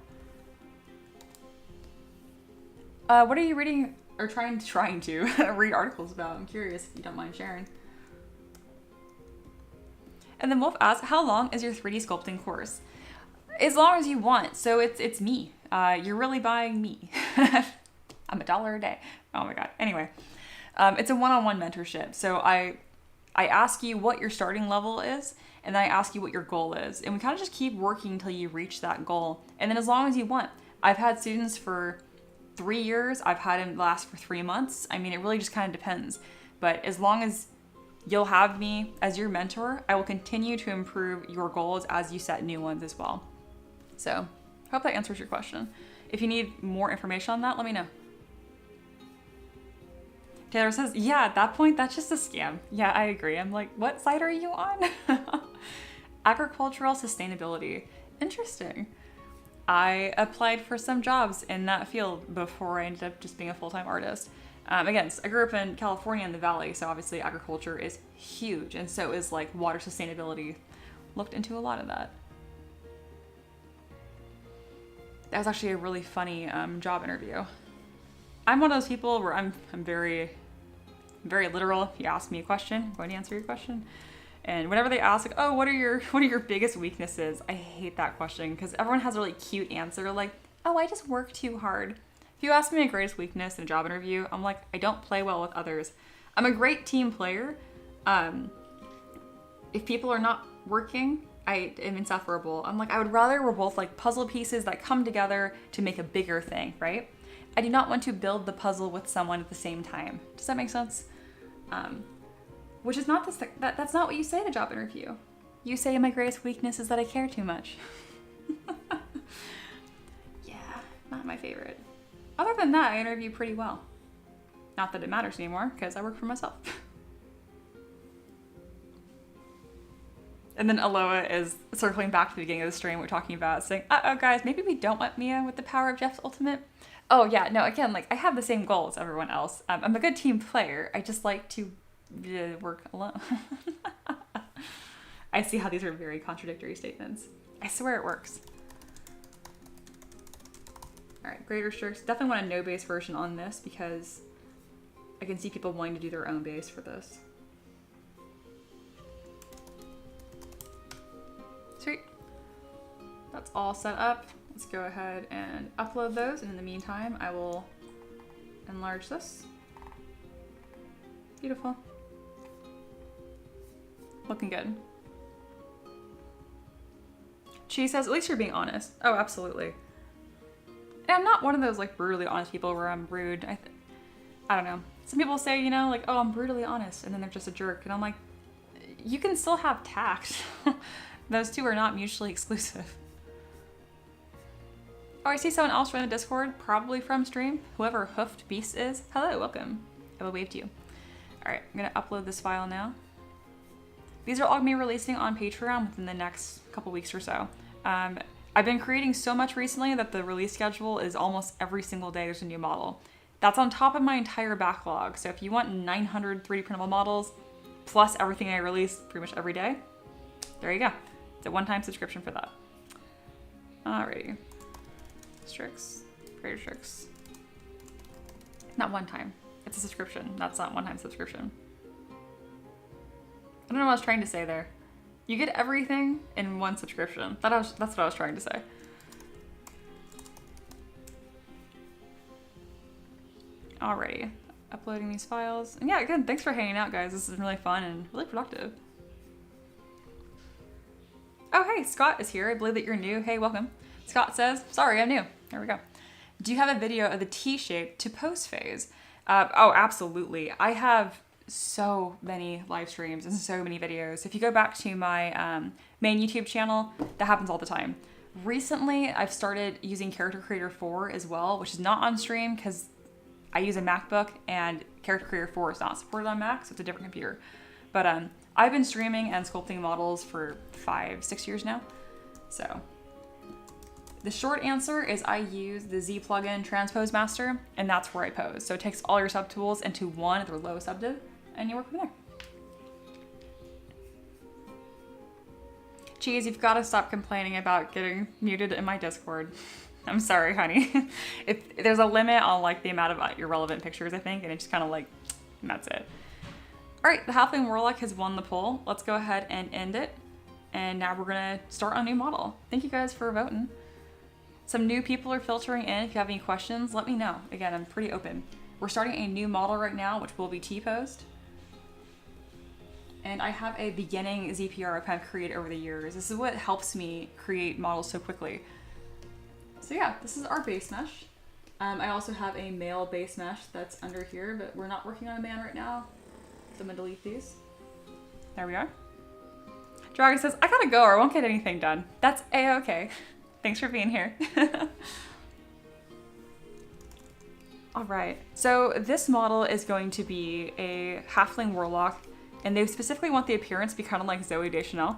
What are you reading or trying to read articles about? I'm curious if you don't mind sharing. And then Wolf asks, how long is your 3D sculpting course? As long as you want. So it's me. You're really buying me. I'm $1 a day. Oh my God. Anyway, it's a one-on-one mentorship. So I ask you what your starting level is, and then I ask you what your goal is. And we kind of just keep working until you reach that goal. And then as long as you want. I've had students for 3 years. I've had them last for 3 months. I mean, it really just kind of depends. But as long as you'll have me as your mentor, I will continue to improve your goals as you set new ones as well. So hope that answers your question. If you need more information on that, let me know. Taylor says, yeah, at that point, that's just a scam. Yeah, I agree. I'm like, what site are you on? Agricultural sustainability. Interesting. I applied for some jobs in that field before I ended up just being a full-time artist. Again, I grew up in California in the Valley, so obviously agriculture is huge, and so is like water sustainability. Looked into a lot of that. That was actually a really funny job interview. I'm one of those people where I'm very, very literal. If you ask me a question, I'm going to answer your question. And whenever they ask, like, oh, what are your biggest weaknesses? I hate that question because everyone has a really cute answer, like, oh, I just work too hard. If you ask me my greatest weakness in a job interview, I'm like, I don't play well with others. I'm a great team player. If people are not working, I am insufferable. I'm like, I would rather we're both like puzzle pieces that come together to make a bigger thing, right? I do not want to build the puzzle with someone at the same time. Does that make sense? Which is not that's not what you say in a job interview. You say my greatest weakness is that I care too much. Yeah, not my favorite. Other than that, I interview pretty well. Not that it matters anymore, because I work for myself. And then Aloha is circling back to the beginning of the stream we're talking about, saying, uh-oh guys, maybe we don't want Mia with the power of Jeff's ultimate. Oh yeah, no, again, like I have the same goal as everyone else. I'm a good team player. I just like to work alone. I see how these are very contradictory statements. I swear it works. All right, greater Strix. Definitely want a no base version on this because I can see people wanting to do their own base for this. Sweet. That's all set up. Let's go ahead and upload those. And in the meantime, I will enlarge this. Beautiful. Looking good. She says, at least you're being honest. Oh, absolutely. And I'm not one of those like brutally honest people where I'm rude. I don't know. Some people say, you know, like, oh, I'm brutally honest, and then they're just a jerk. And I'm like, you can still have tact. Those two are not mutually exclusive. Oh, I see someone else join the Discord, probably from stream. Whoever Hoofed Beast is. Hello, welcome. I will wave to you. All right, I'm gonna upload this file now. These are all gonna be releasing on Patreon within the next couple weeks or so. I've been creating so much recently that the release schedule is almost every single day there's a new model. That's on top of my entire backlog. So if you want 900 3D printable models, plus everything I release pretty much every day, there you go. It's a one-time subscription for that. Alrighty. Strix, greater Strix. Not one time, it's a subscription. That's not one-time subscription. I don't know what I was trying to say there. You get everything in one subscription. That's what I was trying to say. Alrighty, uploading these files. And yeah, again, thanks for hanging out, guys. This is really fun and really productive. Oh, hey, Scott is here. I believe that you're new. Hey, welcome. Scott says, sorry, I'm new. There we go. Do you have a video of the T-shape to post phase? Oh, absolutely. I have so many live streams and so many videos. If you go back to my main YouTube channel, that happens all the time. Recently, I've started using Character Creator 4 as well, which is not on stream because I use a MacBook and Character Creator 4 is not supported on Mac, so it's a different computer. But I've been streaming and sculpting models for 5-6 years now. So the short answer is I use the Z plugin Transpose Master, and that's where I pose. So it takes all your subtools into one at their lowest subdiv, and you work from there. Cheese, you've got to stop complaining about getting muted in my Discord. I'm sorry, honey. If there's a limit on like the amount of irrelevant pictures, I think, and it's just kind of like, and that's it. All right, the Halfling Warlock has won the poll. Let's go ahead and end it. And now we're gonna start on a new model. Thank you guys for voting. Some new people are filtering in. If you have any questions, let me know. Again, I'm pretty open. We're starting a new model right now, which will be T-posed. And I have a beginning ZPR I've kind of created over the years. This is what helps me create models so quickly. So yeah, this is our base mesh. I also have a male base mesh that's under here, but we're not working on a man right now. So I'm gonna delete these. There we are. Dragon says, I gotta go or I won't get anything done. That's a-okay. Thanks for being here. All right, so this model is going to be a Halfling Warlock, and they specifically want the appearance to be kind of like Zooey Deschanel.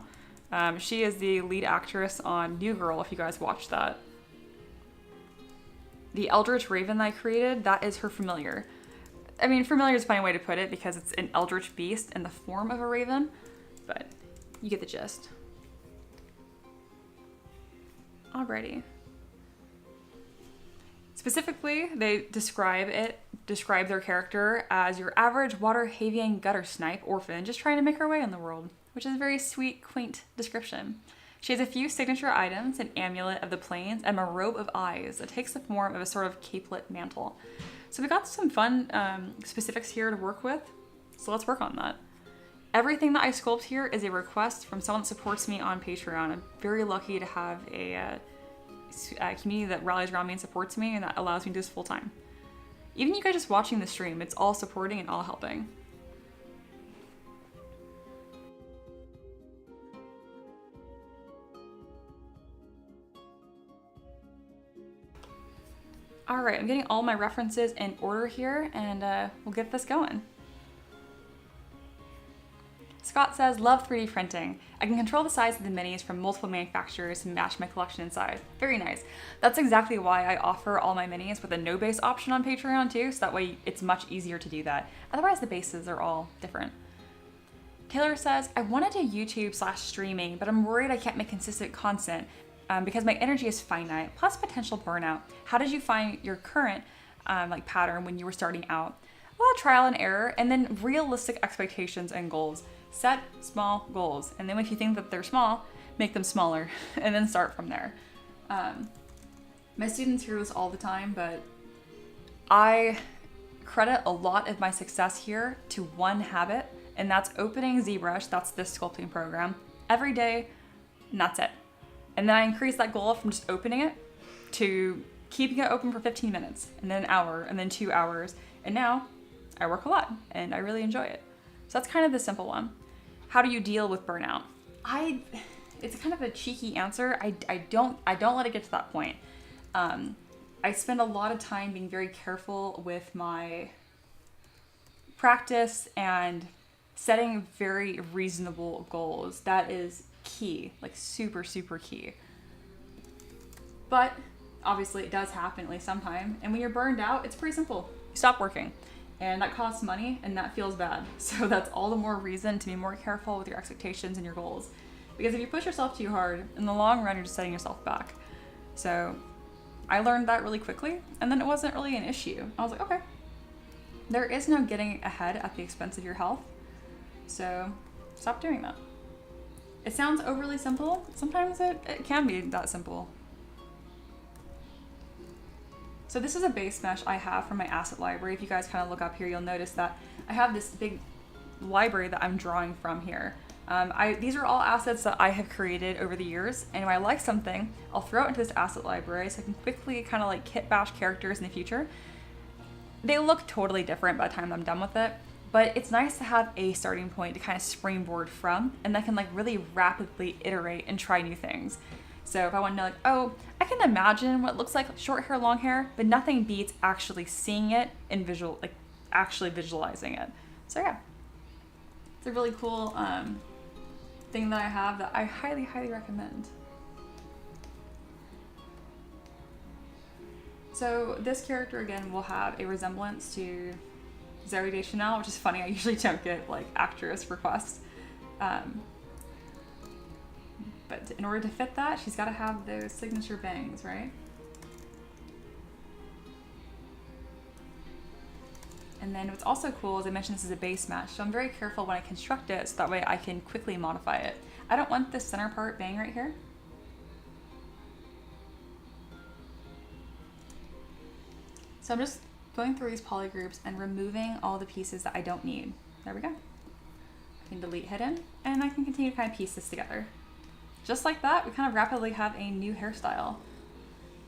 She is the lead actress on New Girl, if you guys watched that. The Eldritch Raven that I created, that is her familiar. I mean, familiar is a funny way to put it because it's an Eldritch Beast in the form of a raven, but you get the gist. Alrighty. Specifically, they describe their character as your average water Havian gutter snipe orphan just trying to make her way in the world, which is a very sweet, quaint description. She has a few signature items, an amulet of the plains, and a robe of eyes that takes the form of a sort of capelet mantle. So we got some fun specifics here to work with, so let's work on that. Everything that I sculpt here is a request from someone that supports me on Patreon. I'm very lucky to have a community that rallies around me and supports me, and that allows me to do this full time. Even you guys just watching the stream, it's all supporting and all helping. All right, I'm getting all my references in order here, and we'll get this going. Scott says, love 3D printing. I can control the size of the minis from multiple manufacturers to match my collection inside. Very nice. That's exactly why I offer all my minis with a no base option on Patreon too, so that way it's much easier to do that. Otherwise the bases are all different. Taylor says, I want to do YouTube/streaming, but I'm worried I can't make consistent content because my energy is finite, plus potential burnout. How did you find your current pattern when you were starting out? A lot of trial and error, and then realistic expectations and goals. Set small goals, and then if you think that they're small, make them smaller, and then start from there. My students hear this all the time, but I credit a lot of my success here to one habit, and that's opening ZBrush, that's this sculpting program, every day, and that's it. And then I increased that goal from just opening it to keeping it open for 15 minutes, and then an hour, and then 2 hours, and now I work a lot, and I really enjoy it. So that's kind of the simple one. How do you deal with burnout? It's kind of a cheeky answer. I don't let it get to that point. I spend a lot of time being very careful with my practice and setting very reasonable goals. That is key, like super, super key. But obviously it does happen at least sometime. And when you're burned out, it's pretty simple. You stop working. And that costs money and that feels bad. So that's all the more reason to be more careful with your expectations and your goals. Because if you push yourself too hard, in the long run, you're just setting yourself back. So I learned that really quickly, and then it wasn't really an issue. I was like, okay, there is no getting ahead at the expense of your health. So stop doing that. It sounds overly simple. Sometimes it can be that simple. So this is a base mesh I have from my asset library. If you guys kind of look up here, you'll notice that I have this big library that I'm drawing from here. These are all assets that I have created over the years, and when I like something, I'll throw it into this asset library so I can quickly kind of like kit bash characters in the future. They look totally different by the time I'm done with it, but it's nice to have a starting point to kind of springboard from, and I can like really rapidly iterate and try new things. So if I want to know like, oh, I can imagine what it looks like short hair, long hair, but nothing beats actually seeing it and actually visualizing it. So yeah, it's a really cool thing that I have that I highly, highly recommend. So this character again will have a resemblance to Zooey Deschanel, which is funny. I usually don't get like actress requests. But in order to fit that, she's got to have those signature bangs, right? And then what's also cool, as I mentioned, this is a base mesh, so I'm very careful when I construct it so that way I can quickly modify it. I don't want this center part bang right here. So I'm just going through these poly groups and removing all the pieces that I don't need. There we go. I can delete hidden, and I can continue to kind of piece this together. Just like that, we kind of rapidly have a new hairstyle.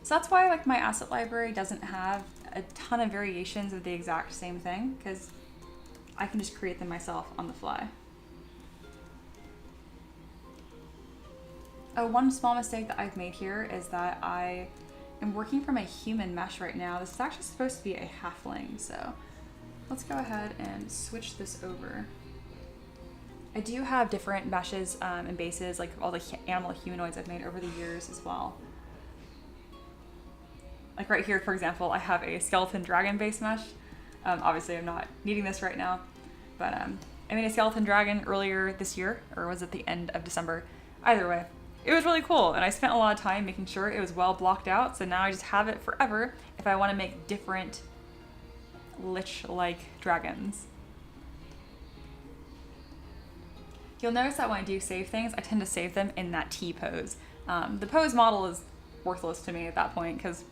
So that's why like my asset library doesn't have a ton of variations of the exact same thing, because I can just create them myself on the fly. Oh, one small mistake that I've made here is that I am working from a human mesh right now. This is actually supposed to be a halfling, so let's go ahead and switch this over. I do have different meshes and bases, like all the animal humanoids I've made over the years as well. Like right here, for example, I have a skeleton dragon base mesh. Obviously, I'm not needing this right now, but I made a skeleton dragon earlier this year, or was it the end of December? Either way, it was really cool, and I spent a lot of time making sure it was well blocked out, so now I just have it forever if I want to make different lich-like dragons. You'll notice that when I do save things, I tend to save them in that T pose. The pose model is worthless to me at that point because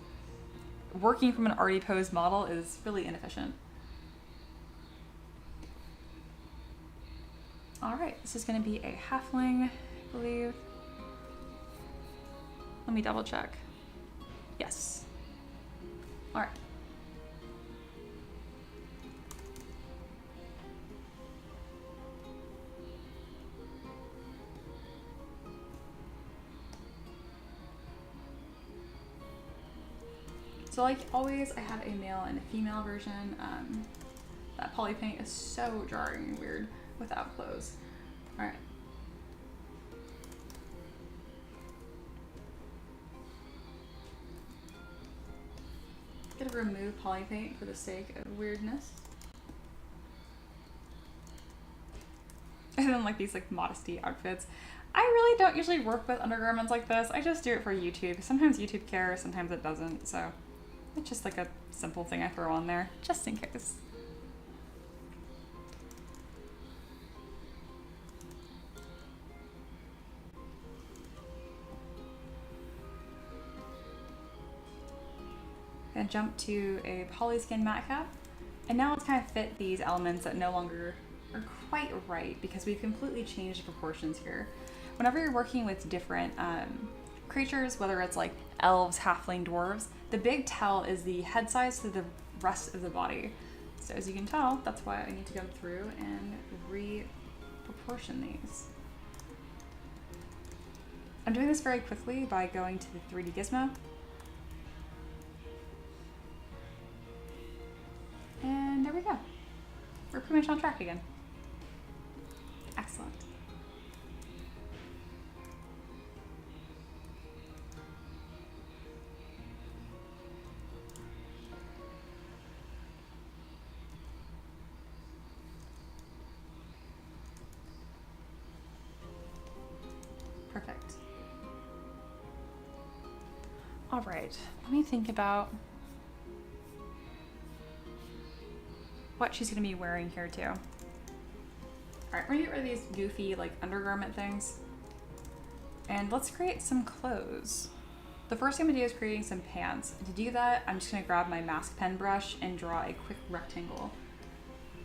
working from an already posed model is really inefficient. All right, this is going to be a halfling, I believe. Let me double check. Yes. All right. So like always, I have a male and a female version. That poly paint is so jarring and weird without clothes. All right. Gonna remove polypaint for the sake of weirdness. And then like these like modesty outfits. I really don't usually work with undergarments like this. I just do it for YouTube. Sometimes YouTube cares, sometimes it doesn't. So it's just like a simple thing I throw on there, just in case. Gonna jump to a polyskin matte cap. And now let's kind of fit these elements that no longer are quite right because we've completely changed the proportions here. Whenever you're working with different creatures, whether it's like elves, halfling, dwarves, the big tell is the head size to the rest of the body. So as you can tell, that's why I need to go through and re-proportion these. I'm doing this very quickly by going to the 3D Gizmo. And there we go. We're pretty much on track again. Excellent. Perfect. All right, let me think about what she's gonna be wearing here too. All right, we're gonna get rid of these goofy like undergarment things. And let's create some clothes. The first thing I'm gonna do is creating some pants. To do that, I'm just gonna grab my mask pen brush and draw a quick rectangle.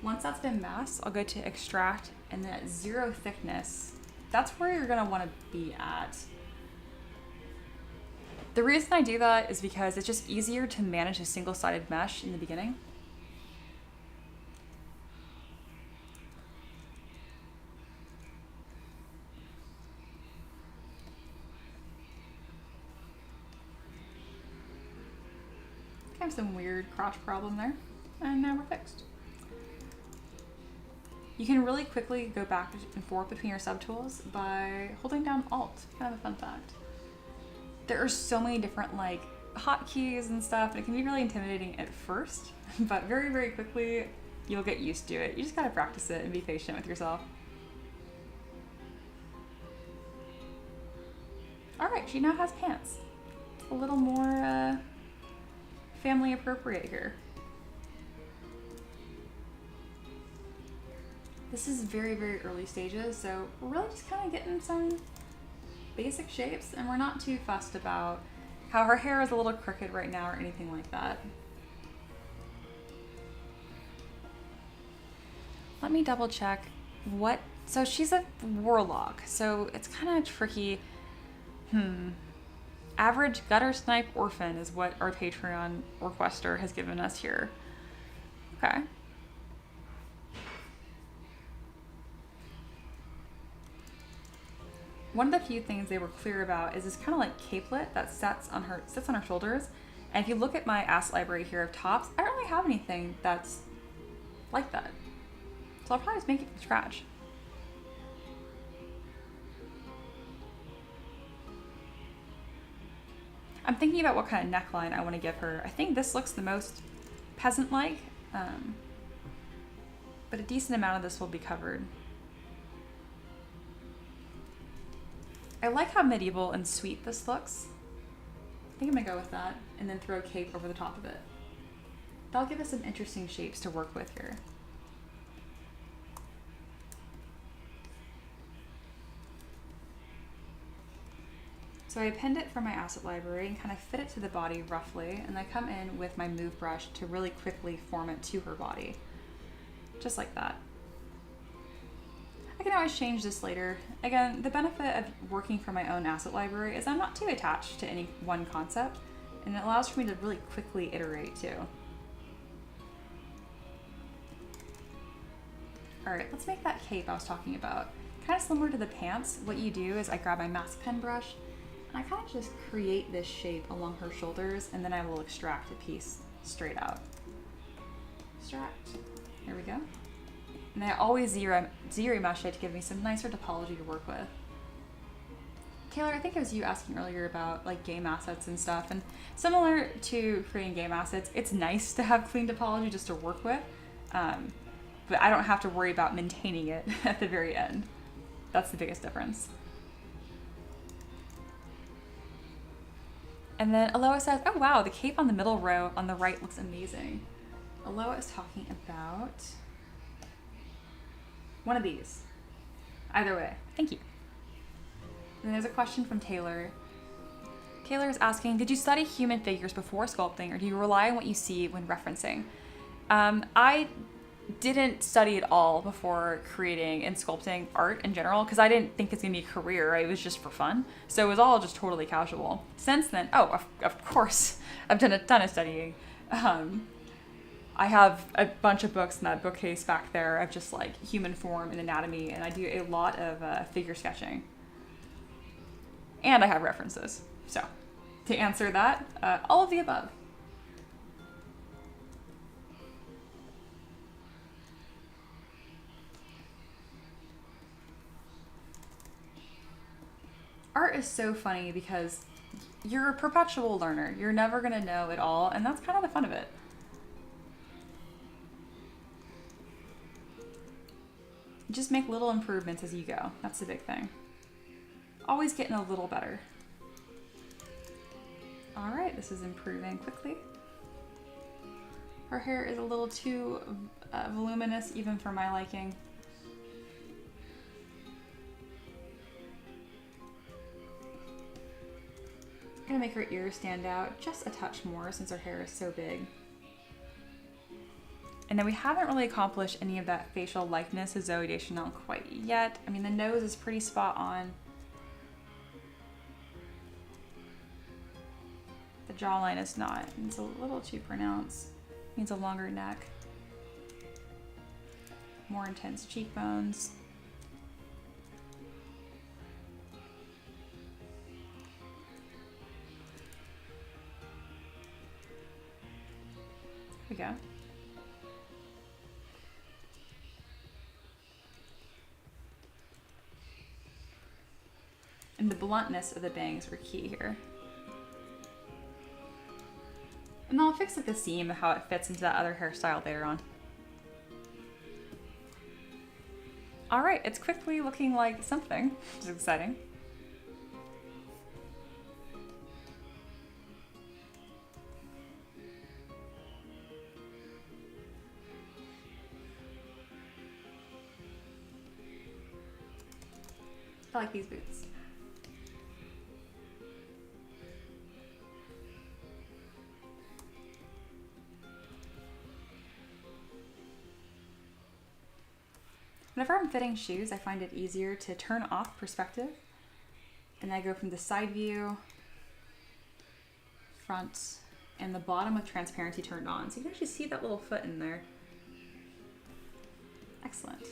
Once that's been masked, I'll go to extract and then at 0 thickness, that's where you're gonna wanna be at. The reason I do that is because it's just easier to manage a single-sided mesh in the beginning. I have some weird crotch problem there, and now we're fixed. You can really quickly go back and forth between your subtools by holding down Alt. Kind of a fun fact. There are so many different like hotkeys and stuff, and it can be really intimidating at first, but very, very quickly you'll get used to it. You just gotta practice it and be patient with yourself. All right, she now has pants. A little more family appropriate here. This is very, very early stages, so we're really just kind of getting some basic shapes, and we're not too fussed about how her hair is a little crooked right now or anything like that. Let me double check what, so she's a warlock, so it's kind of tricky. Average gutter snipe orphan is what our Patreon requester has given us here. Okay. One of the few things they were clear about is this kind of like capelet that sits on her shoulders. And if you look at my asset library here of tops, I don't really have anything that's like that. So I'll probably just make it from scratch. I'm thinking about what kind of neckline I want to give her. I think this looks the most peasant-like, but a decent amount of this will be covered. I like how medieval and sweet this looks. I think I'm gonna go with that and then throw a cape over the top of it. That'll give us some interesting shapes to work with here. So I append it from my asset library and kind of fit it to the body roughly, and I come in with my move brush to really quickly form it to her body. Just like that. I can always change this later. Again, the benefit of working from my own asset library is I'm not too attached to any one concept, and it allows for me to really quickly iterate too. All right, let's make that cape I was talking about. Kind of similar to the pants, what you do is I grab my mask pen brush, and I kind of just create this shape along her shoulders, and then I will extract a piece straight out. Extract, there we go. And I always zero mesh it to give me some nicer topology to work with. Taylor, I think it was you asking earlier about like game assets and stuff, and similar to creating game assets, it's nice to have clean topology just to work with, but I don't have to worry about maintaining it at the very end. That's the biggest difference. And then Aloha says, oh wow, the cape on the middle row on the right looks amazing. Aloha is talking about one of these. Either way, thank you. And there's a question from Taylor. Taylor is asking, did you study human figures before sculpting, or do you rely on what you see when referencing? I didn't study at all before creating and sculpting art in general, because I didn't think it's going to be a career. It was just for fun. So it was all just totally casual. Since then, of course, I've done a ton of studying. I have a bunch of books in that bookcase back there of just like human form and anatomy, and I do a lot of figure sketching. And I have references. So, to answer that, all of the above. Art is so funny because you're a perpetual learner. You're never going to know it all, and that's kind of the fun of it. Just make little improvements as you go. That's the big thing. Always getting a little better. All right, this is improving quickly. Her hair is a little too voluminous even for my liking. I'm gonna make her ears stand out just a touch more since her hair is so big. And then we haven't really accomplished any of that facial likeness of Zooey Deschanel quite yet. I mean, the nose is pretty spot on. The jawline is not. It's a little too pronounced. Needs a longer neck. More intense cheekbones. Here we go. And the bluntness of the bangs were key here. And I'll fix at the seam how it fits into that other hairstyle later on. All right, it's quickly looking like something, which is exciting. I like these boots. Whenever I'm fitting shoes, I find it easier to turn off perspective. And I go from the side view, front, and the bottom with transparency turned on. So you can actually see that little foot in there. Excellent.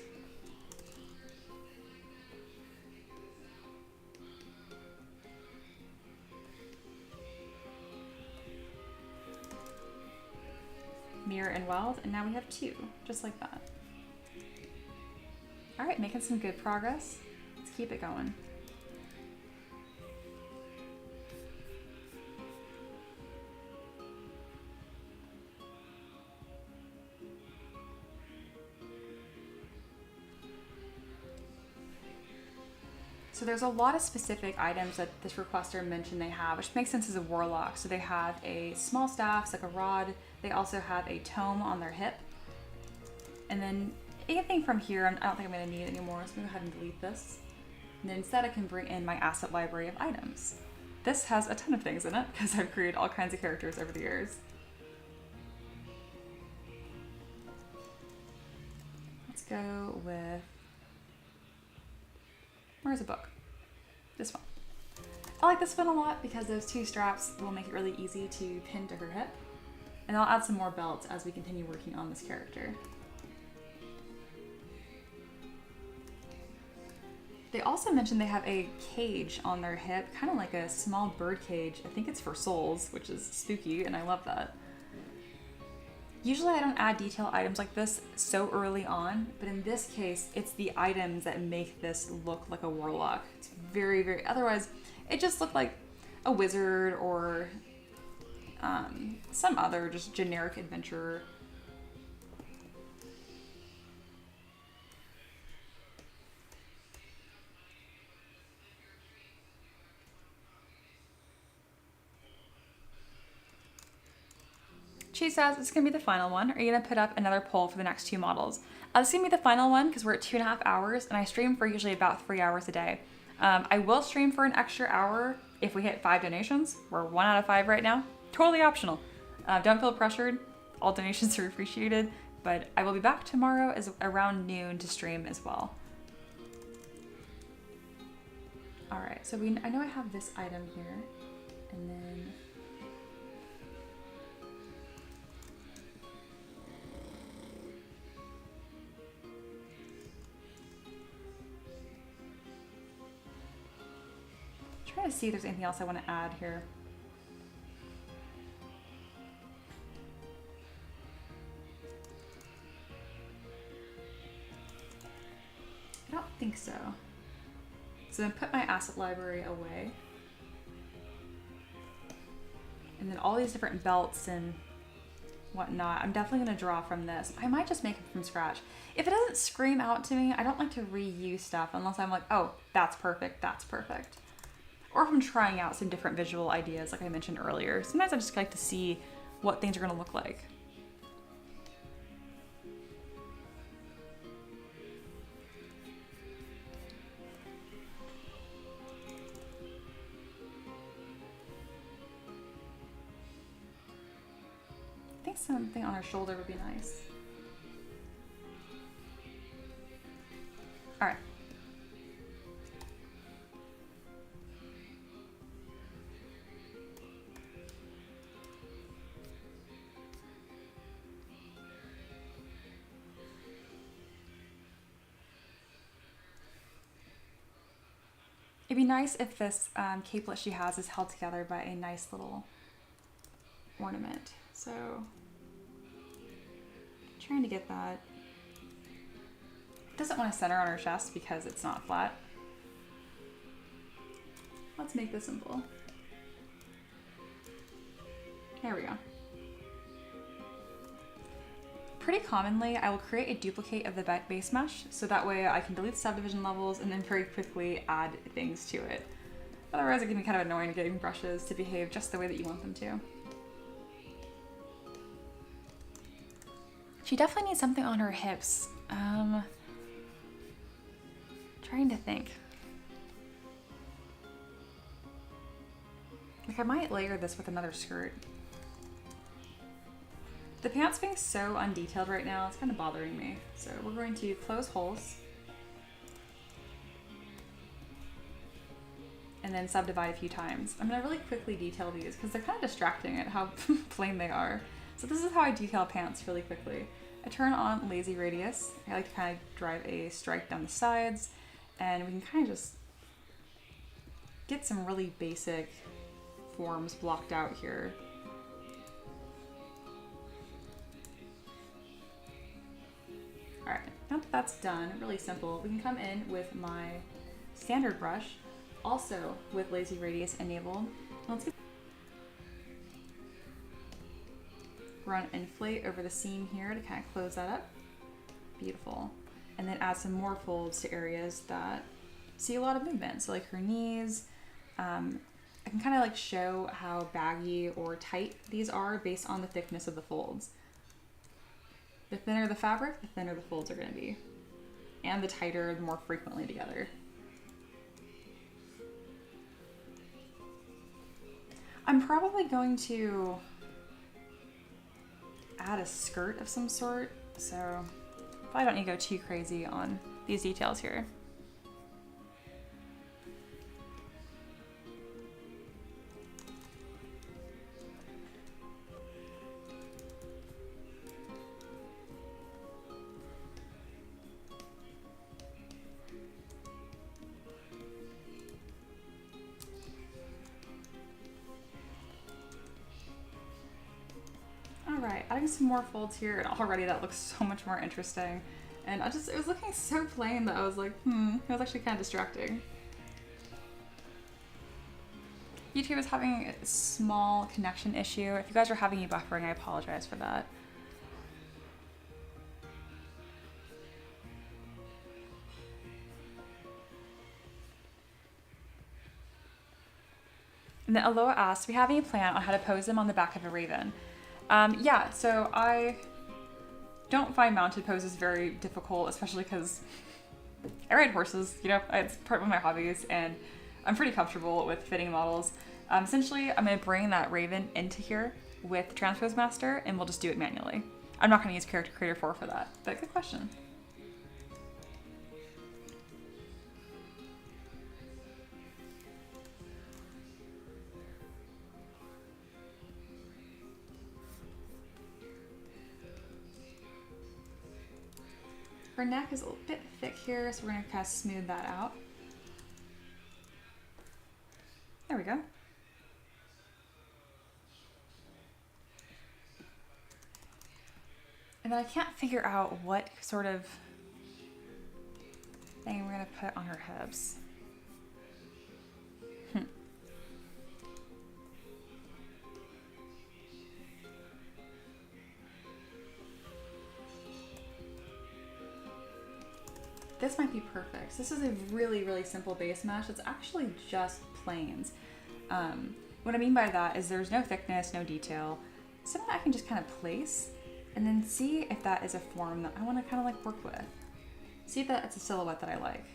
Mirror and weld, and now we have two, just like that. All right, making some good progress. Let's keep it going. So there's a lot of specific items that this requester mentioned they have, which makes sense as a warlock. So they have a small staff, it's like a rod. They also have a tome on their hip. And then anything from here, I don't think I'm gonna need anymore, so I'm gonna go ahead and delete this. And then instead I can bring in my asset library of items. This has a ton of things in it because I've created all kinds of characters over the years. Let's go with, where's a book? This one. I like this one a lot because those two straps will make it really easy to pin to her hip. And I'll add some more belts as we continue working on this character. They also mentioned they have a cage on their hip, kind of like a small bird cage. I think it's for souls, which is spooky, and I love that. Usually I don't add detail items like this so early on, but in this case, it's the items that make this look like a warlock. It's very, very, otherwise it just looked like a wizard or some other just generic adventurer. She says it's going to be the final one. Are you going to put up another poll for the next 2 models? This is going to be the final one because we're at 2.5 hours and I stream for usually about 3 hours a day. I will stream for an extra hour if we hit 5 donations. We're 1 out of 5 right now. Totally optional. Don't feel pressured. All donations are appreciated. But I will be back tomorrow around noon to stream as well. All right, so I know I have this item here, and then trying to see if there's anything else I want to add here. I don't think so. So then put my asset library away. And then all these different belts and whatnot, I'm definitely gonna draw from this. I might just make it from scratch. If it doesn't scream out to me, I don't like to reuse stuff unless I'm like, oh, that's perfect, that's perfect. Or if I'm trying out some different visual ideas like I mentioned earlier. Sometimes I just like to see what things are gonna look like. I think something on her shoulder would be nice. All right. It'd be nice if this capelet she has is held together by a nice little ornament. So, trying to get that. Doesn't want to center on her chest because it's not flat. Let's make this simple. There we go. Pretty commonly, I will create a duplicate of the base mesh, so that way I can delete subdivision levels and then very quickly add things to it. Otherwise, it can be kind of annoying getting brushes to behave just the way that you want them to. She definitely needs something on her hips. Trying to think. Like I might layer this with another skirt. The pants being so undetailed right now, it's kind of bothering me. So we're going to close holes. And then subdivide a few times. I'm gonna really quickly detail these because they're kind of distracting at how plain they are. So this is how I detail pants really quickly. I turn on lazy radius. I like to kind of drive a stripe down the sides, and we can kind of just get some really basic forms blocked out here. All right, now that that's done, really simple, we can come in with my standard brush, also with lazy radius enabled. Let's get run inflate over the seam here to kind of close that up. Beautiful. And then add some more folds to areas that see a lot of movement. So like her knees. I can kind of like show how baggy or tight these are based on the thickness of the folds. The thinner the fabric, the thinner the folds are going to be. And the tighter, the more frequently together. I'm probably going to add a skirt of some sort, so I don't need to go too crazy on these details here. Alright, out adding some more folds here, and already that looks so much more interesting. And it was looking so plain that I was like, it was actually kind of distracting. YouTube is having a small connection issue. If you guys are having any buffering, I apologize for that. And then Aloha asked, do we have any plan on how to pose them on the back of a raven? Yeah, so I don't find mounted poses very difficult, especially because I ride horses, you know, it's part of my hobbies, and I'm pretty comfortable with fitting models. Essentially, I'm going to bring that raven into here with Transpose Master, and we'll just do it manually. I'm not going to use Character Creator 4 for that, but good question. Her neck is a little bit thick here, so we're going to kind of smooth that out. There we go. And then I can't figure out what sort of thing we're going to put on her hips. This might be perfect. This is a really, really simple base mesh. It's actually just planes. What I mean by that is there's no thickness, no detail. Something I can just kind of place and then see if that is a form that I want to kind of like work with. See if that it's a silhouette that I like.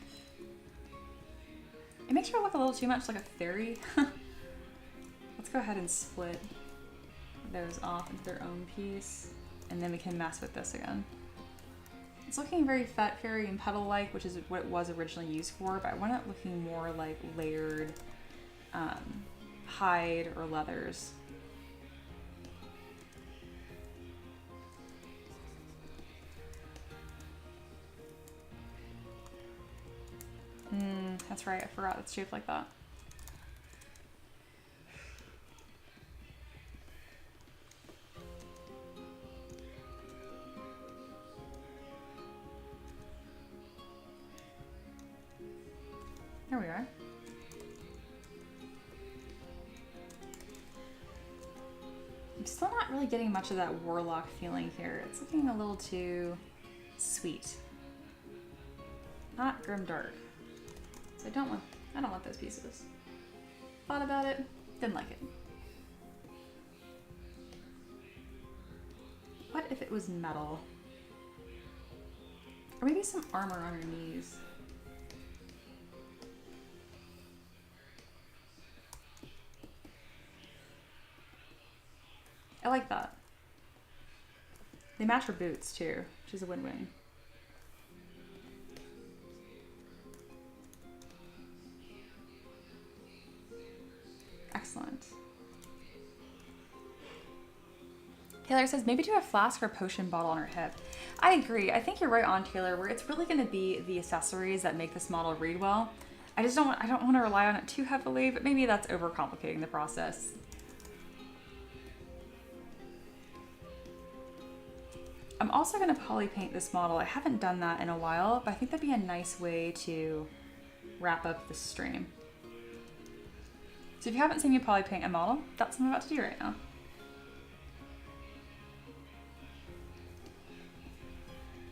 It makes her look a little too much like a fairy. Let's go ahead and split those off into their own piece, and then we can mess with this again. It's looking very fat fairy and petal-like, which is what it was originally used for, but I want it looking more like layered hide or leathers. That's right, I forgot it's shaped like that. There we are. I'm still not really getting much of that warlock feeling here. It's looking a little too sweet. Not grimdark. So I don't want those pieces. Thought about it, didn't like it. What if it was metal? Or maybe some armor on her knees. I like that. They match her boots too, which is a win-win. Excellent. Taylor says maybe do a flask or potion bottle on her hip. I agree. I think you're right on, Taylor, where it's really going to be the accessories that make this model read well. I don't want to rely on it too heavily, but maybe that's overcomplicating the process. I'm also going to poly paint this model. I haven't done that in a while, but I think that'd be a nice way to wrap up this stream. So if you haven't seen me poly paint a model, that's what I'm about to do right now.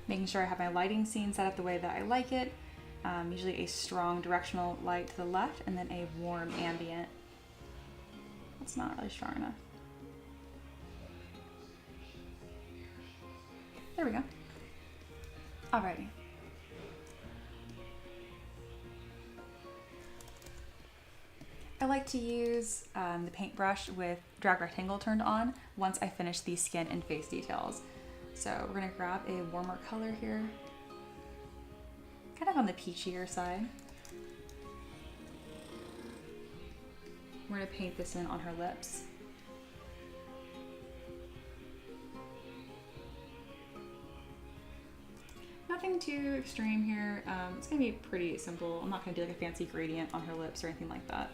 Making sure I have my lighting scene set up the way that I like it. Usually a strong directional light to the left and then a warm ambient. That's not really strong enough. There we go. Alrighty. I like to use the paintbrush with drag rectangle turned on once I finish the skin and face details. So we're gonna grab a warmer color here, kind of on the peachier side. We're gonna paint this in on her lips. Nothing too extreme here. It's gonna be pretty simple. I'm not gonna do like a fancy gradient on her lips or anything like that.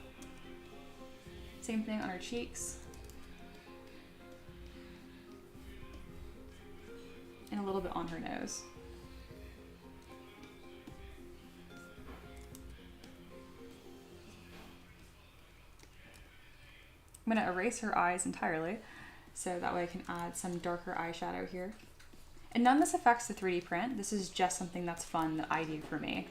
Same thing on her cheeks. little bit on her nose. I'm gonna erase her eyes entirely, so that way I can add some darker eyeshadow here. And none of this affects the 3D print. This is just something that's fun that I do for me.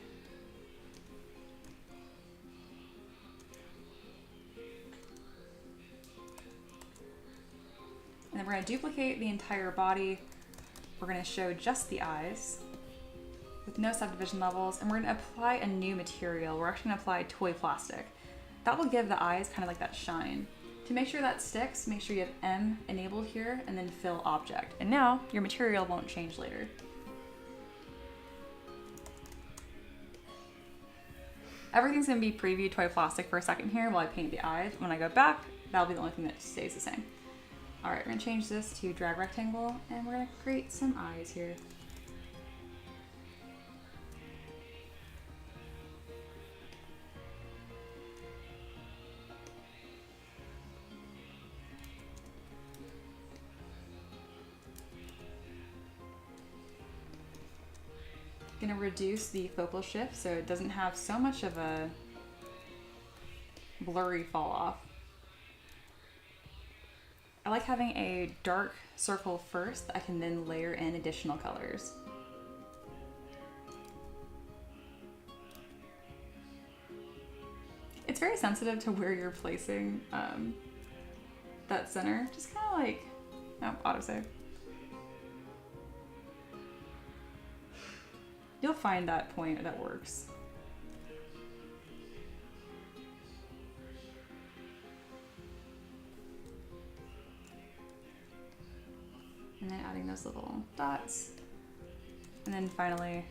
And then we're gonna duplicate the entire body. We're gonna show just the eyes with no subdivision levels, and we're gonna apply a new material. We're actually gonna apply toy plastic. That will give the eyes kind of like that shine. To make sure that sticks, make sure you have M enabled here and then fill object. And now your material won't change later. Everything's gonna be preview toy plastic for a second here while I paint the eyes. When I go back, that'll be the only thing that stays the same. All right, we're gonna change this to drag rectangle and we're gonna create some eyes here. Gonna reduce the focal shift so it doesn't have so much of a blurry fall off. I like having a dark circle first that I can then layer in additional colors. It's very sensitive to where you're placing that center. Just kind of like, oh, autosave. You'll find that point that works. And then adding those little dots. And then finally,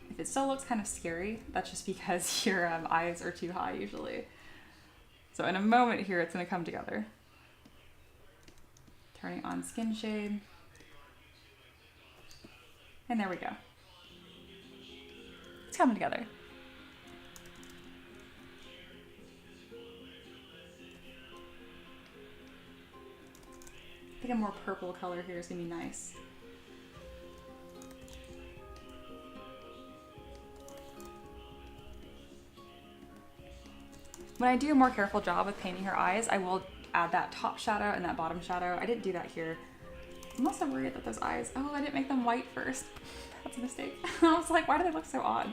if it still looks kind of scary, that's just because your eyes are too high usually. So in a moment here, it's gonna come together. Turning on skin shade. And there we go. It's coming together. I think a more purple color here is gonna be nice. When I do a more careful job with painting her eyes, I will add that top shadow and that bottom shadow. I didn't do that here. I'm also worried that those eyes, oh, I didn't make them white first. That's a mistake. I was like, why do they look so odd?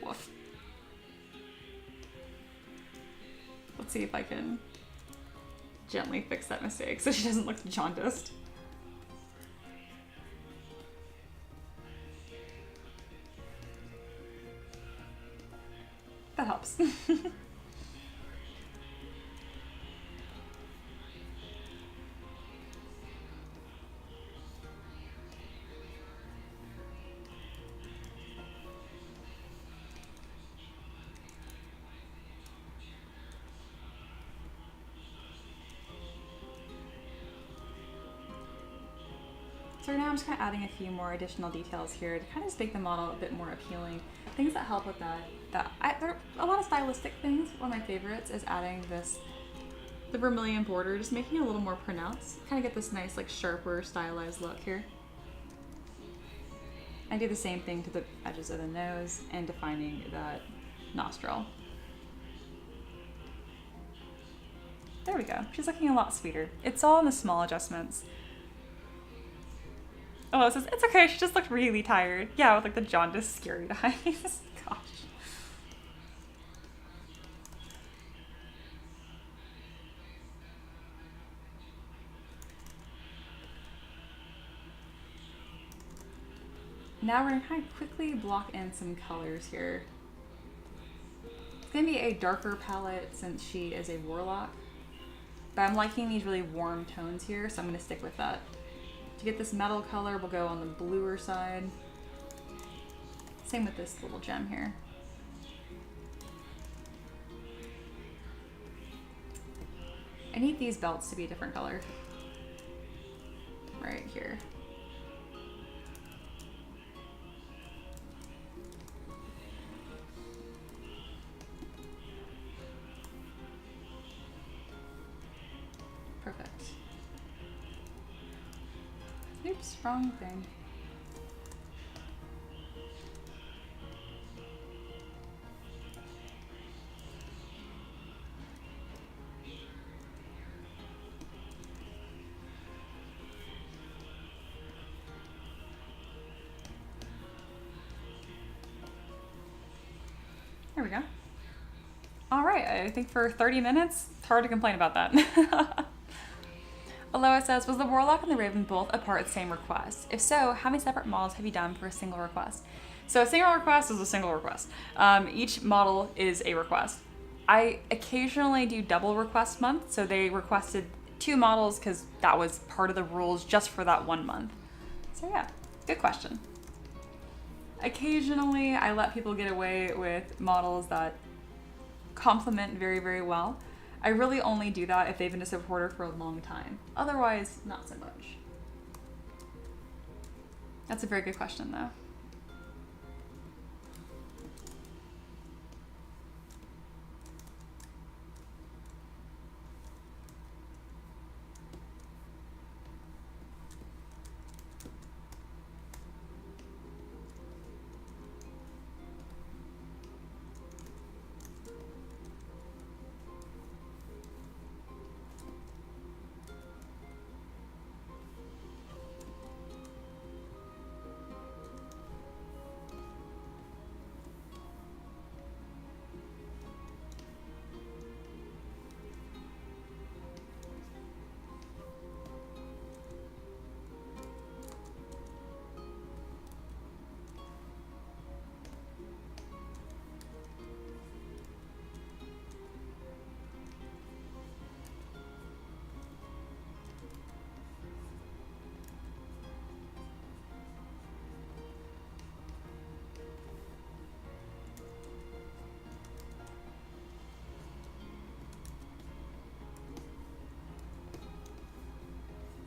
Woof. Let's see if I can gently fix that mistake so she doesn't look jaundiced. That helps. So now I'm just kind of adding a few more additional details here to kind of just make the model a bit more appealing. Things that help with that. There are a lot of stylistic things. One of my favorites is adding the vermilion border, just making it a little more pronounced. Kind of get this nice, like, sharper, stylized look here. I do the same thing to the edges of the nose and defining that nostril. There we go. She's looking a lot sweeter. It's all in the small adjustments. Oh, it says, it's okay, she just looked really tired. Yeah, with like the jaundiced, scary eyes. Gosh. Now we're gonna kind of quickly block in some colors here. It's gonna be a darker palette since she is a warlock. But I'm liking these really warm tones here, so I'm gonna stick with that. To get this metal color, we'll go on the bluer side. Same with this little gem here. I need these belts to be a different color. Right here. Perfect. Oops, wrong thing. There we go. All right, I think for 30 minutes, it's hard to complain about that. Aloha says, was the Warlock and the Raven both a part of the same request? If so, how many separate models have you done for a single request? So a single request is a single request. Each model is a request. I occasionally do double request month, so they requested 2 models because that was part of the rules just for that 1 month. So yeah, good question. Occasionally, I let people get away with models that complement very, very well. I really only do that if they've been a supporter for a long time. Otherwise, not so much. That's a very good question, though.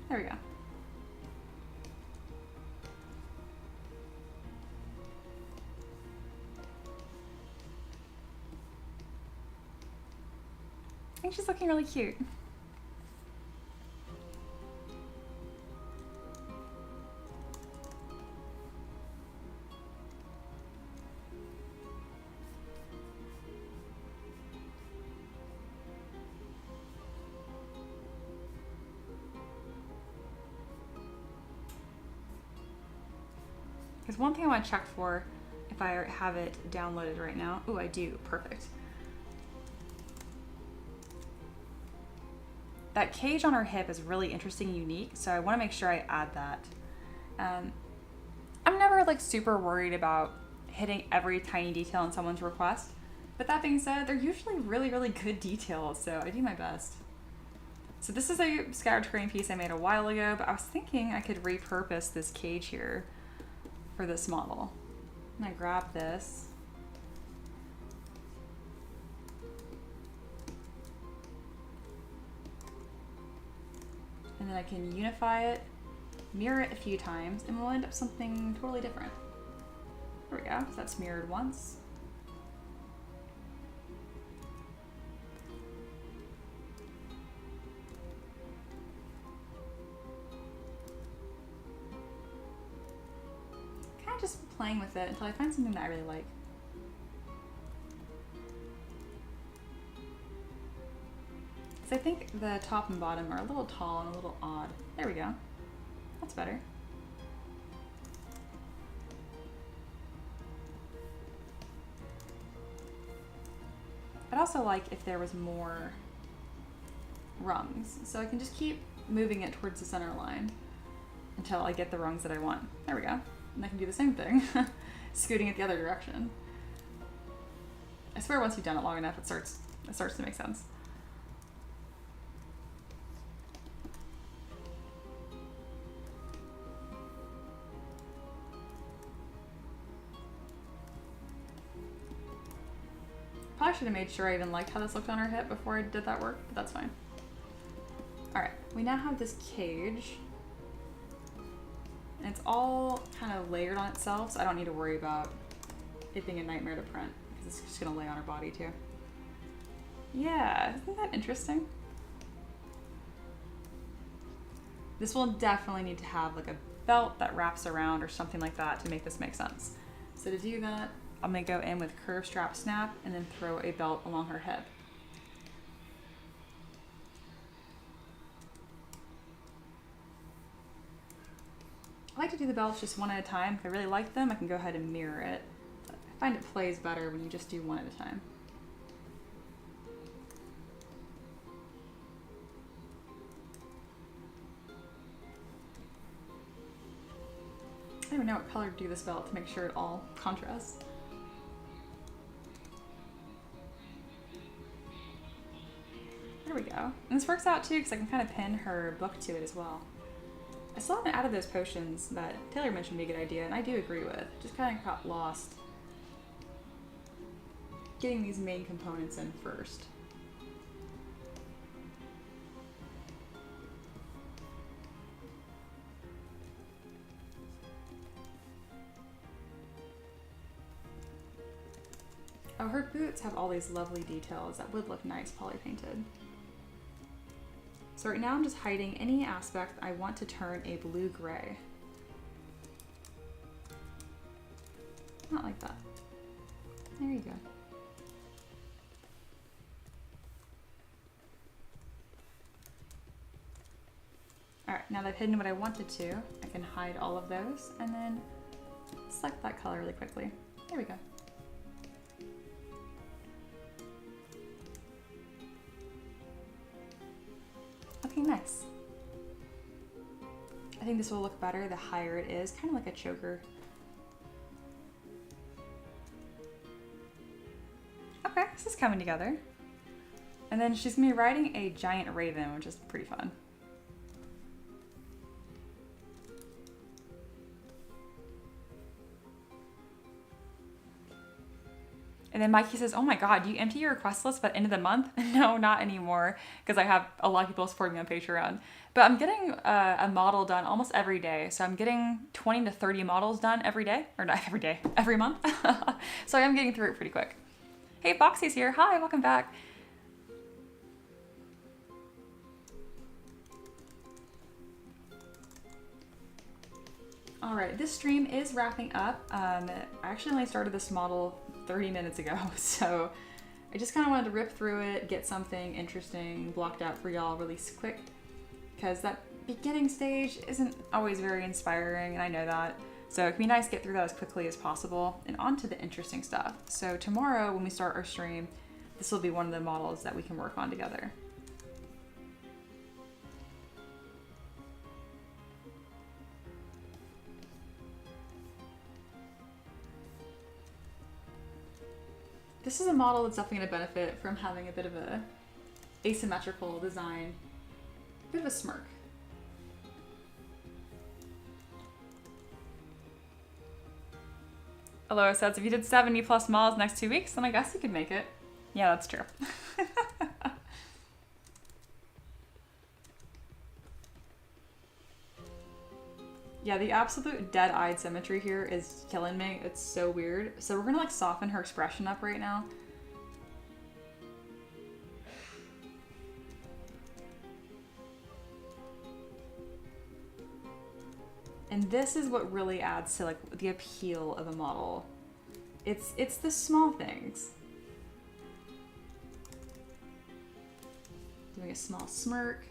There we go. I think she's looking really cute. There's one thing I want to check for if I have it downloaded right now. Oh, I do. Perfect. That cage on her hip is really interesting and unique, so I want to make sure I add that. I'm never like super worried about hitting every tiny detail in someone's request, but that being said, they're usually really, really good details, so I do my best. So this is a scattered terrain piece I made a while ago, but I was thinking I could repurpose this cage here for this model. I'm gonna grab this. And then I can unify it, mirror it a few times, and we'll end up something totally different. There we go, so that's mirrored once. Kind of just playing with it until I find something that I really like. I think the top and bottom are a little tall and a little odd. There we go. That's better. I'd also like if there was more rungs. So I can just keep moving it towards the center line until I get the rungs that I want. There we go. And I can do the same thing, scooting it the other direction. I swear once you've done it long enough, it starts to make sense. Probably should have made sure I even liked how this looked on her hip before I did that work, but that's fine. All right, we now have this cage. And it's all kind of layered on itself, so I don't need to worry about it being a nightmare to print, because it's just gonna lay on her body too. Yeah, isn't that interesting? This will definitely need to have like a belt that wraps around or something like that to make this make sense. So to do that, I'm gonna go in with curve strap snap and then throw a belt along her hip. I like to do the belts just one at a time. If I really like them, I can go ahead and mirror it. But I find it plays better when you just do one at a time. I don't even know what color to do this belt to make sure it all contrasts. There we go. And this works out too because I can kind of pin her book to it as well. I still haven't added those potions that Taylor mentioned would be a good idea, and I do agree with. Just kind of got lost getting these main components in first. Oh, her boots have all these lovely details that would look nice poly painted. So right now I'm just hiding any aspect I want to turn a blue-gray. Not like that. There you go. Alright, now that I've hidden what I wanted to, I can hide all of those and then select that color really quickly. There we go. Looking nice. I think this will look better the higher it is, kind of like a choker. Okay, this is coming together. And then she's gonna be riding a giant raven, which is pretty fun. And then Mikey says, oh my God, you empty your request list by the end of the month? No, not anymore, because I have a lot of people supporting me on Patreon. But I'm getting a model done almost every day. So I'm getting 20 to 30 models done every day. Or not every day, every month. So I am getting through it pretty quick. Hey, Foxy's here. Hi, welcome back. All right, this stream is wrapping up. I actually only started this model 30 minutes ago, so I just kind of wanted to rip through it, get something interesting blocked out for y'all really quick, because that beginning stage isn't always very inspiring, and I know that. So it can be nice to get through that as quickly as possible and on to the interesting stuff. So tomorrow when we start our stream, this will be one of the models that we can work on together. This is a model that's definitely going to benefit from having a bit of a asymmetrical design, a bit of a smirk. Aloha says, if you did 70 plus models next 2 weeks, then I guess you could make it. Yeah, that's true. Yeah, the absolute dead-eyed symmetry here is killing me. It's so weird. So we're gonna like soften her expression up right now. And this is what really adds to like the appeal of a model. It's the small things. Doing a small smirk.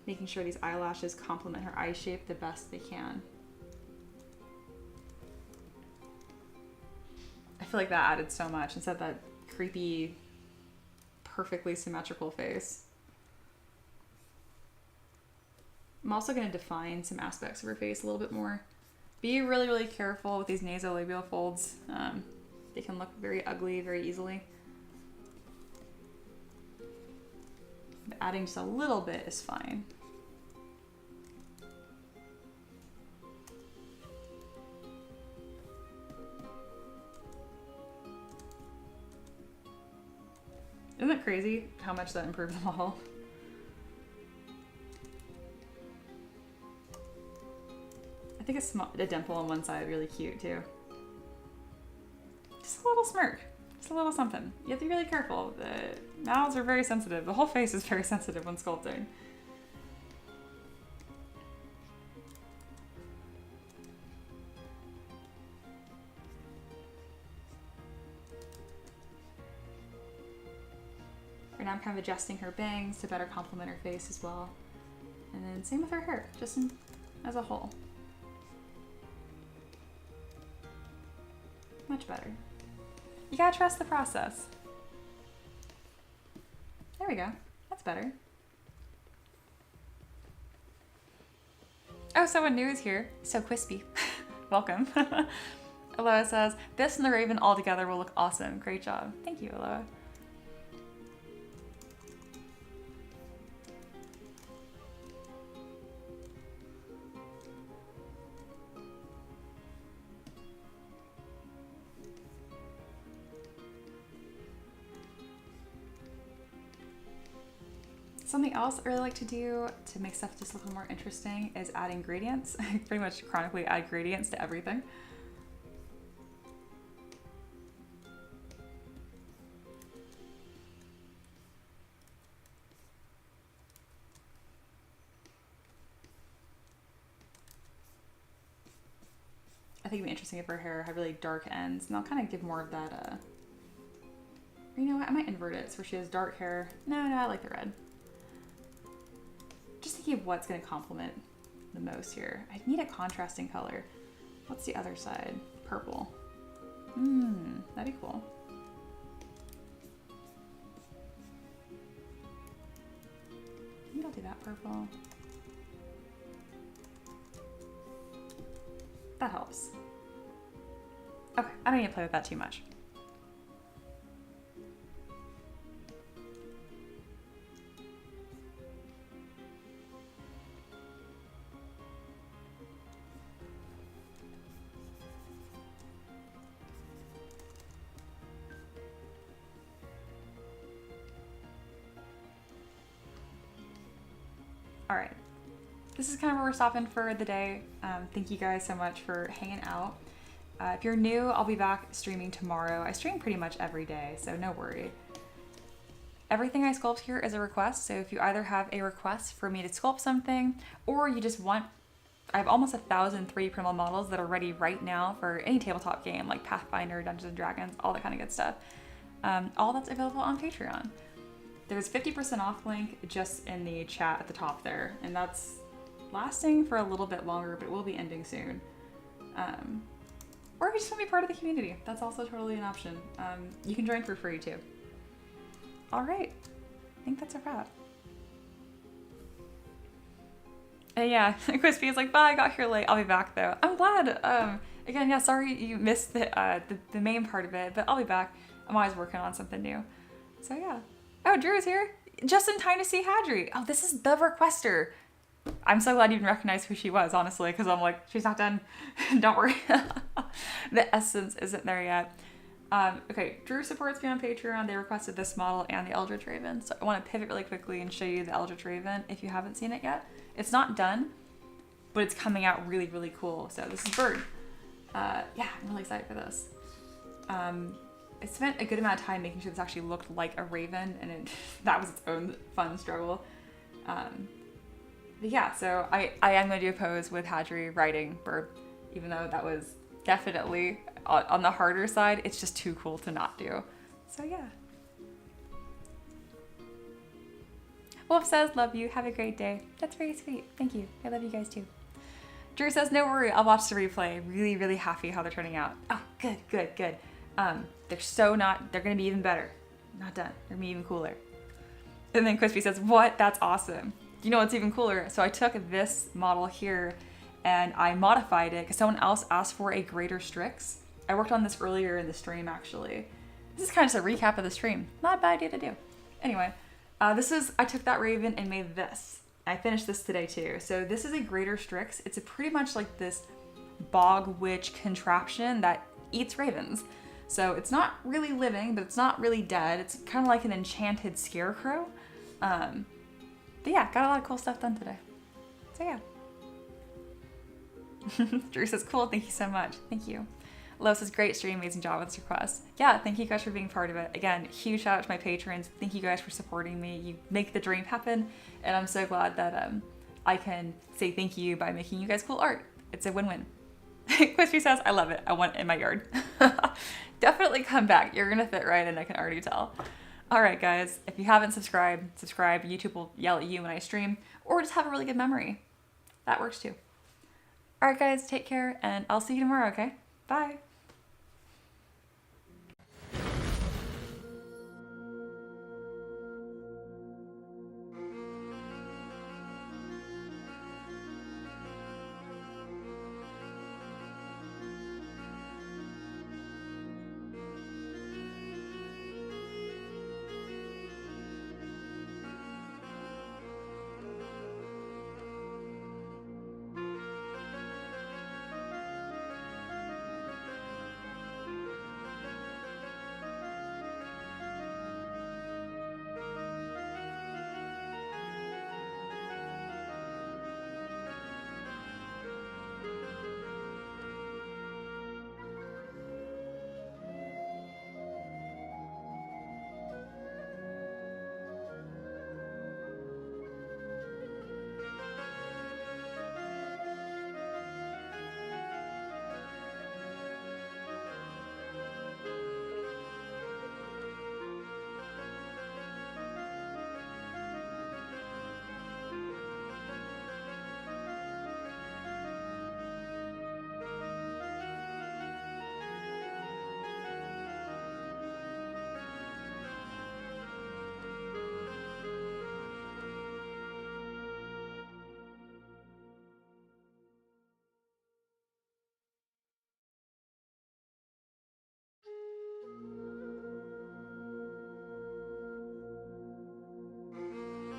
Making sure these eyelashes complement her eye shape the best they can. I feel like that added so much instead of that creepy, perfectly symmetrical face. I'm also going to define some aspects of her face a little bit more. Be really, really careful with these nasolabial folds. They can look very ugly very easily. But adding just a little bit is fine. Isn't it crazy how much that improved the model? I think a dimple on one side really cute too. Just a little smirk. Just a little something. You have to be really careful. The mouths are very sensitive. The whole face is very sensitive when sculpting. now I'm kind of adjusting her bangs to better complement her face as well. And then same with her hair, just as a whole. Much better. You gotta trust the process. There we go. That's better. Oh, someone new is here. So crispy. Welcome. Aloha says, this and the raven all together will look awesome. Great job. Thank you, Aloha. Something else I really like to do to make stuff just look a little more interesting is adding gradients. I pretty much chronically add gradients to everything. I think it'd be interesting if her hair had really dark ends, and I'll kind of give more of that, you know what, I might invert it so she has dark hair. No, I like the red. Just thinking of what's going to complement the most here. I need a contrasting color. What's the other side? Purple. That'd be cool. Maybe I'll do that purple. That helps. Okay, I don't need to play with that too much. All right, this is kind of where we're stopping for the day. Thank you guys so much for hanging out. If you're new, I'll be back streaming tomorrow. I stream pretty much every day, so no worry. Everything I sculpt here is a request, so if you either have a request for me to sculpt something, or you just want, I have almost 1,000 3D printable models that are ready right now for any tabletop game, like Pathfinder, Dungeons & Dragons, all that kind of good stuff. All that's available on Patreon. There's 50% off link just in the chat at the top there, and that's lasting for a little bit longer, but it will be ending soon. Or if you just want to be part of the community, that's also totally an option. You can join for free too. All right, I think that's a wrap. Yeah, Crispy is like, bye, I got here late. I'll be back though. I'm glad. Again, yeah, sorry you missed the main part of it, but I'll be back. I'm always working on something new. So yeah. Oh, Drew is here. Just in time to see Hadri. Oh, this is the requester. I'm so glad you even recognized who she was, honestly, because I'm like, she's not done. Don't worry. The essence isn't there yet. Okay, Drew supports me on Patreon. They requested this model and the Eldritch Raven. So I want to pivot really quickly and show you the Eldritch Raven if you haven't seen it yet. It's not done, but it's coming out really, really cool. So this is Bird. Yeah, I'm really excited for this. I spent a good amount of time making sure this actually looked like a raven, and that was its own fun struggle. But yeah, so I am going to do a pose with Hadri riding Bird, even though that was definitely on the harder side. It's just too cool to not do. So yeah. Wolf says, love you. Have a great day. That's very sweet. Thank you. I love you guys too. Drew says, no worry. I'll watch the replay. Really, really happy how they're turning out. Oh, good, good, good. They're going to be even better. Not done. They're going to be even cooler. And then Crispy says, what? That's awesome. You know what's even cooler? So I took this model here and I modified it because someone else asked for a greater Strix. I worked on this earlier in the stream, actually. This is kind of just a recap of the stream. Not a bad idea to do. Anyway, I took that raven and made this. I finished this today too. So this is a greater Strix. It's a pretty much like this bog witch contraption that eats ravens. So it's not really living, but it's not really dead. It's kind of like an enchanted scarecrow. But yeah, got a lot of cool stuff done today. So yeah. Drew says, cool, thank you so much. Thank you. Lo says, great stream, amazing job with this request. Yeah, thank you guys for being part of it. Again, huge shout out to my patrons. Thank you guys for supporting me. You make the dream happen. And I'm so glad that I can say thank you by making you guys cool art. It's a win-win. Crispy says, I love it. I want it in my yard. Definitely come back. You're going to fit right in, I can already tell. All right, guys. If you haven't subscribed, subscribe. YouTube will yell at you when I stream, or just have a really good memory. That works too. All right, guys. Take care, and I'll see you tomorrow. Okay. Bye.